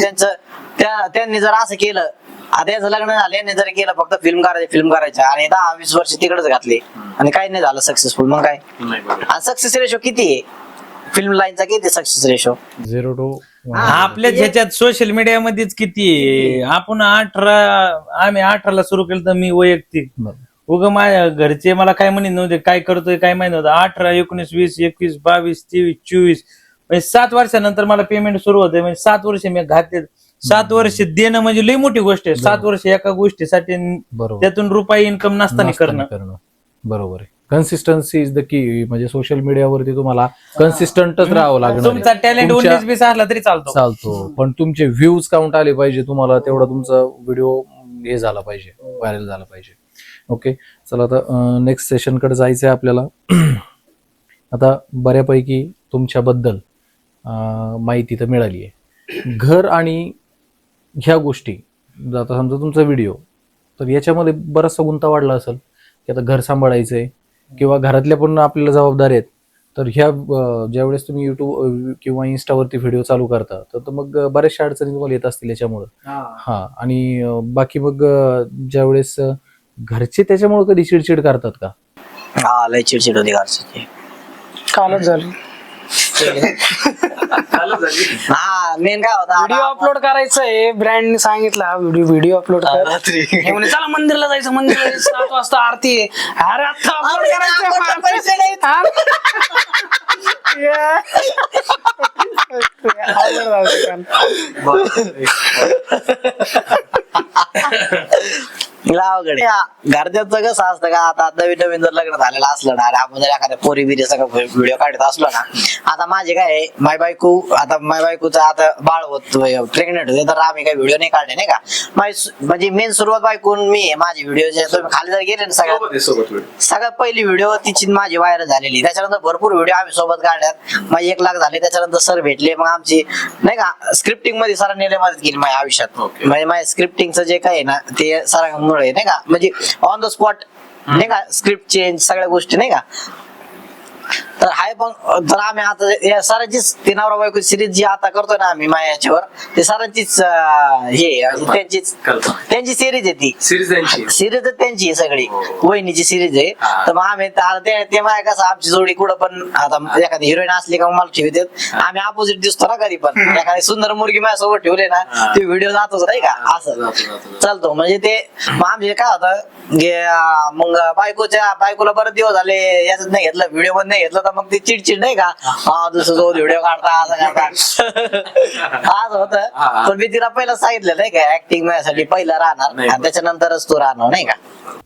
S4: त्यांनी जर असं केलं, आता याचं लग्न झालं यांनी जर केलं फक्त फिल्म करायचं आणि 10-20 वर्ष तिकडेच घातले आणि काही नाही झालं सक्सेसफुल, मग काय? आणि सक्सेस रेशो किती आहे फिल्म लाईनचा, किती सक्सेस रेशो?
S5: 0 to 1.
S2: आपल्या ह्याच्यात सोशल मीडियामध्येच किती आहे. आपण आम्ही 18ला सुरू केलं तर मी वैयक्तिक माझ्या घरचे मला काय म्हणत नव्हते, काय करतोय काय माहित नव्हतं. 18, 19, 20, 21, 22, 23, 24 म्हणजे 7 वर्षानंतर मला पेमेंट सुरू होते. म्हणजे 7 वर्ष मी घातले. 7 वर्ष देणं म्हणजे लई मोठी गोष्ट आहे. 7 वर्ष एका गोष्टीसाठी
S5: बरोबर.
S2: त्यातून रुपये इन्कम नसताना करणं.
S5: बरोबर आहे. Consistency is the key. म्हणजे सोशल मीडियावरती तुम्हाला कन्सिस्टंटच राहावं लागणार.
S2: तुमचा टॅलेंट 19-20 असला तरी
S5: चालतो, पण तुमचे व्ह्यूज काउंट आले पाहिजे, तुम्हाला तेवढा तुमचा व्हिडिओ हे झाला पाहिजे, व्हायरल झाला पाहिजे. ओके, चला आता नेक्स्ट सेशनकडे जायचं आहे आपल्याला. आता बऱ्यापैकी तुमच्याबद्दल माहिती तर मिळाली आहे. घर आणि ह्या गोष्टी, आता समजा तुमचा व्हिडिओ, तर याच्यामध्ये बराचसा गुंता वाढला असेल की आता घर सांभाळायचंय किंवा घरातल्या पण आपल्याला जबाबदारी आहेत. तर ह्या ज्यावेळेस तुम्ही युट्यूब किंवा इन्स्टावरती व्हिडिओ चालू करता तर मग बऱ्याचशा अडचणी तुम्हाला येत असतील याच्यामुळं. हा, आणि बाकी मग ज्यावेळेस घरचे त्याच्यामुळे कधी चिडचिड करतात का?
S4: हा, लय चिडचिड होती घरची.
S3: कालच झाली.
S4: हा, मेन काय होता,
S3: व्हिडिओ अपलोड करायचंय, ब्रँडने सांगितलं व्हिडिओ अपलोड कर. हे म्हणे चला मंदिरला जायचं, मंदिरला जायचं, 7 वाजता आरती आहे. अरे आता अपलोड करायचं, पैसे नाहीत.
S4: घरच्यांचं कसं असतं का, आता नवीन जर लग्न झालेलं असलं ना, आपण जर एखाद्या पोरी बिरी सगळं व्हिडिओ काढत असलो ना, आता माझे काय माय बायकोचं आता बाळ होत प्रेग्नेंट होते तर आम्ही काही व्हिडिओ नाही काढले नाही का. म्हणजे मेन सुरुवात बायकून मी माझे व्हिडिओ जे तुम्ही खाली जर गेले ना सगळ्यात पहिली व्हिडिओ तिची माझी व्हायरल झालेली. त्याच्यानंतर भरपूर व्हिडिओ आम्ही सोबत काढल्यात. माझे 1 लाख झाले. त्याच्यानंतर सर भेटले, मग आमची नाही का स्क्रिप्टिंग मध्ये सरांनी मदत केली माझ्या आयुष्यात. म्हणजे माझ्या स्क्रिप्टिंगचं जे काही ना ते सरांमुळे नाही का, म्हणजे ऑन द स्पॉट नाही का स्क्रिप्ट चेंज सगळ्या गोष्टी नाही का. तर हाय पण तर आम्ही आता सरांचीच ती नवरा बायको सिरीज जी आता करतोय ना आम्ही माझ्या याच्यावर, ते सरांचीच त्यांची सिरीज आहे. ती सिरीज त्यांची आहे सगळी, वहिनीची सिरीज आहे. तर मग आम्ही ते माझ्या कसं आमची जोडी कुठं पण आता एखादी हिरोईन असली का मला ठेवतात, आम्ही अपोजिट दिसतो ना कधी पण. एखादी सुंदर मुलगी माझ्यासोबत ठेवले ना ते व्हिडिओ जातोच नाही का, असं चालतो. म्हणजे ते मग आमचे काय होतं, मग बायकोला बरेच दिवस झाले याच नाही घेतलं, व्हिडिओ मध्ये नाही घेतलं, मग ती चिडचिड नाही का, दुसरं जो व्हिडिओ काढता असं करता आज होत. पण मी तिला पहिलं सांगितलं नाही का, ऍक्टिंग माझ्यासाठी पहिलं राहणार आणि त्याच्यानंतरच तू राहणार नाही का.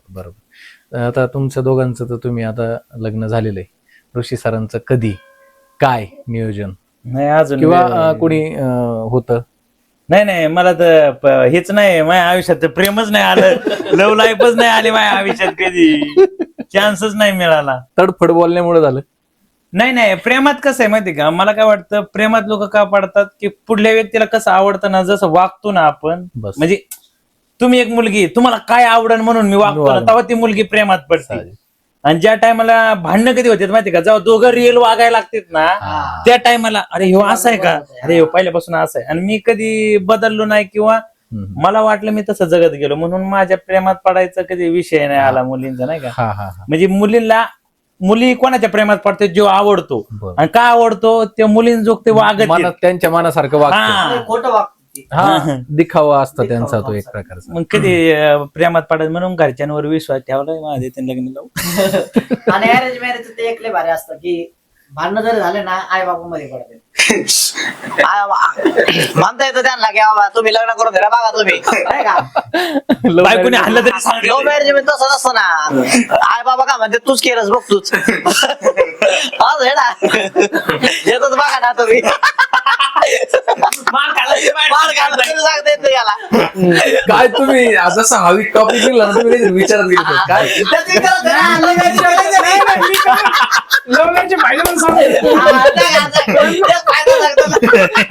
S5: बरोबर. आता तुमच्या दोघांचं तर तुम्ही आता लग्न झालेलं आहे. ऋषी सरांचं कधी काय नियोजन
S2: नाही अजून
S5: किंवा कोणी होतं?
S2: नाही मला तर हेच नाही, माझ्या आयुष्यात तर प्रेमच नाही आलं, लव्ह लाईफच नाही आली माझ्या आयुष्यात, कधी चान्सच नाही मिळाला.
S5: तडफड बोलण्यामुळे झालं?
S2: नाही, प्रेमात कसं आहे माहिती का, मला काय वाटतं प्रेमात लोक का पडतात की पुढल्या व्यक्तीला कसं आवडतं ना, जसं वागतो ना आपण, म्हणजे तुम्ही एक मुलगी तुम्हाला काय आवडन म्हणून मी वागतो ना, तेव्हा ती मुलगी प्रेमात पडते. आणि ज्या टायमाला भांडणं कधी होते माहिती का, जेव्हा दोघं रिअल वागायला लागतात ना, त्या टायमाला अरे ह्यो असं आहे का, अरे ह्यो पहिल्यापासून असं आहे. आणि मी कधी बदललो नाही किंवा मला वाटलं मी तसं जगत गेलो, म्हणून माझ्या प्रेमात पडायचा कधी विषय नाही आला मुलींचा नाही का. म्हणजे मुली कोणाच्या प्रेमात पडते, जो आवडतो. आणि का आवडतो, त्या मुलींजोग ते वागत,
S5: त्यांच्या मनासारखं वागतं,
S4: खोटं वागतो,
S5: दिखावा असतो त्यांचा तो एक प्रकारचा.
S2: मग कधी प्रेमात पडायचं म्हणून घरच्यांवर विश्वास ठेवलाय माझे ते लग्न लावून.
S4: आणि अरेंज मॅरेज ते एकले भारी असतं की भांडणं जरी झाले ना आई बापू मध्ये पडते म्हणता येतं त्यांना की बाबा तुम्ही लग्न करून घरा बघा तुम्ही नाही का
S2: बायकोने आणलं तरी सांगते.
S4: लव्ह मॅरेज मध्ये तसं नसतं ना आई बाबा का म्हणते तूच केलंस बघ तूच आज हे ना येतच बघा ना तुम्ही
S2: मार खाल्ला की बाहेर.
S4: मार खाल्ला तरी सांगता येत नाही याला
S5: काय तुम्ही जसं हवी टॉपिक निघला ना तुम्ही काहीतरी विचारत गेले काय
S4: त्याची गरज आहे ना, लग्न करायचं नाही.
S3: लग्नाचे फायदे पण सांगतो.
S4: हा, तेच फायदा सांगतो ना.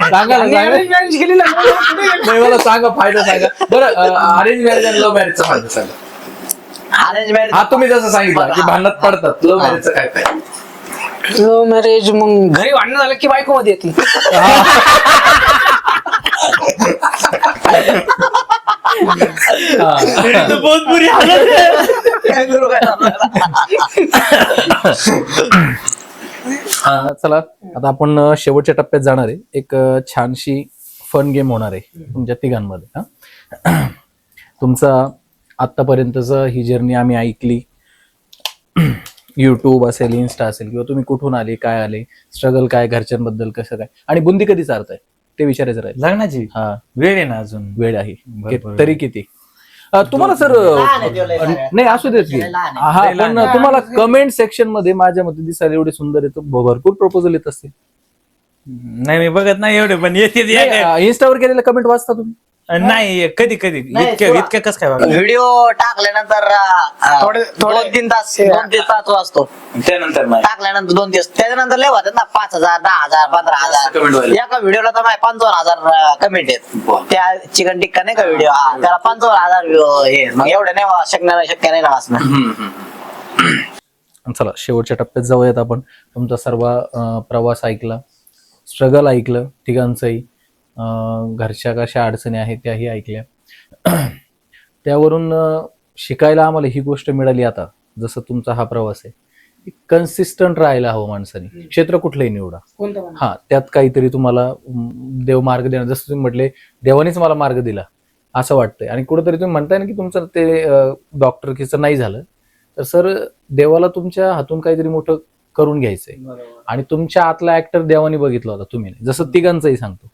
S5: सांगा ना
S3: आणि
S5: सांगा
S3: arrange marriage केली ना, कुठे गेली?
S5: नाही मला सांगा फायदा सांगा बरं अरेंज मॅरेज आणि लव्ह मॅरेजचा फायदा सांगा
S4: अरेंज मॅरेज
S5: हा तुम्ही जसं सांगितलं की भांडणात पडतात लव्ह मॅरेजचा काय फायदा
S3: लव्ह मॅरेज मग घरी भांडणं झालं की बायको मध्ये येते.
S2: तो बहुत बुरी हालत है.
S4: काय करू काय
S5: चला आता आपण शेवटच्या टप्प्यात जाणार आहे एक छानशी फन गेम होणार आहे तुमच्या तिघांमध्ये हा तुमचा आतापर्यंतच ही जर्नी आम्ही ऐकली युट्यूब असेल इन्स्टा असेल किंवा तुम्ही कुठून आले काय आले स्ट्रगल काय घरच्यांबद्दल कसं काय आणि बुंदी कधी चारताय ते विचारायचं राहील
S2: लग्नाची
S5: हा
S2: वेळ आहे ना अजून.
S5: वेळ आहे
S2: बरोबर.
S5: तरी किती तुम्हाला सर
S4: लहान आहे तो लय सगळ्यात.
S5: नाही असू देत की
S4: लहान
S5: हा
S2: लय लहान
S5: पण तुम्हाला कमेंट सेक्शन मध्ये माझ्या मते दिसायला एवढे सुंदर येतो भरपूर प्रपोजल येत असतील
S2: नाही मी बघत नाही एवढे पण येते
S5: इन्स्टावर केलेले कमेंट वाचता तुम्ही
S2: नाही कधी कधी
S4: नाही,
S2: इतकं इतकं कसं काय बघा.
S4: व्हिडिओ टाकल्यानंतर
S3: थोडे-
S4: 2-3 तास 2-3 तास वाचतो
S2: त्यानंतर नाही
S4: टाकल्यानंतर 2 दिवस त्याच्यानंतर लय होतात ना 5,000 10,000
S5: comment
S4: 15,000
S5: व्हायला.
S4: एका व्हिडिओला तर माझे 55,000 कमेंट आहेत त्या चिकन टिक्का नाही का व्हिडिओ त्याला 55,000 हे मग एवढे नाही शक्य नाही ना वाचणं.
S5: चला शेवटच्या टप्प्यात जाऊयात आपण तुमचा सर्व प्रवास ऐकला स्ट्रगल ऐकलं तिघांचंही घरच्या कशा अडचणी आहेत त्याही ऐकल्या त्यावरून शिकायला आम्हाला ही गोष्ट मिळाली आता जसं तुमचा हा प्रवास आहे कन्सिस्टंट राहायला हवं माणसाने क्षेत्र कुठलंही निवडा
S3: कोणतं पण?
S5: हा त्यात काहीतरी तुम्हाला देव मार्ग देणार जसं तुम्ही म्हटले देवानेच मला मार्ग दिला असं वाटतंय आणि कुठेतरी तुम्ही म्हणताय ना की तुमचं ते डॉक्टरकीचं नाही झालं तर सर देवाला तुमच्या हातून काहीतरी मोठं करून घ्यायचंय आणि तुमच्या आतला ऍक्टर देवाने बघितला होता तुम्ही नाही. जसं तिघांचंही सांगतो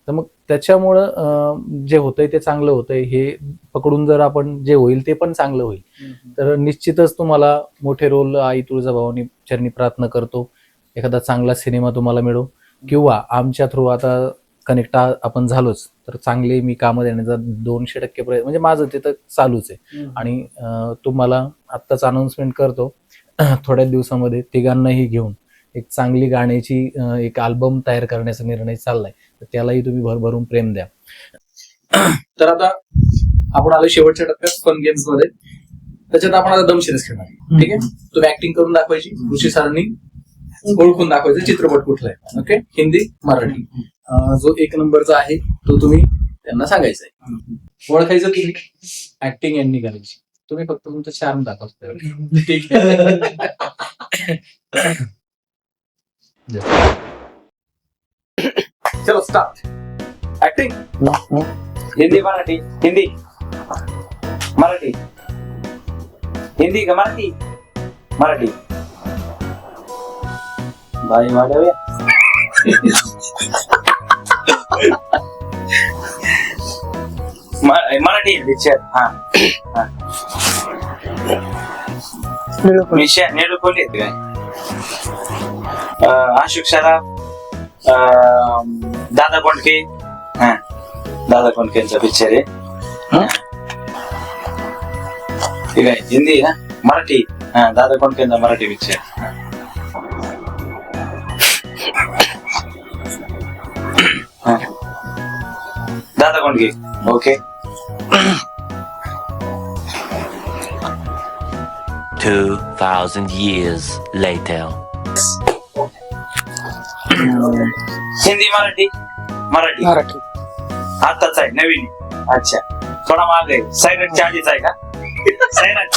S5: तर मग त्याच्यामुळं जे होतंय ते चांगलं होतंय हे पकडून जर आपण जे होईल ते पण चांगलं होईल तर निश्चितच तुम्हाला मोठे रोल आई तुळजाभवानी चरणी प्रार्थना करतो एखादा चांगला सिनेमा तुम्हाला मिळो किंवा आमच्या थ्रू आता कनेक्ट आपण झालोच तर चांगले मी कामं देण्याचा 200% प्रयत्न म्हणजे माझं तिथं चालूच आहे आणि तुम्हाला आत्ताच अनाउन्समेंट करतो थोड्या दिवसामध्ये तिघांनाही घेऊन एक चांगली गाण्याची एक अल्बम तयार करण्याचा निर्णय चाललाय तर त्यालाही तुम्ही भरभरून प्रेम द्या तर आता आपण आलो शेवटच्या टप्प्यात फन गेम्स मध्ये त्याच्यात आपण आता दमशिरस खेळणार ठीक आहे तुम्ही ऍक्टिंग करून दाखवायची ऋषी सरांनी ओळखून दाखवायचं चित्रपट कुठला आहे ओके हिंदी मराठी जो 1 नंबरचा आहे तो तुम्ही त्यांना सांगायचा आहे ओळखायचं तुम्ही ऍक्टिंग यांनी करायची तुम्ही फक्त तुमचं चार्म दाखवता ठीक आहे चलो स्टार्ट ऍक्टिंग
S2: हिंदी मराठी हिंदी मराठी हिंदी का मराठी मराठी भाई वाढवूया मराठी पिक्चर हा नेहरू कोहली येते काय अशोक सराफ दादा कोंडके हा दादा कोंडकेंचा पिक्चर आहे ठीक आहे हिंदी ना मराठी हा दादा कोंडकेंचा Marathi picture Dada Kondke okay
S8: 2,000 years later.
S2: Hindi Marathi Marathi
S3: Marathi
S2: आताच आहे नवीन अच्छा थोडा माग आहे सायरटच्या आधीच आहे का सायरट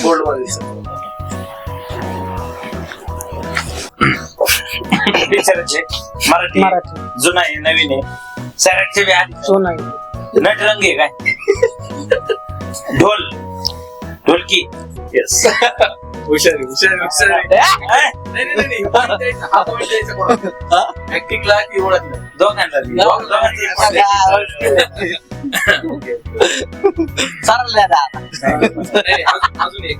S5: बोल्ड मध्ये
S2: पिक्चरचे मराठी
S3: मराठी
S2: जुना आहे नवीन आहे सॅरेटचे बी आधी
S3: सोन आहे.
S2: नटरंग आहे काय ढोलकी येस
S5: ऍक्टिंगला की ओळखलं
S4: चाललंय आता.
S5: अजून एक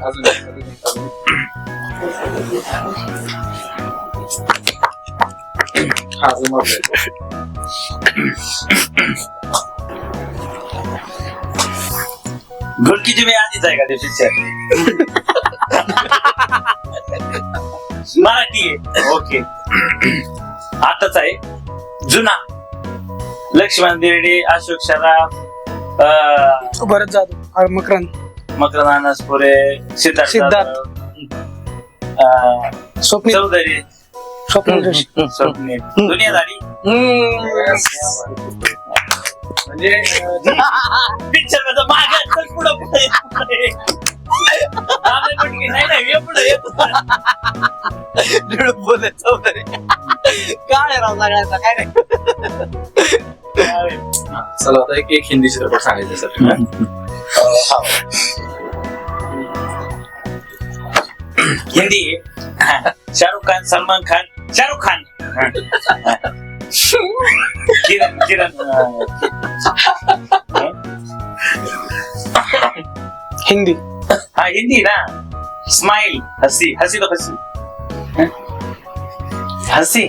S2: ढोलकीची बी आधीच आहे का ते पिक्चर मराठी आहे ओके आताच आहे जुना लक्ष्मण बेर्डे अशोक सराफ
S3: भरत जाधव मकरंद
S2: मकरंद अनासपुरे सिद्धार्थ
S3: सिद्धार्थ.
S2: जाधव,
S3: स्वप्नील
S2: चौधरी
S3: स्वप्नील जोशी.
S2: स्वप्नील दुनियादारी
S5: म्हणजे
S2: पिक्चर मध्ये मागे चल पुढं पुढे नाही नाही पुढे
S4: बोलत चौधरी काय राव सगळ्यांचा काय नाही.
S5: चला आता एक हिंदी चित्रपट सांगायचा सर.
S2: हिंदी शाहरुख खान सलमान खान शाहरुख खान किरण
S3: हिंदी
S2: हा हिंदी ना स्माइल हसी हसी तो हसी हसी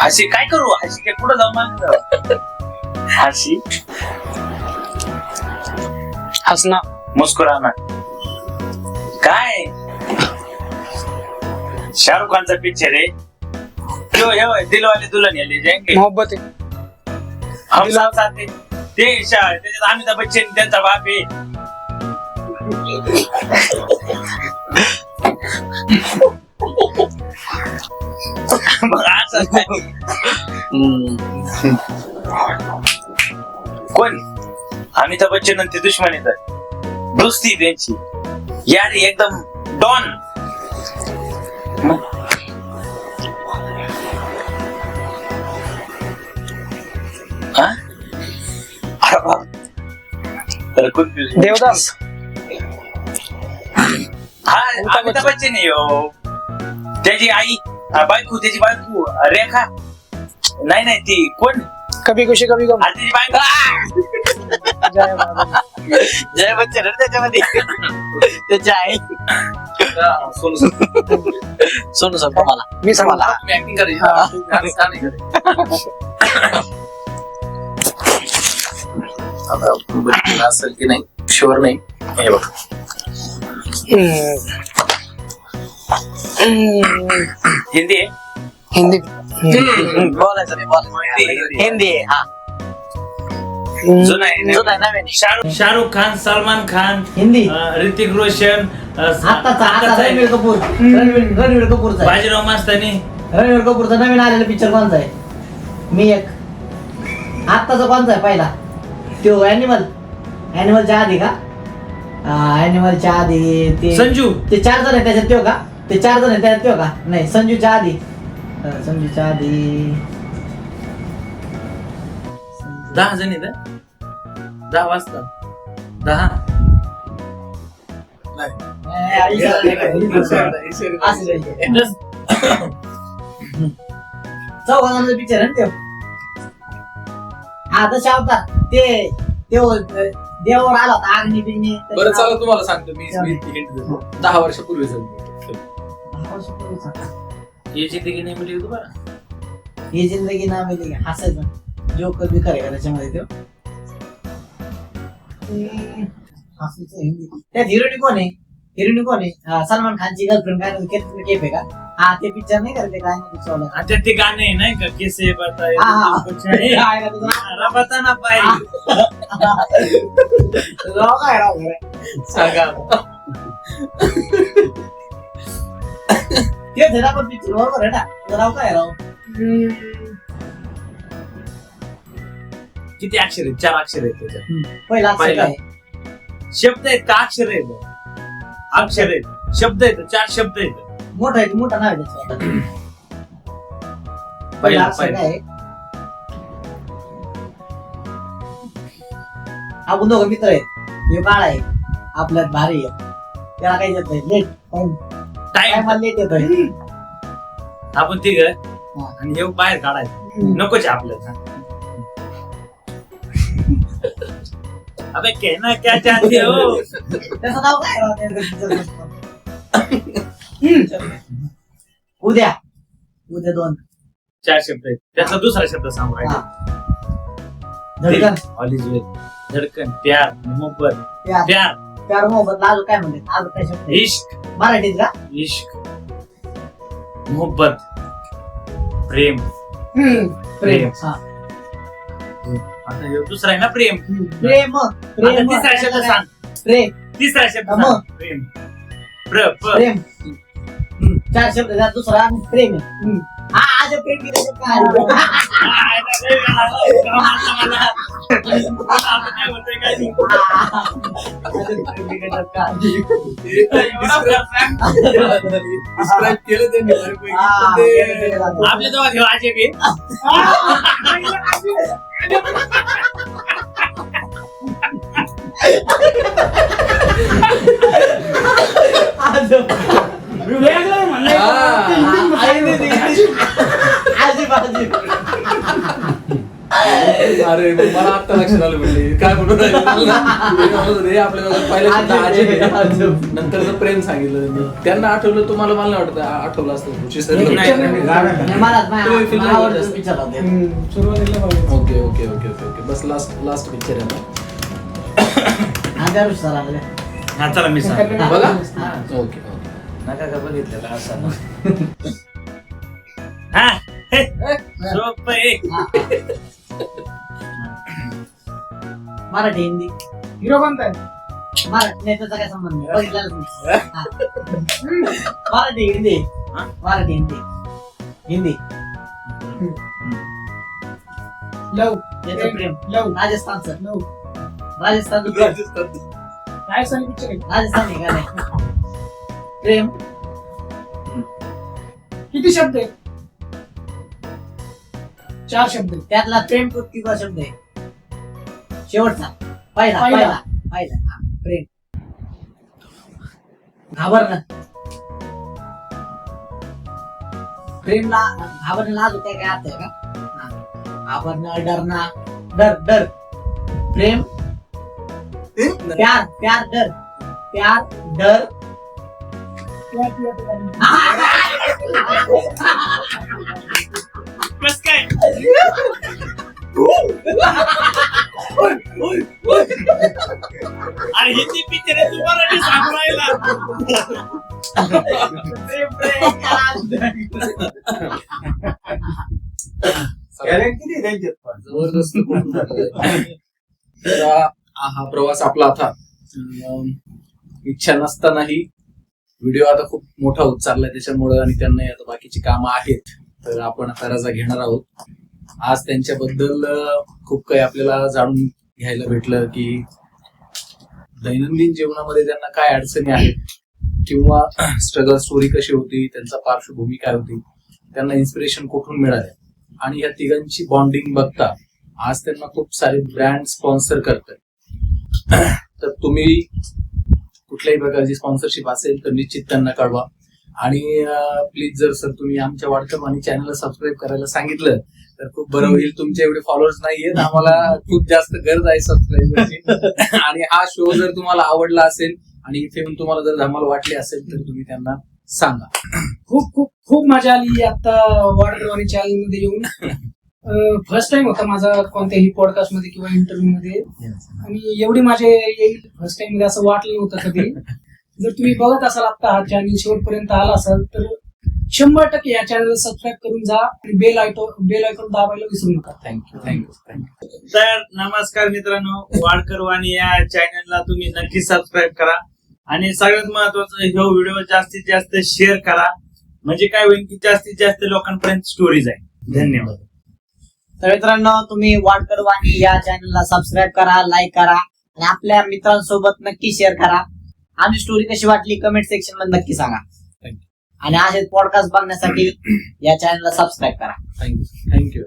S2: हसी काय करू हसी काय पुढे जाऊ मागे जाऊ हसी
S3: हसना
S2: मुस्कुराना काय शाहरुख खानचा पिक्चर आहे दिलवाले दुल्हनिया ले जाएंगे
S3: मोहब्बत आहे.
S2: हम साथ साथ हैं. त्याच्यात अमिताभ बच्चन त्यांचा बाप आहे मग असं कोण अमिताभ बच्चन आणि ते दुश्मन येतात दोस्ती त्यांची यार एकदम डॉन
S3: देवदास
S2: हा अमिताभ बच्चन आहे हो. त्याची आई बायको त्याची बायको रेखा नाही ती कोण
S3: कभी खुशी कभी गम.
S2: त्याची बायको
S3: जय बाबा.
S4: जय बच्चन आहे त्याच्यामध्ये त्याची आई सोनू सर तुम्हाला
S3: मी सांगतो.
S4: मला
S5: ऍक्टिंग करायची आता बघितलं असेल की नाही शुअर नाही हे बघ
S2: हिंदी आहे
S3: हिंदी
S4: बोलायचं नाही बोलायचं हिंदी आहे हा
S2: जुना आहे
S4: जुना आहे, नवीन आहे.
S2: शाहरुख खान सलमान खान
S9: हिंदी
S2: ऋतिक रोशन
S9: आता रणवीर कपूर रणवीर कपूरचा आहे.
S2: बाजीराव मस्तानी
S9: रणवीर कपूरचा नवीन आलेला पिक्चर कोणता आहे मी एक आत्ताचा कोणता आहे पहिला तो ॲनिमलच्या आधी का ॲनिमलच्या आधी ते
S2: संजू
S9: ते 4 जण आहे त्याच्यात तो का ते 4 जण आहे त्याच्यात तो का नाही संजूच्या आधी संजूच्या आधी
S2: 10 जण येत 10 वाजता 10
S9: चौघांचा पिक्चर आहे ना हा तसे अवतार ते देवावर आला होता अग्नी बिग्नी
S5: बरं चला तुम्हाला सांगतो मी hint देतो. 10 वर्षापूर्वी
S2: ये जिंदगी नाही मिली तुम्हाला
S9: ही जिंदगी ना मिली हसायचं जोकर बी करे का त्याच्यामध्ये तो हसायचं हिंदी. त्यात हिरोईन कोण आहे सलमान खानची गर्लफ्रेंड काय कॅटरीना कैफ आहे का हा ते पिक्चर नाही करते काय नाही पिक्चर
S2: आता ते गाणे नाही का किसे बताए कुछ है
S9: राव
S2: बता ना पाय
S9: काय राव
S2: सांगा
S9: तेच आहे ना पण पिक्चर बरोबर आहे ना राव काय राव
S2: किती अक्षर आहेत 4 अक्षर आहेत त्याच्यात
S9: पहिला अक्षर
S2: पहिला.
S9: काय
S2: शब्द आहेत का अक्षर आहेत अक्षर आहेत शब्द आहेत 4 शब्द आहेत
S9: मोठा नाव आहे त्याचं पहिला अक्षर काय आहे? आपण दोघं मित्र आहेत. हे बाळ आहे आपल्यात भारी आहे. त्याला काही येत नाही. लेट
S2: टाइम
S9: मला लेट येतोय.
S2: आपण तिघ आणि हे बाहेर काढायचं नकोच आपल्याला. अबे कहना क्या चाहते हो?
S9: त्याचं नाव काय उद्या 2
S2: 4 शब्द आहेत. त्यातला दुसरा शब्द सांगू
S9: हा. धडकन
S2: ऑल इज वेल. धडकन, प्यार, मोहब्बत.
S9: प्यार
S2: प्यार,
S9: प्यार मोहब्बत अजून काय म्हणते अजून काय शब्द आहे?
S2: इश्क,
S9: मराठीत का
S2: इश्क, मोहब्बत, प्रेम.
S9: प्रेम हा.
S2: आता हे दुसरा आहे ना प्रेम.
S9: प्रेम
S2: आता तिसरा शब्द सांग.
S9: प्रेम
S2: तिसरा शब्द
S9: मग.
S2: सांग. प्रेम.
S9: प्रेम 4 शब्द त्यात दुसरा आणि प्रेम आहे. हा आज प्रेम केलं काय
S2: आपल्या जवळ घेऊ आजे बी.
S5: अरे मला आता लक्षात आलं म्हणजे काय म्हणून आपल्याला पहिल्या शब्द आजीब आहे. नंतरचं प्रेम सांगितलं त्यांनी. त्यांना आठवलं तुम्हाला मला नाही वाटत आठवलं असतं Ruchi sir. Okay okay okay okay बस लास्ट पिक्चर आहे ना.
S2: हा चला मी सांग.
S5: बघा ओके ओके
S2: नका का बघितलेलं असं ना. हा हे, सोपं आहे.
S9: मराठी हिंदी
S3: हिरो कोणता आहे?
S9: मराठी नाही त्याचा काय संबंध नाही बघितलेलंच नाही. हा. मराठी हिंदी
S2: हा?
S9: मराठी हिंदी हिंदी
S3: लव
S9: त्याचं प्रेम
S3: लव
S9: राजस्थानचं
S3: लव
S9: राजस्थान
S3: काय सांग पिक्चर आहे?
S9: राजस्थानी का नाही प्रेम
S3: किती शब्द आहे? 4 शब्द आहे.
S9: त्यातला प्रेम किती शब्द आहे शेवटचा पहिला
S3: पहिला.
S9: पहिला पहिला हा, प्रेम घाबरणं प्रेमला घाबरणं अजून काय काय अर्थ आहे का हा. घाबरणं डरना डर डर प्रेम प्यार प्यार डर प्यार डर
S2: बस काय अरे हिंदी पिक्चर आहे तू मराठी सांगू राहिला.
S9: प्रेम प्रेम
S5: जबरदस्त करून झालेलं. तर हा प्रवास आपला आता इच्छा नसतानाही व्हिडिओ आता खूप मोठा होत चाललाय त्याच्यामुळे आणि त्यांना आता बाकीची कामं आहेत तर आपण आता रजा घेणार आहोत. आज त्यांच्याबद्दल खूप काही आपल्याला जाणून घ्यायला भेटलं की दैनंदिन जीवनामध्ये त्यांना काय अडचणी आहेत किंवा स्ट्रगल स्टोरी कशी होती, त्यांचा पार्श्वभूमी काय होती, त्यांना इन्स्पिरेशन कुठून मिळाले आणि या तिघांची बॉन्डिंग बघता आज त्यांना खूप सारे ब्रँड स्पॉन्सर करतात. तर तुम्ही कुठल्याही प्रकारची स्पॉन्सरशिप असेल तर निश्चित त्यांना कळवा आणि प्लीज जर सर तुम्ही आमच्या वाडकरवाणी चॅनलला सबस्क्राईब करायला सांगितलं तर खूप बरं होईल. तुमचे एवढे फॉलोअर्स नाहीयेत, आम्हाला खूप जास्त गरज आहे सबस्क्राईबरची. आणि हा शो जर तुम्हाला आवडला असेल आणि इथे येऊन तुम्हाला जर धमाल वाटली असेल तर तुम्ही त्यांना सांगा.
S3: खूप खूप खूप मजा आली आता वॉर्डरवाणी चॅनल मध्ये येऊन. फर्स्ट टाइम होता माझा कोणत्याही पॉडकास्ट मध्ये किंवा इंटरव्ह्यू मध्ये आणि एवढी मजा येईल फर्स्ट टाइम मध्ये असं वाटलं नव्हतं कधी. जर तुम्ही बघत असाल आता हा चॅनल शेवटपर्यंत आला असाल तर 100% या चॅनलला सबस्क्राईब करून जा आणि बेल आयकॉन दाबायला विसरू नका.
S5: Thank you thank you.
S2: तर नमस्कार मित्रांनो, वाडकरवाणी या चॅनलला तुम्ही नक्की सबस्क्राईब करा आणि सगळ्यात महत्वाचं हा व्हिडिओ जास्तीत जास्त शेअर करा म्हणजे काय होईल की जास्तीत जास्त लोकांपर्यंत स्टोरी जाईल. धन्यवाद.
S9: तर मित्रांनो तुम्ही वाडकरवाणी या चॅनलला सबस्क्राईब करा, लाईक करा आणि आपल्या मित्रांसोबत नक्की शेअर करा. आमची स्टोरी कशी वाटली कमेंट सेक्शन मध्ये नक्की सांगा. आणि असे पॉडकास्ट बघण्यासाठी या चॅनलला सबस्क्राईब करा.
S5: थँक्यू.